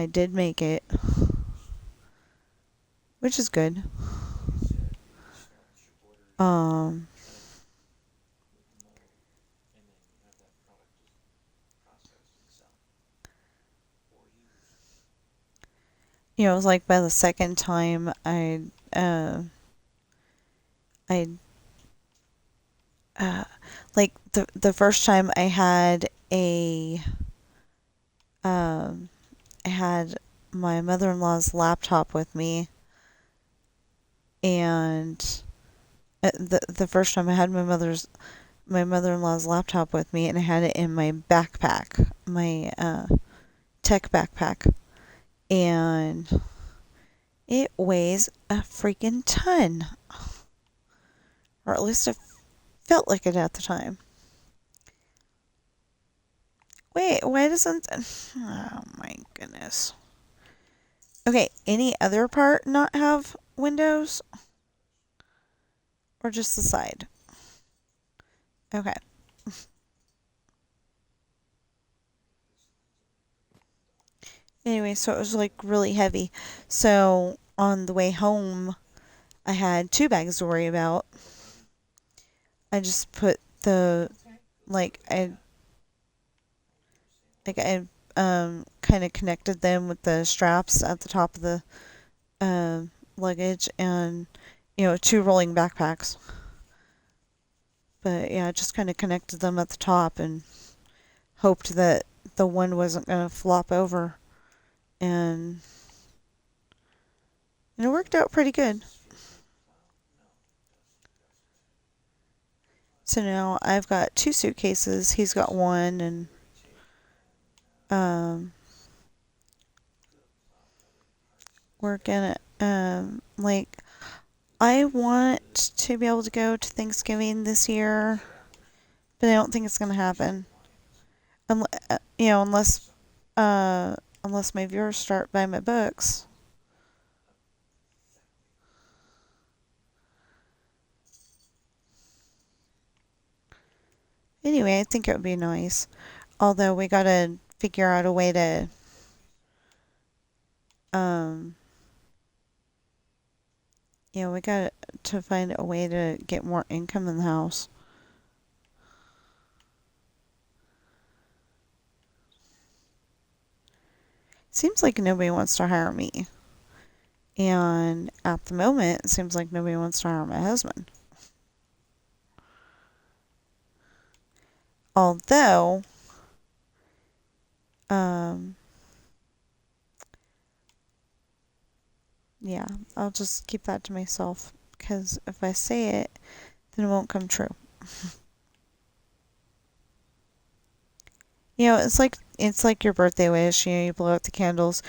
did make it, which is good. Um, it was like by the second time I like the first time um I had my mother-in-law's laptop with me, and the first time I had my mother-in-law's laptop with me, and I had it in my backpack, my tech backpack, and it weighs a freaking ton, or at least it felt like it at the time. Wait, why doesn't? Oh my goodness. Okay, any other part not have windows, or just the side? Okay. Anyway, so it was like really heavy. So on the way home, I had two bags to worry about. I just put the like I kind of connected them with the straps at the top of the luggage, and two rolling backpacks. But yeah, I just kind of connected them at the top and hoped that the one wasn't going to flop over. And it worked out pretty good. So now I've got 2 suitcases. He's got one, and um, we're gonna like I want to be able to go to Thanksgiving this year, but I don't think it's gonna happen. Unless unless my viewers start buying my books. Anyway, I think it would be nice. Although we gotta figure out a way to um we got to find a way to get more income in the house. Seems like nobody wants to hire me. And at the moment, it seems like nobody wants to hire my husband. Although, um, yeah, I'll just keep that to myself because if I say it, then it won't come true. It's like your birthday wish. You blow out the candles.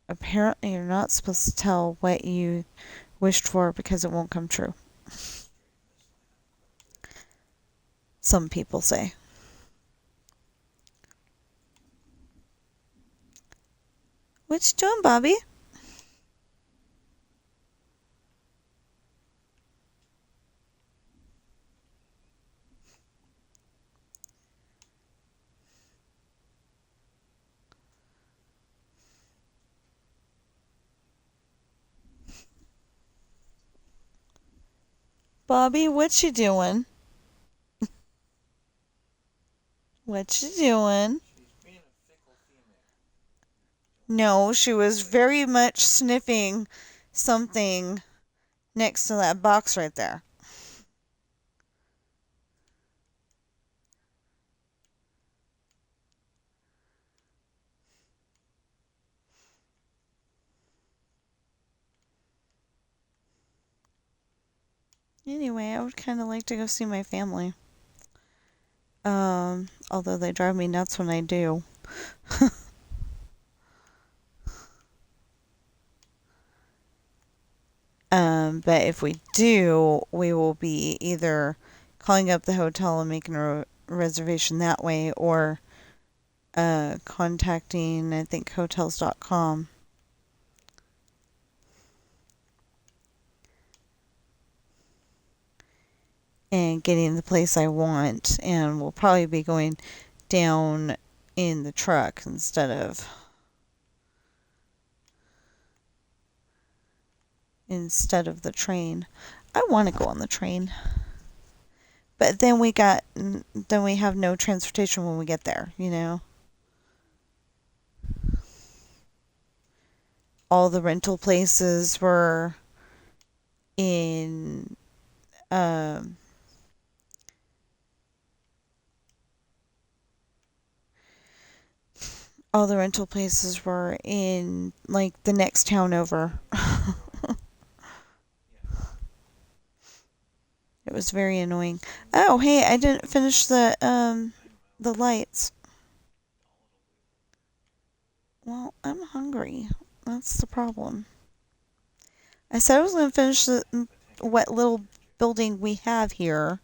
Apparently, you're not supposed to tell what you wished for because it won't come true. Some people say. What you doing, Bobby? Bobby, what you doing? What you doing? No, she was very much sniffing something next to that box right there. Anyway, I would kind of like to go see my family. Although they drive me nuts when I do. But if we do, we will be either calling up the hotel and making a reservation that way or contacting, I think, hotels.com. And getting the place I want. And we'll probably be going down in the truck instead of the train. I want to go on the train. But then we have no transportation when we get there, All the rental places were in all the rental places were in like the next town over. It was very annoying. Oh, hey, I didn't finish the lights. Well, I'm hungry. That's the problem. I said I was going to finish what little building we have here.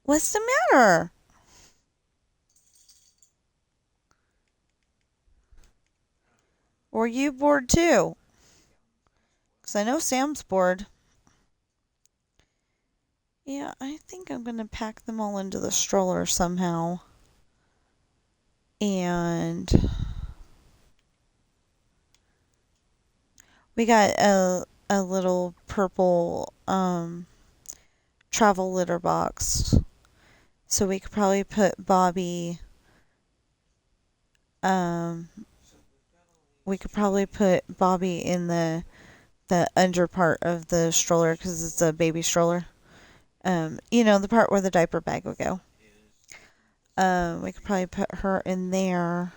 What's the matter? Or are you bored too? Because I know Sam's bored. Yeah, I think I'm going to pack them all into the stroller somehow. And we got a little purple travel litter box. So we could probably put Bobby in the the under part of the stroller because it's a baby stroller. The part where the diaper bag would go. We could probably put her in there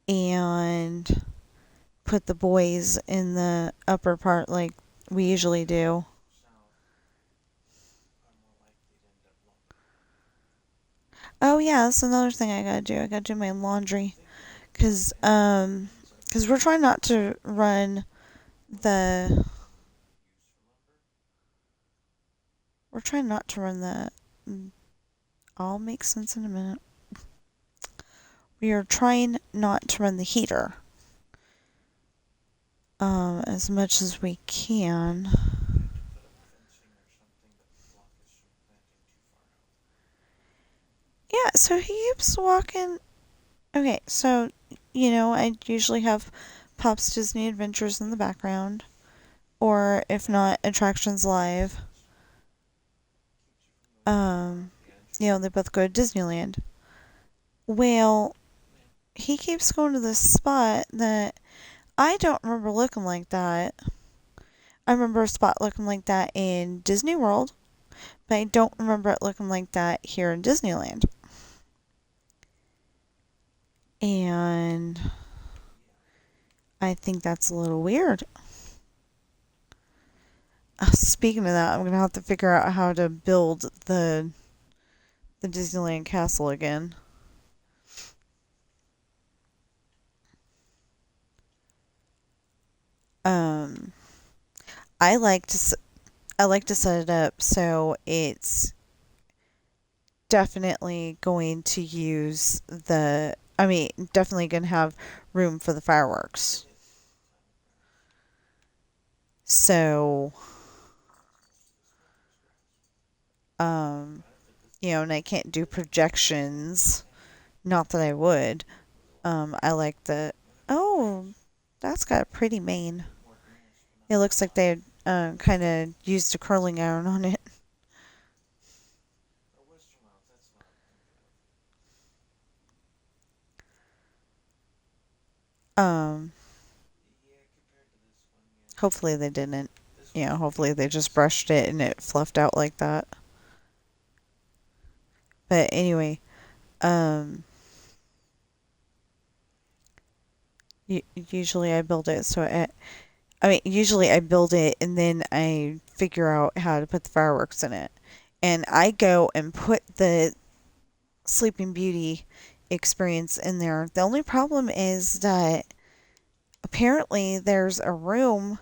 and put the boys in the upper part like we usually do. Oh yeah, that's another thing I gotta do. I gotta do my laundry, cause we're trying not to run the. We're trying not to run the. I'll make sense in a minute. We are trying not to run the heater. As much as we can. Yeah, so he keeps walking. Okay, so, I usually have Pop's Disney Adventures in the background. Or, if not, Attractions Live. Um, they both go to Disneyland. Well, he keeps going to this spot that I don't remember looking like that. I remember a spot looking like that in Disney World, but I don't remember it looking like that here in Disneyland. And I think that's a little weird. Speaking of that, I'm gonna have to figure out how to build the Disneyland castle again. Um, I like to I like to set it up so it's definitely going to use definitely going to have room for the fireworks. So, um, and I can't do projections. Not that I would. I like oh, that's got a pretty mane. It looks like they kind of used a curling iron on it. Um, hopefully they didn't. Hopefully they just brushed it and it fluffed out like that. But anyway, um, usually I build it usually I build it and then I figure out how to put the fireworks in it. And I go and put the Sleeping Beauty experience in there. The only problem is that apparently there's a room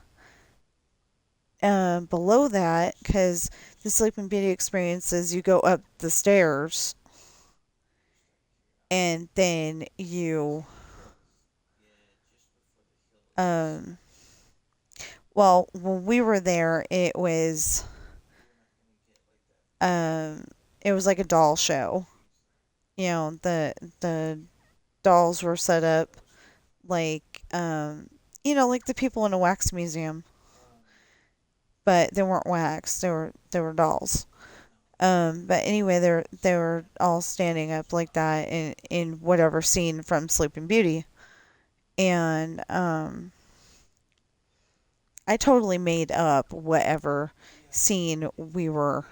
below that because the Sleeping Beauty experience is you go up the stairs and then you um well when we were there um it was like a doll show. The dolls were set up like like the people in a wax museum, but they weren't wax. They were dolls. But anyway, they were all standing up like that in whatever scene from Sleeping Beauty, and I totally made up whatever scene we were.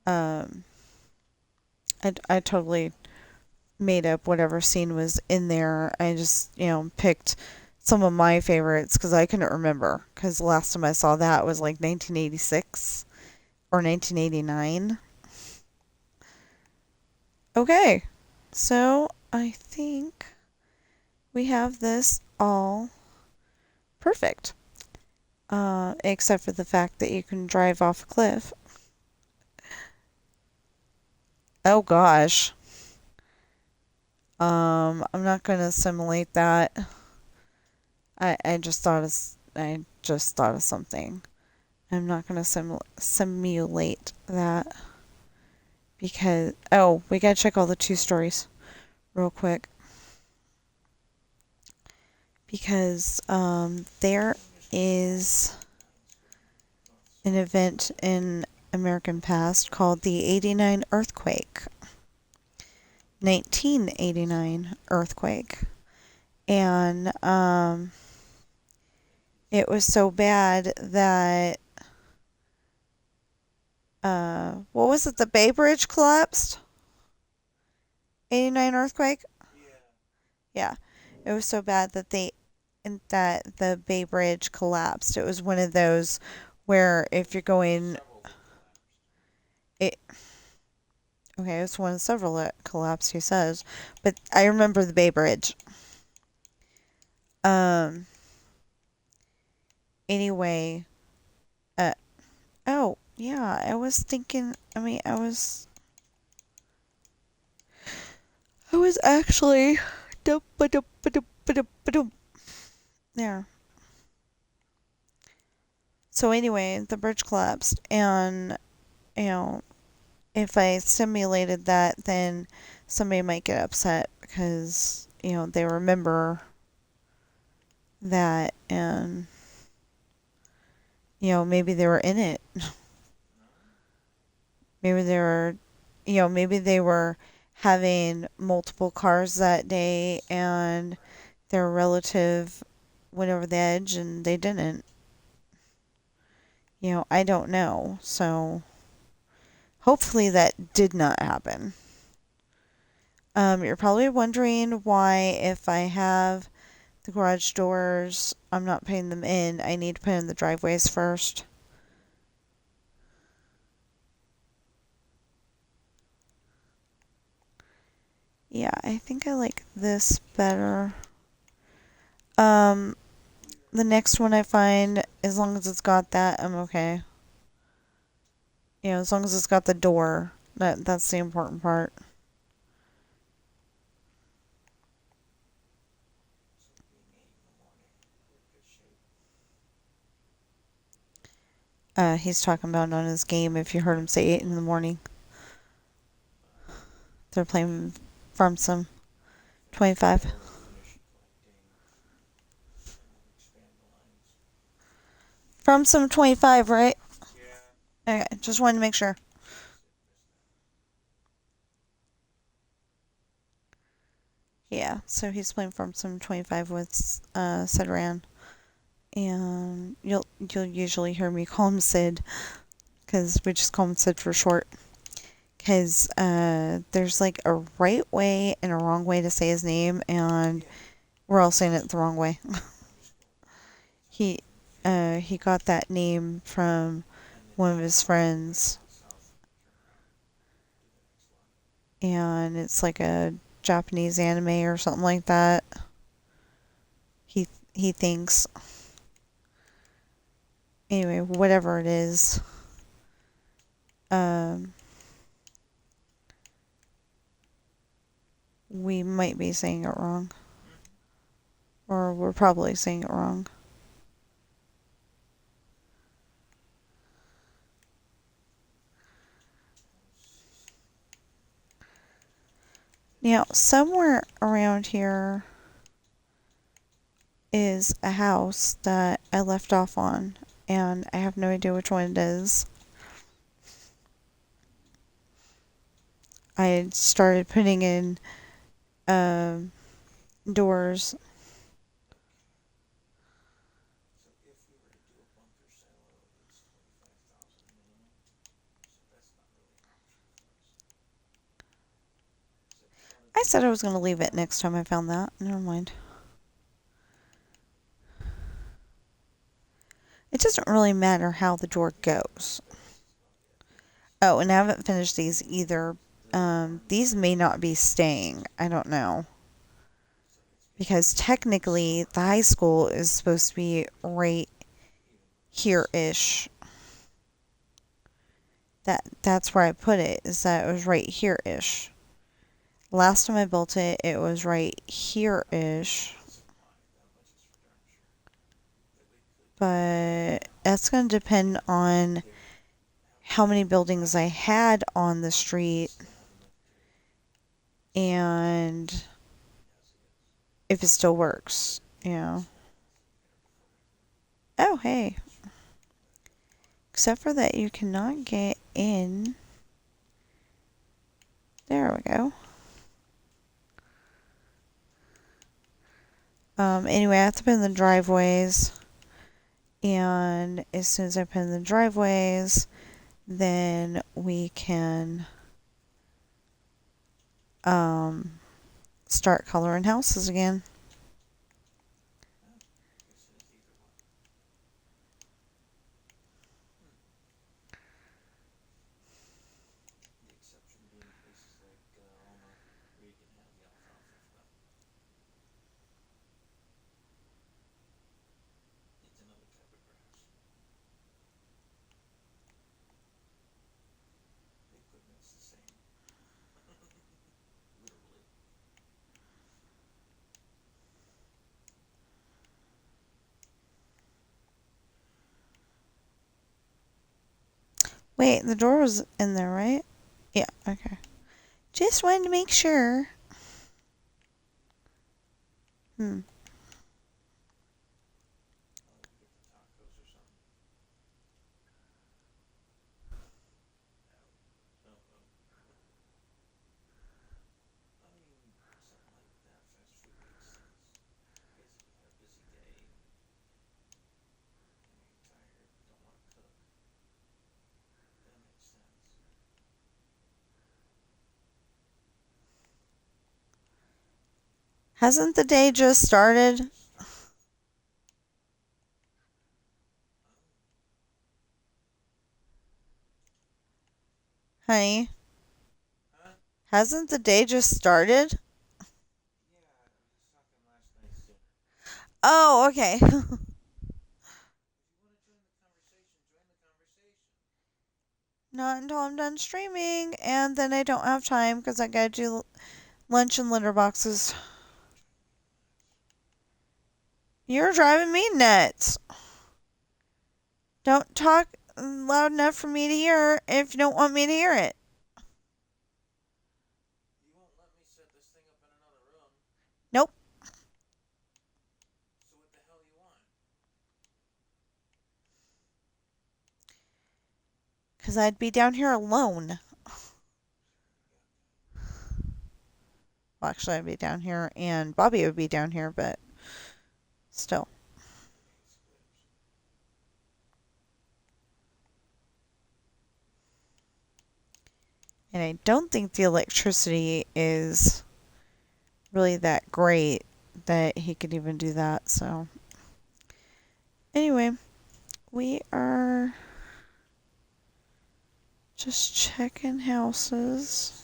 Um, I totally made up whatever scene was in there. I just picked some of my favorites because I couldn't remember because the last time I saw that was like 1986 or 1989. Okay, so I think we have this all perfect. Except for the fact that you can drive off a cliff. Oh gosh. I'm not gonna simulate that. I just thought of something. I'm not gonna simulate that because we gotta check all the 2 stories real quick because there is an event in American past called the 89 earthquake. 1989 earthquake. And It was so bad that, what was it? The Bay Bridge collapsed? 89 earthquake? Yeah. It was so bad that the Bay Bridge collapsed. It was one of those where if you're going, it, okay, it was one of several that collapsed, he says. But I remember the Bay Bridge. Um, anyway, uh, oh, yeah, I was thinking, I was actually, there. So anyway, the bridge collapsed, and, you know, if I simulated that, then somebody might get upset because, they remember that, and, maybe they were in it. Maybe they were, maybe they were having multiple cars that day and their relative went over the edge and they didn't. I don't know. So hopefully that did not happen. You're probably wondering why, if I have the garage doors, I'm not putting them in. I need to put in the driveways first. Yeah, I think I like this better. The next one I find, as long as it's got that, I'm okay. As long as it's got the door. That's the important part. He's talking about on his game, if you heard him say 8 in the morning. They're playing Farm Sim 25. Farm Sim 25, right? Okay, just wanted to make sure. Yeah, so he's playing Farm Sim 25 with Cedran. And you'll usually hear me call him Sid, because we just call him Sid for short. Because there's like a right way and a wrong way to say his name, and we're all saying it the wrong way. He got that name from one of his friends, and it's like a Japanese anime or something like that. He thinks. Anyway, whatever it is, we might be saying it wrong, or we're probably saying it wrong. Now, somewhere around here is a house that I left off on, and I have no idea which one it is. I started putting in doors. I said I was going to leave it next time I found that. Never mind. It doesn't really matter how the door goes. Oh, and I haven't finished these either. These may not be staying. I don't know. Because technically, the high school is supposed to be right here-ish. That's where I put it, is that it was right here-ish. Last time I built it, it was right here-ish. But that's going to depend on how many buildings I had on the street and if it still works, Oh, hey. Except for that you cannot get in. There we go. Anyway, I have to put in the driveways. And as soon as I put in the driveways, then we can start coloring houses again. Wait, the door was in there, right? Yeah, okay. Just wanted to make sure. Hmm. Hasn't the day just started? Honey? Hasn't the day just started? Oh, okay. Not until I'm done streaming, and then I don't have time because I gotta do lunch and litter boxes. You're driving me nuts. Don't talk loud enough for me to hear if you don't want me to hear it. Nope. Because I'd be down here alone. Well, actually, I'd be down here, and Bobby would be down here, but still. And I don't think the electricity is really that great that he could even do that, so. Anyway, we are just checking houses.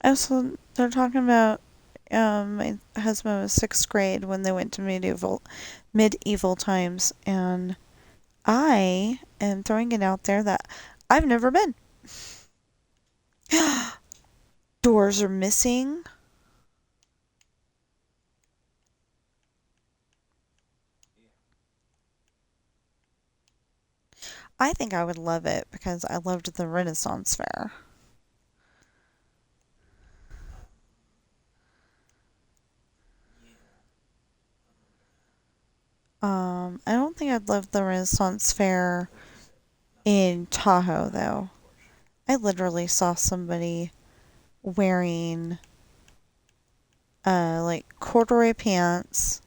Also, they're talking about my husband was 6th grade when they went to medieval times, and I am throwing it out there that I've never been. Doors are missing. I think I would love it because I loved the Renaissance fair. I don't think I'd love the Renaissance fair in Tahoe though. I literally saw somebody wearing like corduroy pants.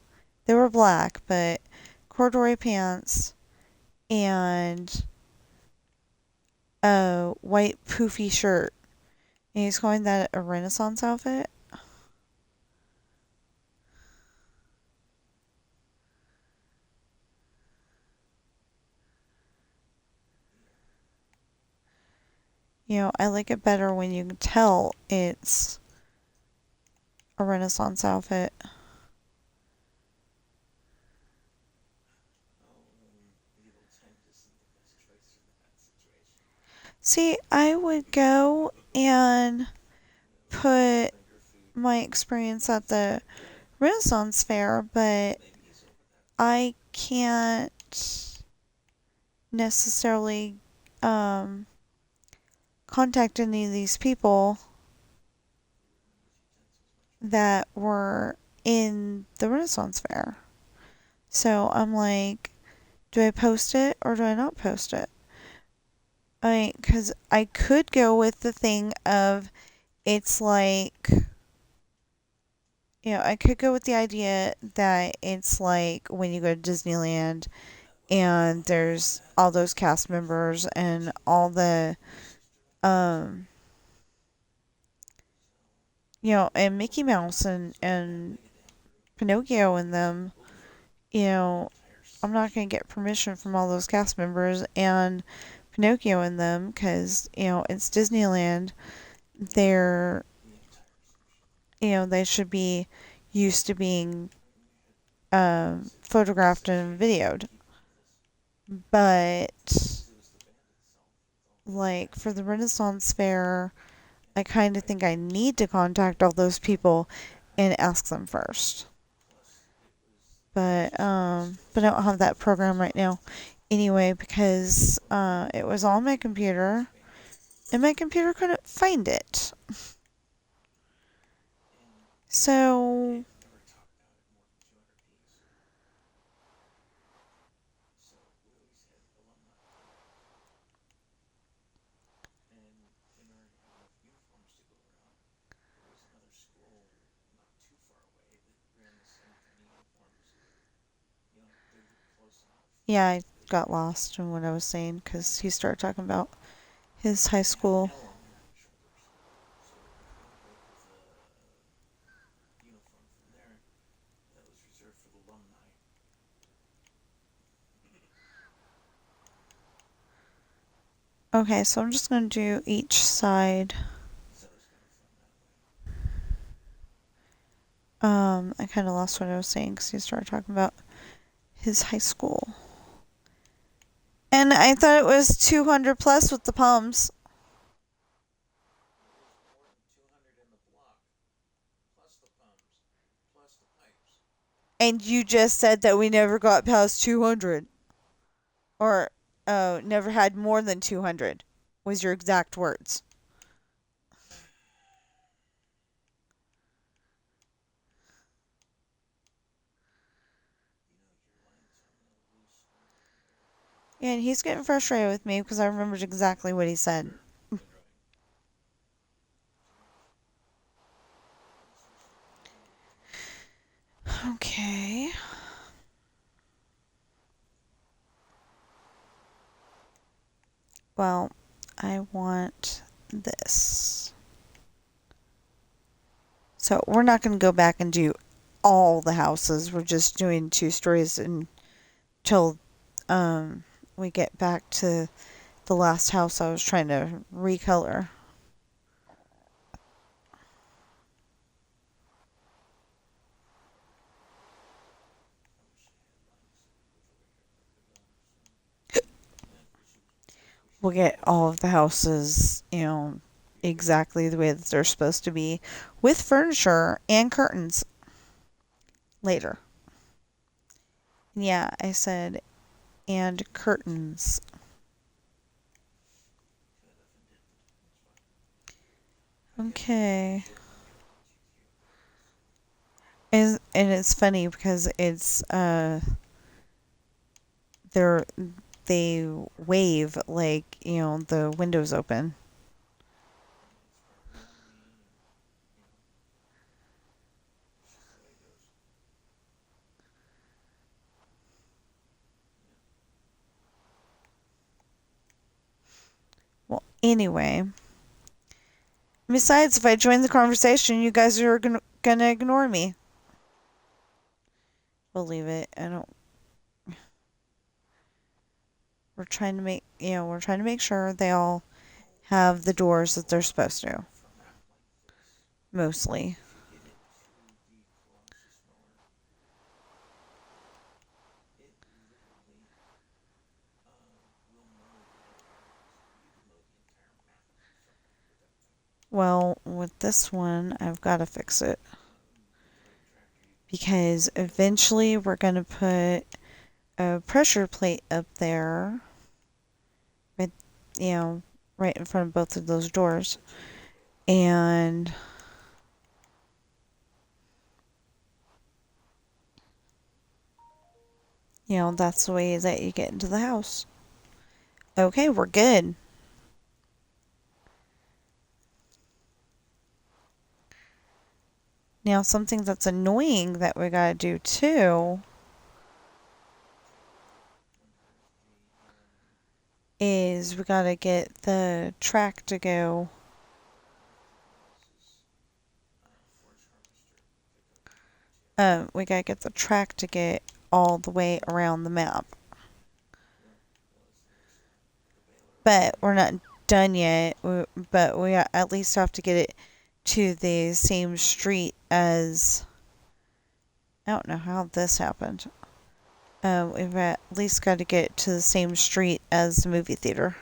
They were black, but corduroy pants and a white poofy shirt. And he's calling that a Renaissance outfit. You know, I like it better when you can tell it's a Renaissance outfit. See, I would go and put my experience at the Renaissance fair, but I can't necessarily contact any of these people that were in the Renaissance Fair. So I'm like, do I post it or do I not post it? Because I could go with the thing of it's like, I could go with the idea that it's like when you go to Disneyland and there's all those cast members and all the, um, and Mickey Mouse and Pinocchio and them, I'm not going to get permission from all those cast members and Pinocchio and them because, it's Disneyland. They're, they should be used to being photographed and videoed. But, like, for the Renaissance Fair, I kind of think I need to contact all those people and ask them first. But I don't have that program right now anyway because it was on my computer and my computer couldn't find it. So, yeah, I got lost in what I was saying because he started talking about his high school. Okay, so I'm just going to do each side. I kind of lost what I was saying because he started talking about his high school. And I thought it was 200 plus with the palms. And you just said that we never got past 200. Or, never had more than 200 was your exact words. And he's getting frustrated with me because I remembered exactly what he said. Okay. Well, I want this. So we're not going to go back and do all the houses. We're just doing 2 stories until we get back to the last house I was trying to recolor. We'll get all of the houses, exactly the way that they're supposed to be with furniture and curtains later. Yeah, I said and curtains. Okay. And it's funny because it's they're they wave like, the windows open. Well, anyway, besides if I join the conversation, you guys are gonna ignore me. We'll leave it. I don't we're trying to make sure they all have the doors that they're supposed to. Mostly. Well, with this one, I've got to fix it. Because eventually we're going to put a pressure plate up there. Right, right in front of both of those doors. And That's the way that you get into the house. Okay, we're good. Now, something that's annoying that we gotta do too is we gotta get the track to go. We gotta get the track to get all the way around the map. But we're not done yet. But we at least have to get it to the same street as. I don't know how this happened. We've at least got to get to the same street as the movie theater.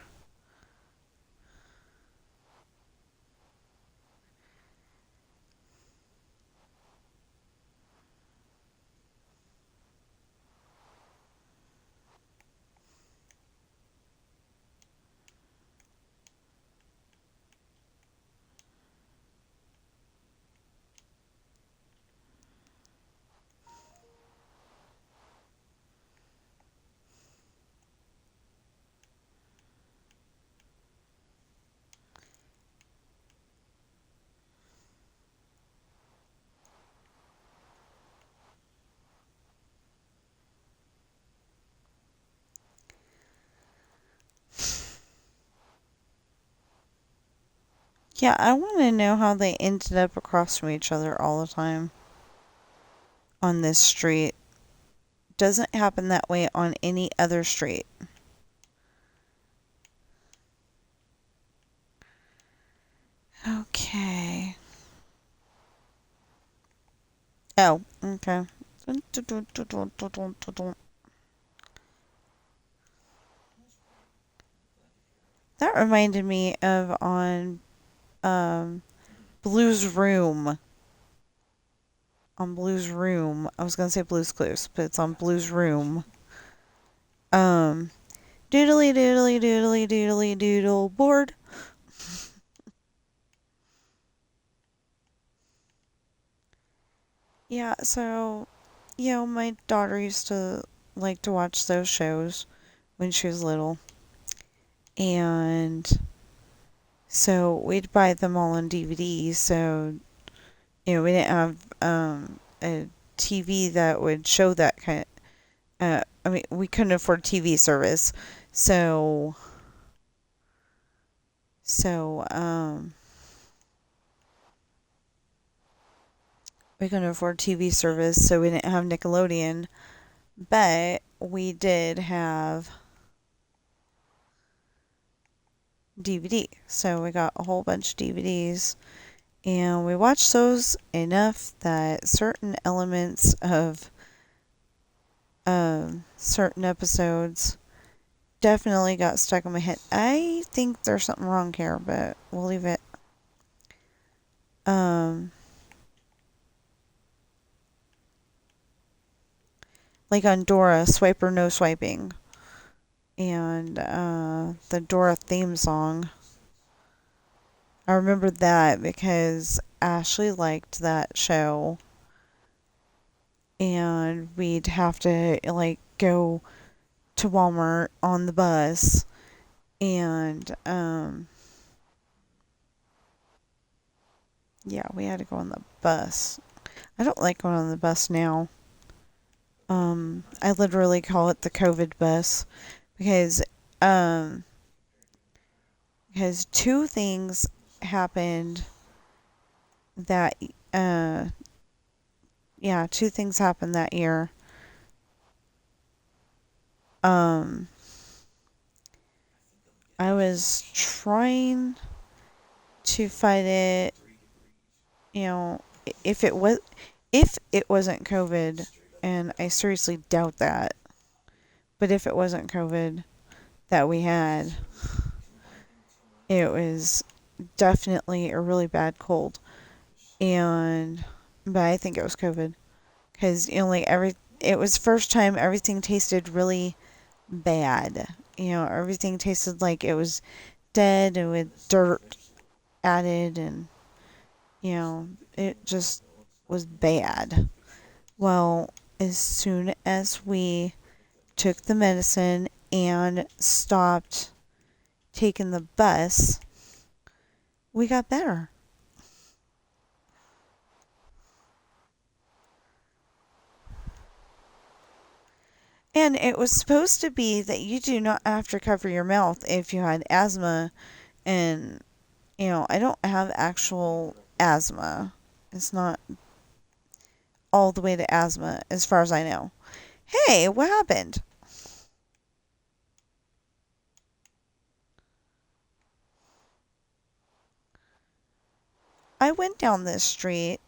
Yeah, I want to know how they ended up across from each other all the time on this street. Doesn't happen that way on any other street. Okay. Oh, okay. That reminded me of on um, Blue's Room. On Blue's Room. I was going to say Blue's Clues, but it's on Blue's Room. Um, doodly doodly doodly doodly doodle board. Yeah, so, my daughter used to like to watch those shows when she was little. And so we'd buy them all on DVD. So, we didn't have a TV that would show that kind of, I mean, we couldn't afford TV service. So, so, we couldn't afford TV service, so we didn't have Nickelodeon. But we did have DVD. So we got a whole bunch of DVDs. And we watched those enough that certain elements of certain episodes definitely got stuck in my head. I think there's something wrong here, but we'll leave it. Like on Dora, swipe or no swiping. And the Dora theme song. I remember that because Ashley liked that show. And we'd have to, like, go to Walmart on the bus. And, yeah, we had to go on the bus. I don't like going on the bus now. I literally call it the COVID bus because, um, because two things happened that, yeah, two things happened that year. Um, I was trying to fight it, you know, if it was, if it wasn't COVID, and I seriously doubt that, but if it wasn't COVID that we had, it was definitely a really bad cold. But I think it was COVID. Because, it was the first time everything tasted really bad. Everything tasted like it was dead and with dirt added, and, it just was bad. Well, as soon as we took the medicine, and stopped taking the bus, we got better. And it was supposed to be that you do not have to cover your mouth if you had asthma. And, I don't have actual asthma. It's not all the way to asthma, as far as I know. Hey, what happened? I went down this street.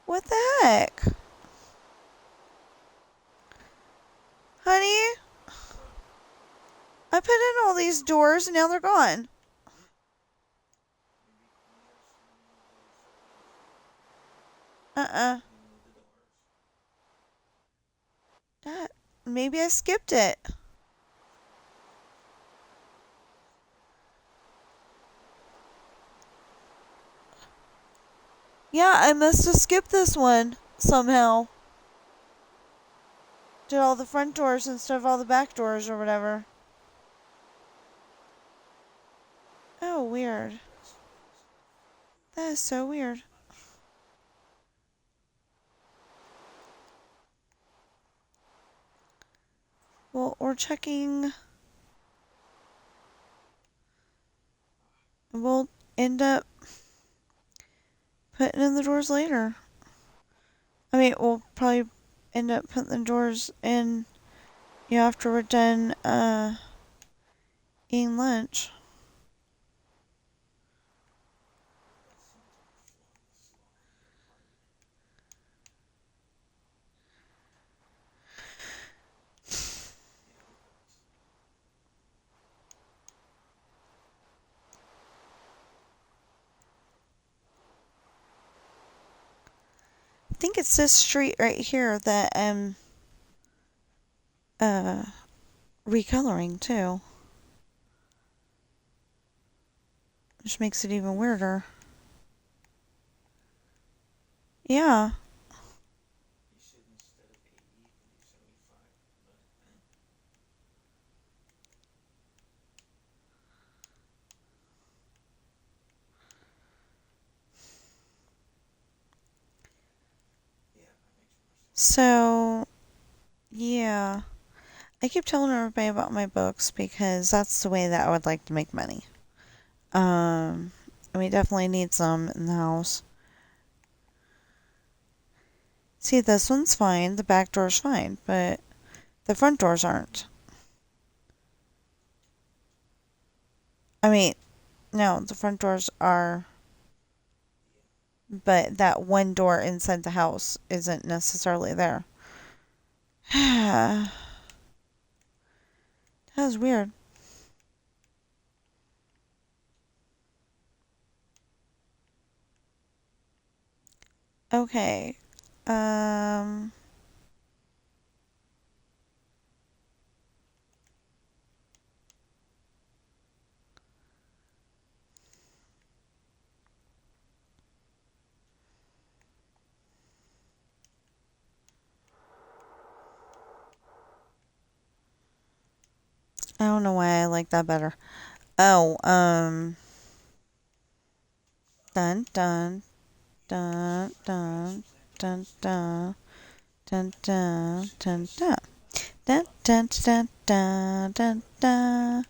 What the heck? Honey, I put in all these doors and now they're gone. Uh-uh. That, maybe I skipped it. Yeah, I must have skipped this one somehow. Did all the front doors instead of all the back doors or whatever. Oh, weird. That is so weird. Well, we're checking. We'll end up putting in the doors later. I mean, we'll probably end up putting the doors in, after we're done eating lunch. I think it's this street right here that I'm recoloring too. Which makes it even weirder. Yeah. So, yeah. I keep telling everybody about my books because that's the way that I would like to make money. And we definitely need some in the house. See, this one's fine. The back door's fine, but the front doors aren't. I mean, no, the front doors are, but that one door inside the house isn't necessarily there. That was weird. Okay. I don't know why I like that better. Oh, dun dun dun dun dun dun dun dun dun dun dun dun dun dun dun dun.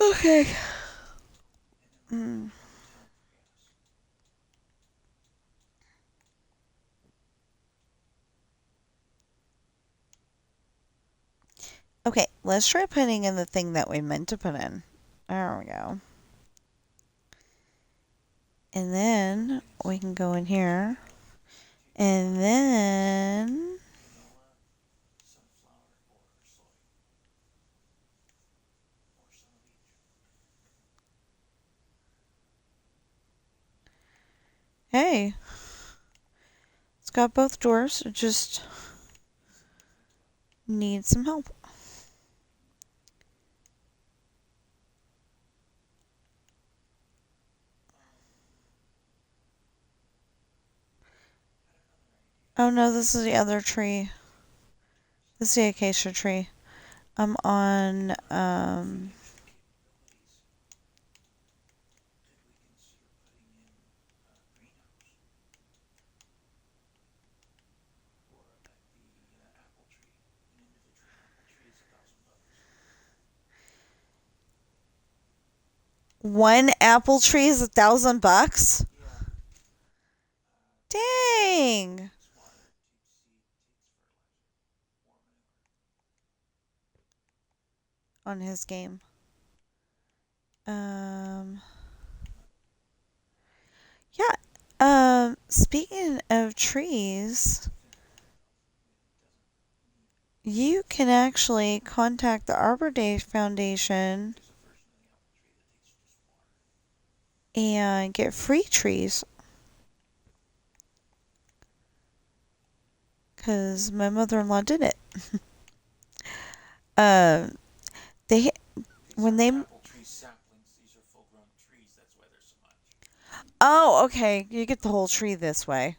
Okay. Mm. Okay, let's try putting in the thing that we meant to put in. There we go. And then we can go in here. And then... Hey. It's got both doors. It just needs some help. Oh no, this is the other tree. This is the acacia tree. I'm on, one apple tree is $1,000? Dang. On his game. Um, yeah. Speaking of trees, you can actually contact the Arbor Day Foundation and get free trees. Because my mother-in-law did it. Um, they when they Oh, okay. You get the whole tree this way.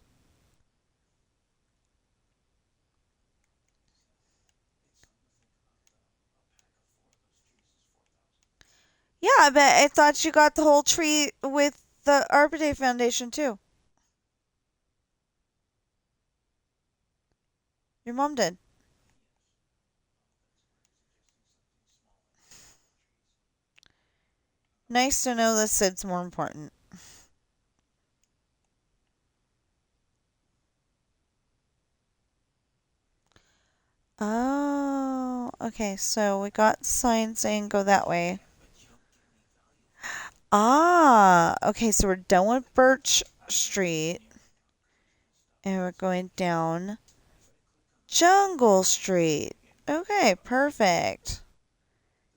Yeah, but I thought you got the whole tree with the Arbor Day Foundation too. Your mom did. Nice to know that Sid's more important. Oh, okay. So we got signs saying go that way. Ah, okay. So we're done with Birch Street and we're going down Jungle Street. Okay, perfect.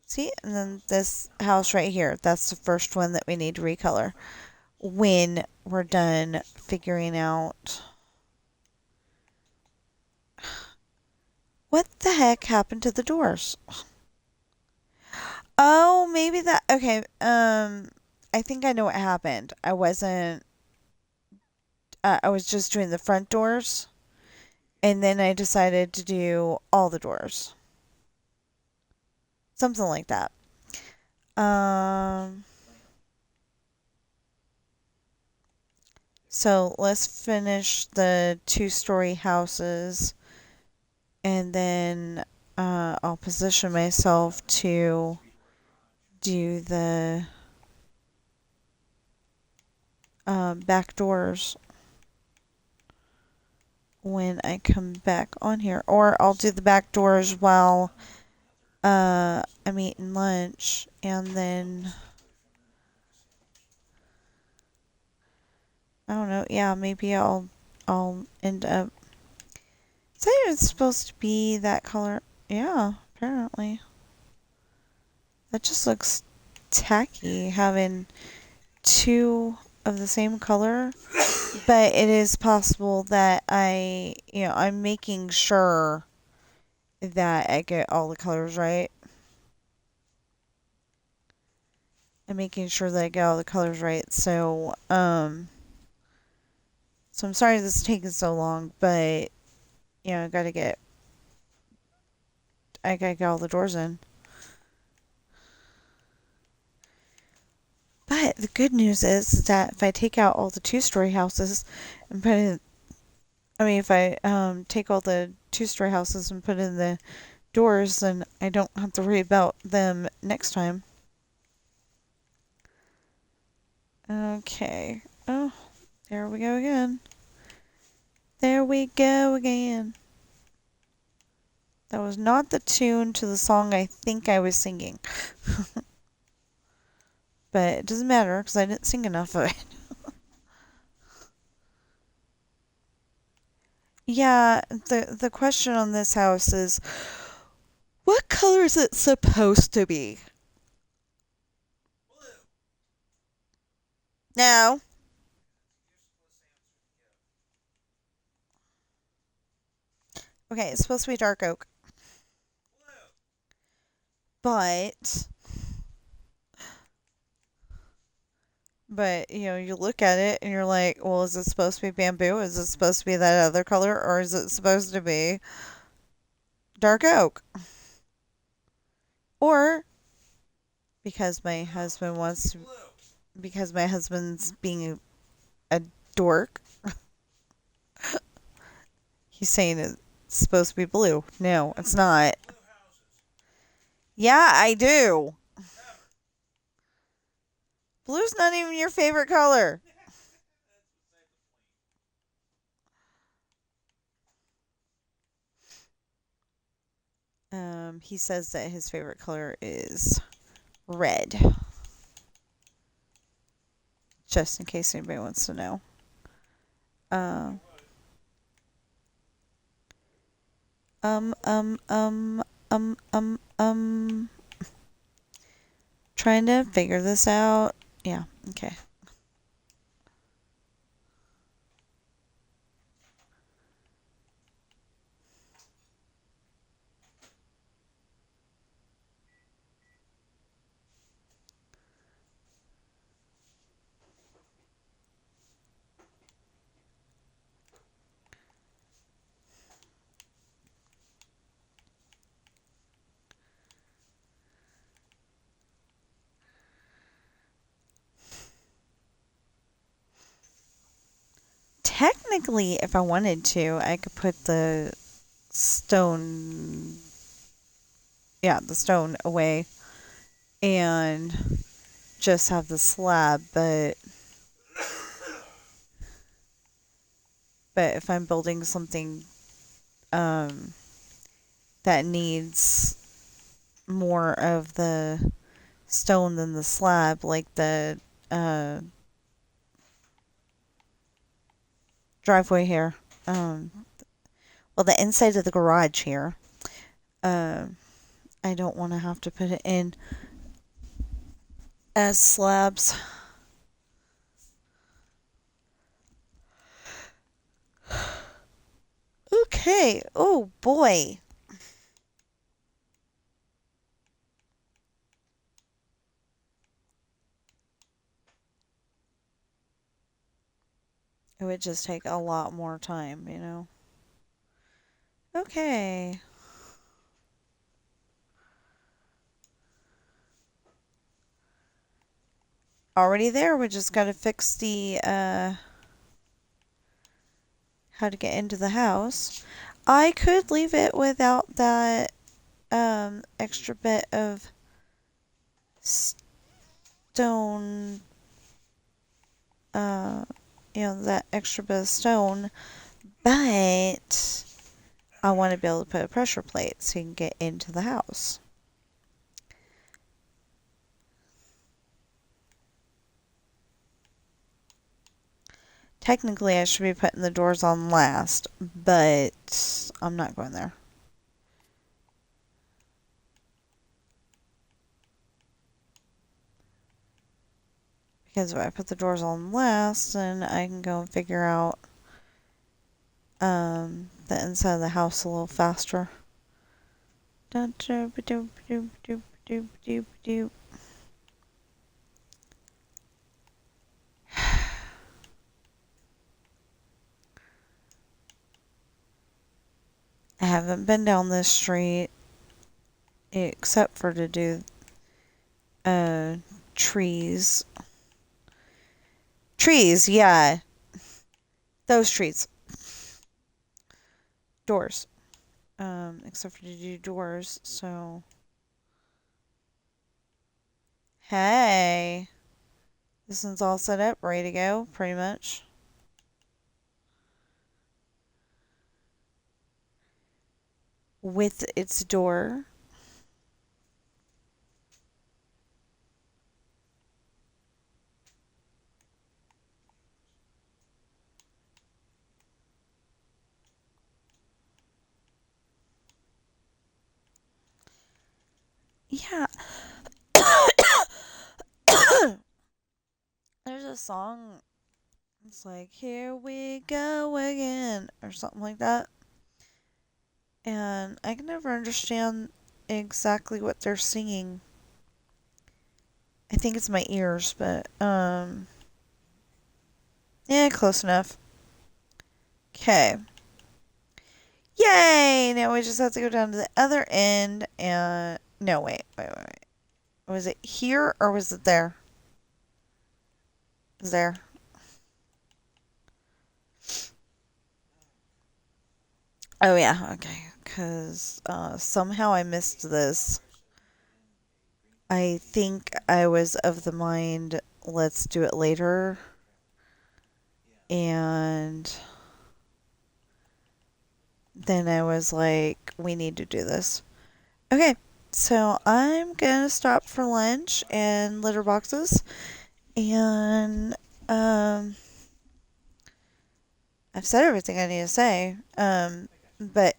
See, and then this house right here, that's the first one that we need to recolor when we're done figuring out what the heck happened to the doors. Oh, maybe that. Okay, I think I know what happened. I wasn't. I was just doing the front doors, and then I decided to do all the doors. Something like that. Um. So let's finish the two-story houses, and then I'll position myself to do the back doors when I come back on here. Or I'll do the back doors while I'm eating lunch, and then I don't know. Yeah, maybe I'll end up. Is that even supposed to be that color? Yeah, apparently. That just looks tacky having two of the same color, but it is possible that I'm making sure that I get all the colors right. I'm making sure that I get all the colors right. So I'm sorry this is taking so long, but I gotta get all the doors in. But the good news is that if I take out all the two-story houses and put in, I mean, if I take all the two-story houses and put in the doors, then I don't have to worry about them next time. Okay. Oh, there we go again. There we go again. That was not the tune to the song I think I was singing. But it doesn't matter because I didn't sing enough of it. Yeah, the question on this house is, what color is it supposed to be? No. Okay, it's supposed to be dark oak. But, you look at it and you're like, well, is it supposed to be bamboo? Is it supposed to be that other color? Or is it supposed to be dark oak? Or because my husband wants to, because my husband's being a dork, he's saying it's supposed to be blue. No, it's not. Yeah, I do. Blue's not even your favorite color. He says that his favorite color is red. Just in case anybody wants to know. Uh, um, um, um, um. Trying to figure this out. Yeah, okay. Technically, if I wanted to, I could put the stone, the stone away and just have the slab, but if I'm building something um that needs more of the stone than the slab, like the uh driveway here, well, the inside of the garage here, um I don't want to have to put it in as slabs. Okay. Oh boy. It would just take a lot more time. Okay. Already there. We just got to fix the how to get into the house. I could leave it without that extra bit of stone, uh that extra bit of stone, but I want to be able to put a pressure plate so you can get into the house. Technically, I should be putting the doors on last, but I'm not going there. Because if I put the doors on last, then I can go and figure out the inside of the house a little faster. I haven't been down this street except for to do trees. Trees, yeah. Those trees. Doors. Except for to do doors, so hey. This one's all set up, ready to go, pretty much. With its door. Yeah. There's a song. It's like, here we go again, or something like that. And I can never understand exactly what they're singing. I think it's my ears, but Yeah, close enough. Okay. Yay! Now we just have to go down to the other end and... No, wait. Was it here or was it there? It was there. Oh, yeah. Okay. Because somehow I missed this. I think I was of the mind, let's do it later. And then I was like, we need to do this. Okay, so I'm gonna stop for lunch and litter boxes. And I've said everything I need to say. But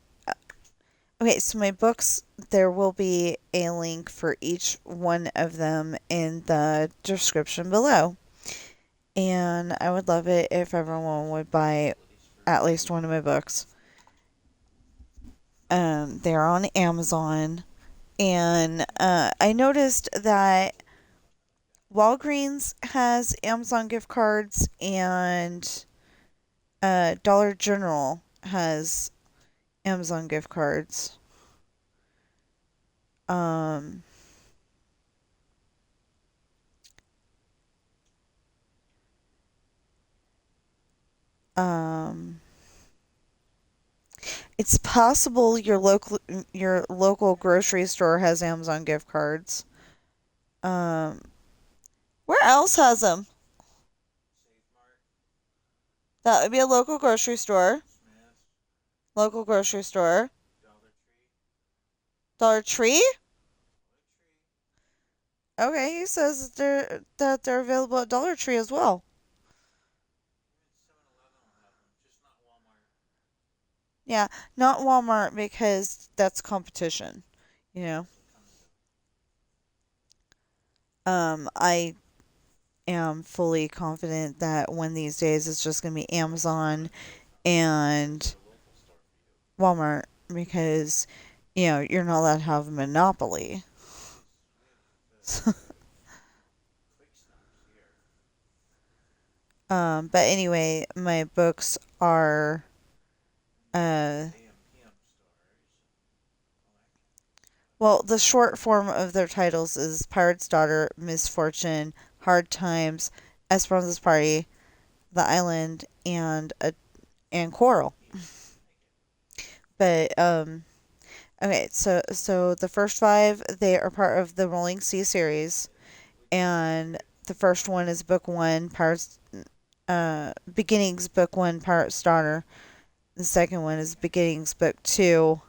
okay, so my books, there will be a link for each one of them in the description below. And I would love it if everyone would buy at least one of my books. They're on Amazon. And I noticed that Walgreens has Amazon gift cards and Dollar General has Amazon gift cards. Um, um, it's possible your local grocery store has Amazon gift cards. Um, where else has them? That would be a local grocery store. Local grocery store. Dollar Tree? Okay, he says that they're available at Dollar Tree as well. Yeah, not Walmart because that's competition. You know. I am fully confident that one of these days it's just gonna be Amazon and Walmart because you're not allowed to have a monopoly. But anyway, my books are uh well, the short form of their titles is Pirate's Daughter, Misfortune, Hard Times, Esperanza's Party, The Island, and Coral. But okay, so the first five, they are part of the Rolling Sea series, and the first one is book one, Pirates Beginnings book one, Pirate's Daughter. The second one is Beginnings book two,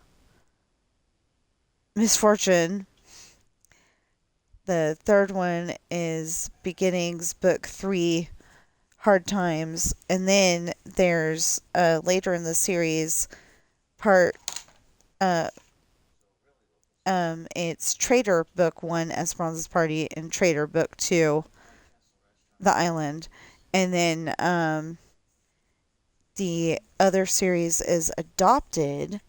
Misfortune. The third one is Beginnings book three, Hard Times, and then there's later in the series part uh it's Traitor book one, Esperanza's Party, and Traitor book two, The Island, and then the other series is Adopted,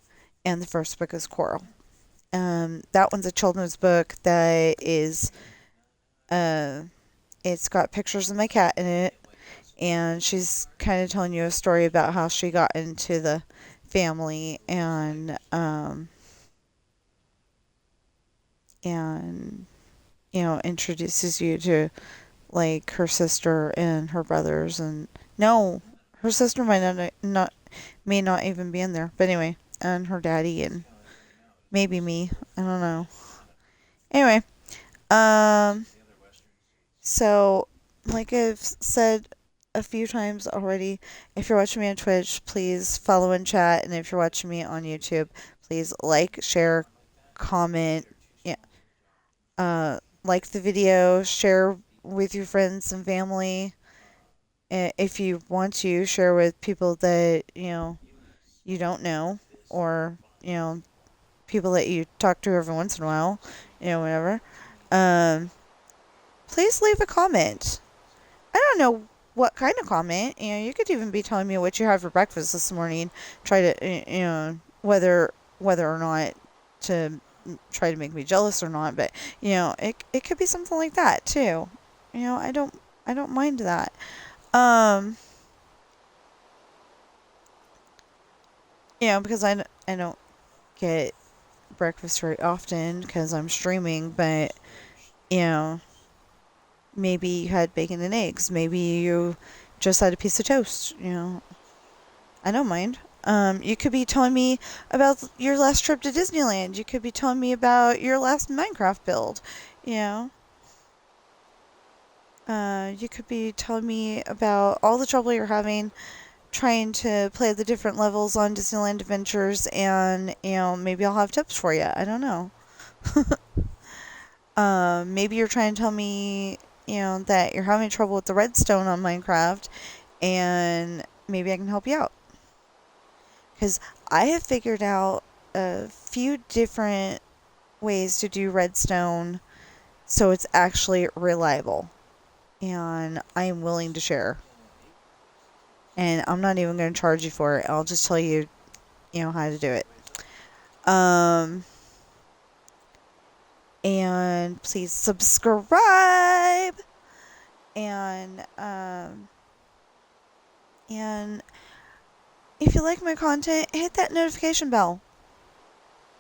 and the first book is Coral. That one's a children's book that is uh it's got pictures of my cat in it, and she's kind of telling you a story about how she got into the family and introduces you to like her sister and her brothers, and no, her sister might not may not even be in there, but anyway, and her daddy and maybe me, I don't know. Anyway, um so like I've said a few times already, if you're watching me on Twitch, please follow and chat, and if you're watching me on YouTube, please like, share, comment, yeah, like the video, share with your friends and family. If you want to, share with people that you don't know, or people that you talk to every once in a while, whatever. Um, please leave a comment. I don't know what kind of comment. You could even be telling me what you had for breakfast this morning. Try to, whether or not to try to make me jealous or not. But it could be something like that too. I don't mind that. Um, Because I don't get breakfast very often because I'm streaming, but, you know, maybe you had bacon and eggs. Maybe you just had a piece of toast, I don't mind. You could be telling me about your last trip to Disneyland. You could be telling me about your last Minecraft build. You know, you could be telling me about all the trouble you're having trying to play the different levels on Disneyland Adventures, and maybe I'll have tips for you. I don't know. Maybe you're trying to tell me, that you're having trouble with the redstone on Minecraft, and maybe I can help you out. Because I have figured out a few different ways to do redstone so it's actually reliable. And I am willing to share. And I'm not even going to charge you for it. I'll just tell you, how to do it. And please subscribe. And if you like my content, hit that notification bell.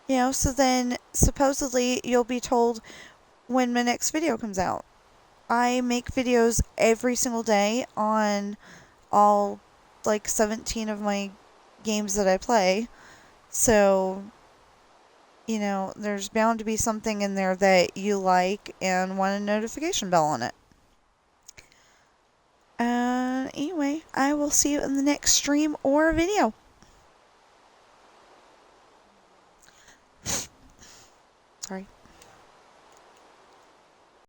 So then supposedly you'll be told when my next video comes out. I make videos every single day on all 17 of my games that I play. So, there's bound to be something in there that you like and want a notification bell on it. Anyway, I will see you in the next stream or video. Sorry.